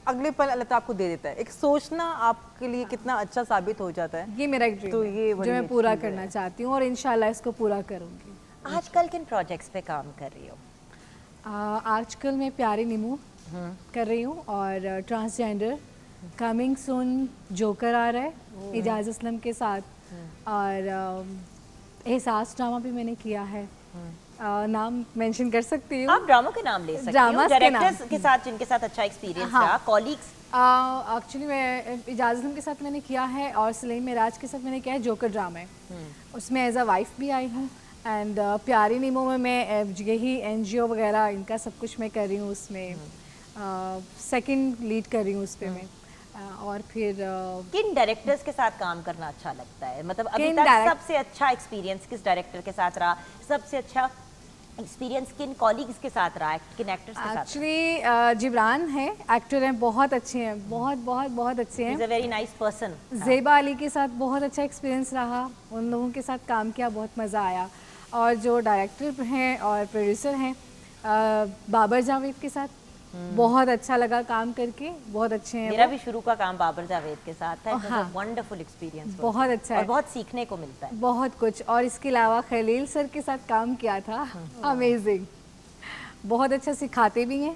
अगले पल अल्लाह ताला आपको दे देता है। एक सोचना आपके लिए कितना अच्छा साबित हो जाता है। ये मेरा एक ड्रीम तो है ये जो बड़ी मैं अच्छी पूरा चीज़ है। करना चाहती हूँ और इंशाल्लाह इसको पूरा करूँगी। आजकल किन प्रोजेक्ट्स पे काम कर रही हो? आजकल मैं प्यारे नीमू कर रही हूँ और ट्रांसजेंडर कमिंग सून जोकर आ रहा है इजाज़ असलम के साथ, और एहसास ड्रामा भी मैंने किया है। नाम मेंशन कर सकती हूँ। आप ड्रामों के नाम ले सकती हो, ड्रामास के नाम। डायरेक्टर्स के साथ जिनके साथ अच्छा एक्सपीरियंस हाँ। रहा, कॉलीग्स। एक्चुअली मैं इजाज़ असलम के साथ मैंने किया है और सलीम मिराज के साथ मैंने किया है जोकर ड्रामा है, उसमें एज अ वाइफ भी आई हूँ। एंड प्यारी नीमो में मैं यही NGO वगैरह इनका सब कुछ मैं कर रही हूँ, उसमें सेकंड लीड कर रही हूँ उस पर मैं। और फिर किन डायरेक्टर्स के साथ काम करना अच्छा लगता है? मतलब अभी किन तक डायरेक्ट- सबसे अच्छा एक्सपीरियंस किस डायरेक्टर के साथ रहा? सबसे अच्छा एक्सपीरियंस किन कॉलीग्स के साथ रहा, किन एक्टर्स के साथ? एक्चुअली जिब्रान है, एक्टर हैं, बहुत अच्छे हैं, बहुत बहुत बहुत अच्छे ही हैं। Is a very nice person. Zeba Ali के साथ बहुत अच्छा एक्सपीरियंस रहा, उन लोगों के साथ काम किया, बहुत मज़ा आया। और जो डायरेक्टर हैं और प्रोड्यूसर हैं बाबर जावेद के साथ बहुत अच्छा लगा काम करके, बहुत अच्छे हैं मेरा वो। भी शुरू का काम बाबर जावेद के साथ था। हाँ। वंडरफुल एक्सपीरियंस, बहुत अच्छा और है, बहुत सीखने को मिलता है। बहुत कुछ। और इसके अलावा खलील सर के साथ काम किया था, अमेजिंग, बहुत अच्छा सिखाते भी हैं,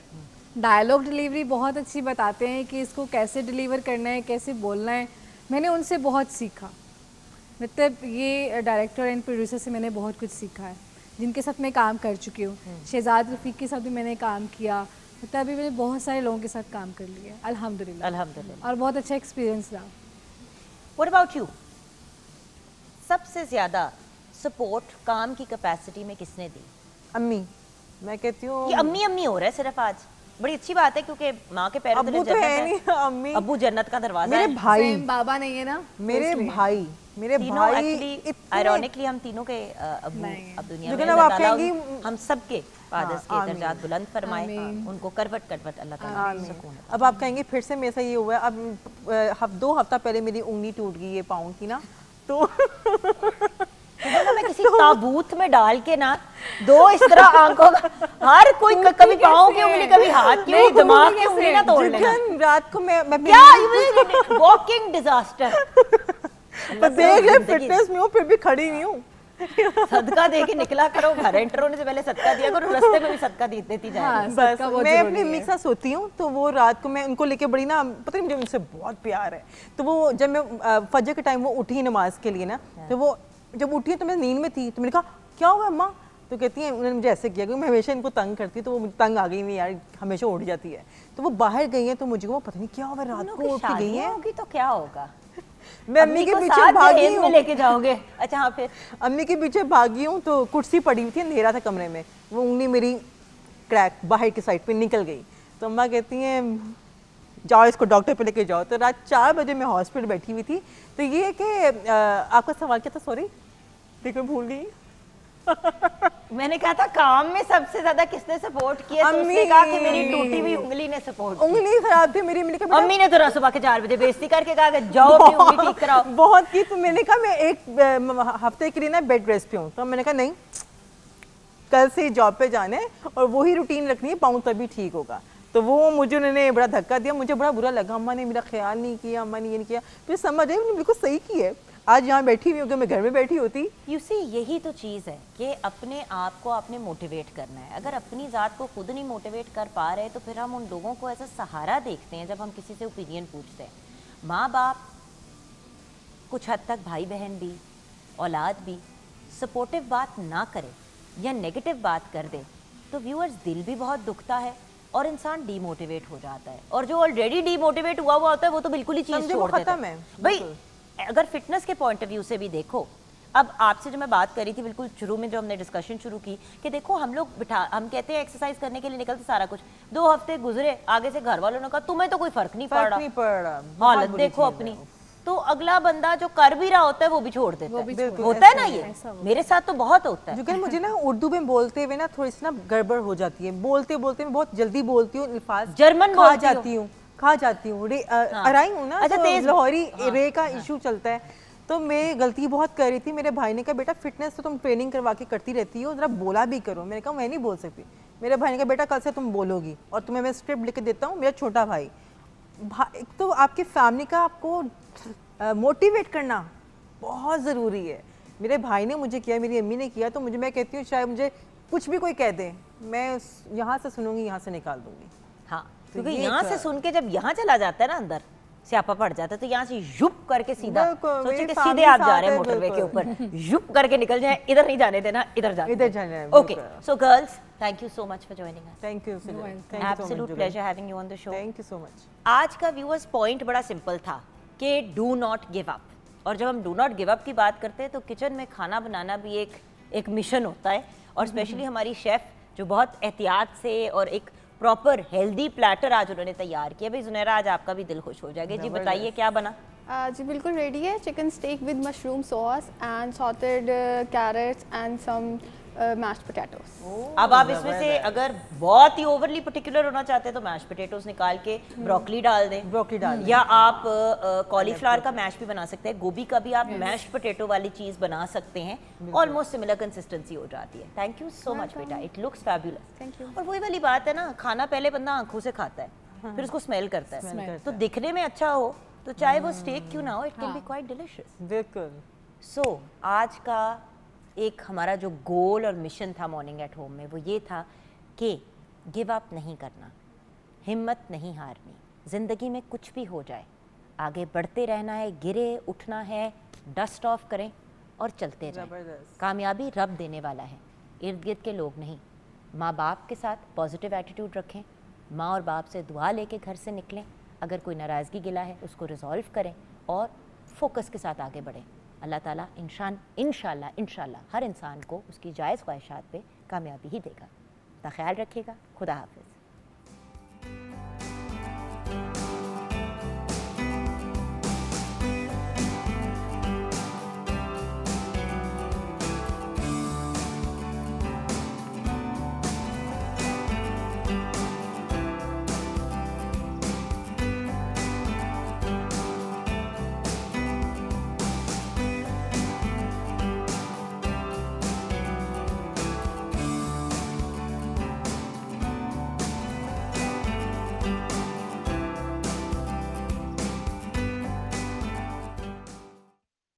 डायलॉग डिलीवरी बहुत अच्छी बताते हैं कि इसको कैसे डिलीवर करना है, कैसे बोलना है। मैंने उनसे बहुत सीखा, मतलब ये डायरेक्टर एंड प्रोड्यूसर से मैंने बहुत कुछ सीखा है, जिनके साथ मैं काम कर चुकी हूँ। शहजाद रफ़ीक के साथ भी मैंने काम किया, मतलब अभी मैंने बहुत सारे लोगों के साथ काम कर लिया, अल्हम्दुलिल्लाह, अल्हम्दुलिल्लाह। और बहुत अच्छा एक्सपीरियंस रहा। What about you? सबसे ज्यादा सपोर्ट काम की कैपेसिटी में किसने दी? अम्मी, मैं कहती हूँ ये अम्मी अम्मी हो रहा है सिर्फ आज, बड़ी अच्छी बात है क्योंकि माँ के पैरों तले अब्बू तो जन्नत है है। नहीं, अम्मी अब्बू जन्नत का दरवाजा मेरे है। भाई, सेम बाबा नहीं है ना, मेरे इसलिए। भाई, मेरे तीनों भाई एक्चुअली इतने आयरॉनिकली हम तीनों के अब्बू नहीं। अब दुनिया लेकिन में अब अल्लाह आप ताला कहेंगी- हम सबके फादर्स के आमीन। दर्जात बुलंद फरमाए, आमीन। उनको करवट करवट अल्लाह ताला सुकून अब आप कहेंगे फिर से मेरे साथ ये हुआ है। अब 2 हफ्ता पहले मेरी उंगली टूट गई है पाउंड की ना, तो तो मैं किसी ताबूत में डाल के ना दो इस तरह आंखों का हर कोई कभी पाँव की उंगली, कभी हाथ की उंगली, दिमाग की उंगली ना तोड़ लेना। जिकन रात को मैं क्या वॉकिंग डिजास्टर। तो देख ले फिटनेस में हूँ फिर भी खड़ी नहीं हूँ। सदका दे के निकला करो, घर एंटर होने से पहले सदका दिया करो, रास्ते में भी सदका देती जाए। हाँ, बस सदका बहुत मैं जरूरी अपनी अम्मी है। के साथ सोती हूँ, तो वो रात को मैं उनको लेके बड़ी ना, पता नहीं मुझे उनसे बहुत प्यार है। तो वो जब मैं फजर के टाइम वो उठी नमाज के लिए ना, तो वो जब उठी तो मैं नींद में थी, तो मैंने कहा क्या हुआ अम्मा? तो कहती हैं उन्होंने मुझे ऐसे किया, क्योंकि मैं हमेशा इनको तंग करती, तो वो मुझे तंग आ गई नहीं यार, हमेशा उठ जाती है। तो वो बाहर गई हैं, तो मुझे वो पता नहीं क्या हुआ, रात को उठ के गई शादियाँ हैं। होगी तो क्या होगा? मैं अम्मी के को पीछे साथ भागी दहेज में हूँ, लेके जाओगे? अच्छा हाँ, फिर अम्मी के पीछे भागी हूँ, तो कुर्सी पड़ी हुई थी, अंधेरा था कमरे में, वो उंगली मेरी क्रैक बाहर की साइड पे निकल गई। तो अम्मा कहती हैं जाओ इसको डॉक्टर पे लेके जाओ। तो रात 4 बजे मैं हॉस्पिटल बैठी हुई थी। तो ये है कि आपका सवाल क्या था? सॉरी, देखो भूल गई। मैंने कहा था काम में सबसे ज्यादा किसने सपोर्ट किया, तो उसने अम्मी। कहा कि मेरी टूटी हुई उंगली ने सपोर्ट की। उंगली खराब थी मेरी, मैंने कहा अम्मी ने तो रात सुबह के 4 बजे बेइज्जती करके कहा कि जाओ अपनी उंगली ठीक कराओ। बहुत की। तो मैंने कहा मैं 1 हफ्ते के लिए ना बेड रेस्ट पे हूँ। तो मैंने कहा नहीं, कल से जॉब पे जाना है और वही रूटीन रखनी है, पाऊँ तभी ठीक होगा। तो वो मुझे उन्होंने बड़ा धक्का दिया, मुझे बड़ा बुरा लगा, अम्मा ने मेरा ख्याल नहीं किया, अम्मा ने ये नहीं किया। फिर समझ आई, उन्होंने बिल्कुल सही की है। आज यहाँ बैठी हुई हूँ, मैं घर में बैठी होती। यू सी, यही तो चीज़ है कि अपने आप को आपने मोटिवेट करना है। अगर अपनी ज़ात को खुद नहीं मोटिवेट कर पा रहे तो फिर हम उन लोगों को ऐसा सहारा देखते हैं जब हम किसी से ओपिनियन पूछते हैं। माँ बाप, कुछ हद तक भाई बहन भी, औलाद भी सपोर्टिव बात ना करे या नेगेटिव बात कर दे तो व्यूअर्स दिल भी बहुत दुखता है और इंसान डीमोटिवेट हो जाता है। और जो ऑलरेडी डीमोटिवेट हुआ होता है वो तो बिल्कुल ही चीज़ समझे, वो छोड़ देता खत्म है, भाई। बिल्कुल। अगर फिटनेस के पॉइंट ऑफ व्यू से भी देखो, अब आपसे जो मैं बात करी थी बिल्कुल शुरू में जो हमने डिस्कशन शुरू की कि देखो हम लोग हम कहते हैं एक्सरसाइज करने के लिए निकलते सारा कुछ, 2 हफ्ते गुजरे, आगे से घर वालों ने कहा तुम्हें तो कोई फर्क नहीं फर्क नहीं पड़ रहा, बहुत हालत बुरी देखो चीज़ है। अपनी, तो अगला बंदा जो कर भी रहा होता है वो भी छोड़ देता वो भी है। छोड़ होता है ना, ऐसा ये ऐसा होता मेरे साथ तो बहुत होता है। जो कि मुझे ना उर्दू में बोलते हुए ना थोड़ी सी ना गड़बड़ हो जाती है, बोलते बोलते मैं बहुत जल्दी बोलती हूँ, अल्फाज जर्मन खा बोलती हो? जाती हूँ, खा जाती हूँ, अराई हूँ ना, अच्छा, तो तेज- लाहौरी रे का इशू चलता है, तो मैं गलती बहुत कर रही थी। मेरे भाई ने कहा बेटा फिटनेस तो तुम ट्रेनिंग करवा के करती रहती हो, ज़रा बोला भी करो। मैंने कहा मैं नहीं बोल सकती। मेरे भाई ने कहा बेटा कल से तुम बोलोगी और तुम्हें मैं स्क्रिप्ट लिख के देता हूँ। मेरा छोटा भाई एक तो आपकी फैमिली का आपको मोटिवेट करना बहुत ज़रूरी है। मेरे भाई ने मुझे किया, मेरी अम्मी ने किया, तो मुझे, मैं कहती हूँ चाहे मुझे कुछ भी कोई कह दे, मैं यहाँ से सुनूंगी, यहाँ से निकाल दूंगी। हाँ, तो क्योंकि ये यहाँ से सुन के जब यहाँ चला जाता है ना अंदर स्यापा पड़ जाता है, तो यहाँ से युप करके सीधा बिल्कुल, सोचे मेरी कि family सीधे आप जा साथ रहे हैं है, मोटरवे के बिल्कुल। ऊपर, युप करके निकल जाए, इधर नहीं जाने देना, इधर जाना है, ओके। बिल्कुल। So girls, thank you so much for joining us. Thank you, absolute pleasure having you on the show. Thank you so much. आज का व्यूअर्स पॉइंट बड़ा सिंपल था कि डू नॉट गिव अप। और जब हम डू नॉट गिव अप की बात करते हैं तो किचन में खाना बनाना भी एक मिशन होता है, और स्पेशली हमारी शेफ़ जो बहुत एहतियात से और एक प्रॉपर हेल्दी प्लेटर आज उन्होंने तैयार किया। भाई जुनैरा, आज आपका भी दिल खुश हो जाएगा। जी बताइए क्या बना? जी बिल्कुल रेडी है। Chicken steak with mushroom sauce and sautéed carrots and some mashed potatoes. अब आप इसमें से अगर बहुत ही ओवरली पर्टिकुलर होना चाहते हैं तो मैश पोटैटोस निकाल के ब्रोकली डाल दें, ब्रोकली डाल दें। या आप कॉलीफ्लावर का मैश भी बना सकते हैं, गोभी का भी आप मैश्ड पोटैटो वाली चीज़ बना सकते हैं। ऑलमोस्ट सिमिलर कंसिस्टेंसी हो जाती है। थैंक यू सो मच बेटा, it looks fabulous. Thank you. और वही वाली बात है ना, खाना पहले बंदा आंखों से खाता है, फिर उसको स्मेल करता है, तो दिखने में अच्छा हो तो चाहे वो स्टेक क्यों ना हो, it can be quite delicious. बिल्कुल। सो आज का एक हमारा जो गोल और मिशन था मॉर्निंग एट होम में, वो ये था कि गिव अप नहीं करना, हिम्मत नहीं हारनी। ज़िंदगी में कुछ भी हो जाए, आगे बढ़ते रहना है, गिरे उठना है, डस्ट ऑफ करें और चलते रहें। ज़बरदस्त। कामयाबी रब देने वाला है, इर्द गिर्द के लोग नहीं। माँ बाप के साथ पॉजिटिव एटीट्यूड रखें, माँ और बाप से दुआ लेके घर से निकलें, अगर कोई नाराज़गी गिला है उसको रिजॉल्व करें और फोकस के साथ आगे बढ़ें। अल्लाह ताला इंशाल्लाह हर इंसान को उसकी जायज़ ख्वाहिशात पे कामयाबी ही देगा। अपना ख्याल रखिएगा। खुदा हाफिज़।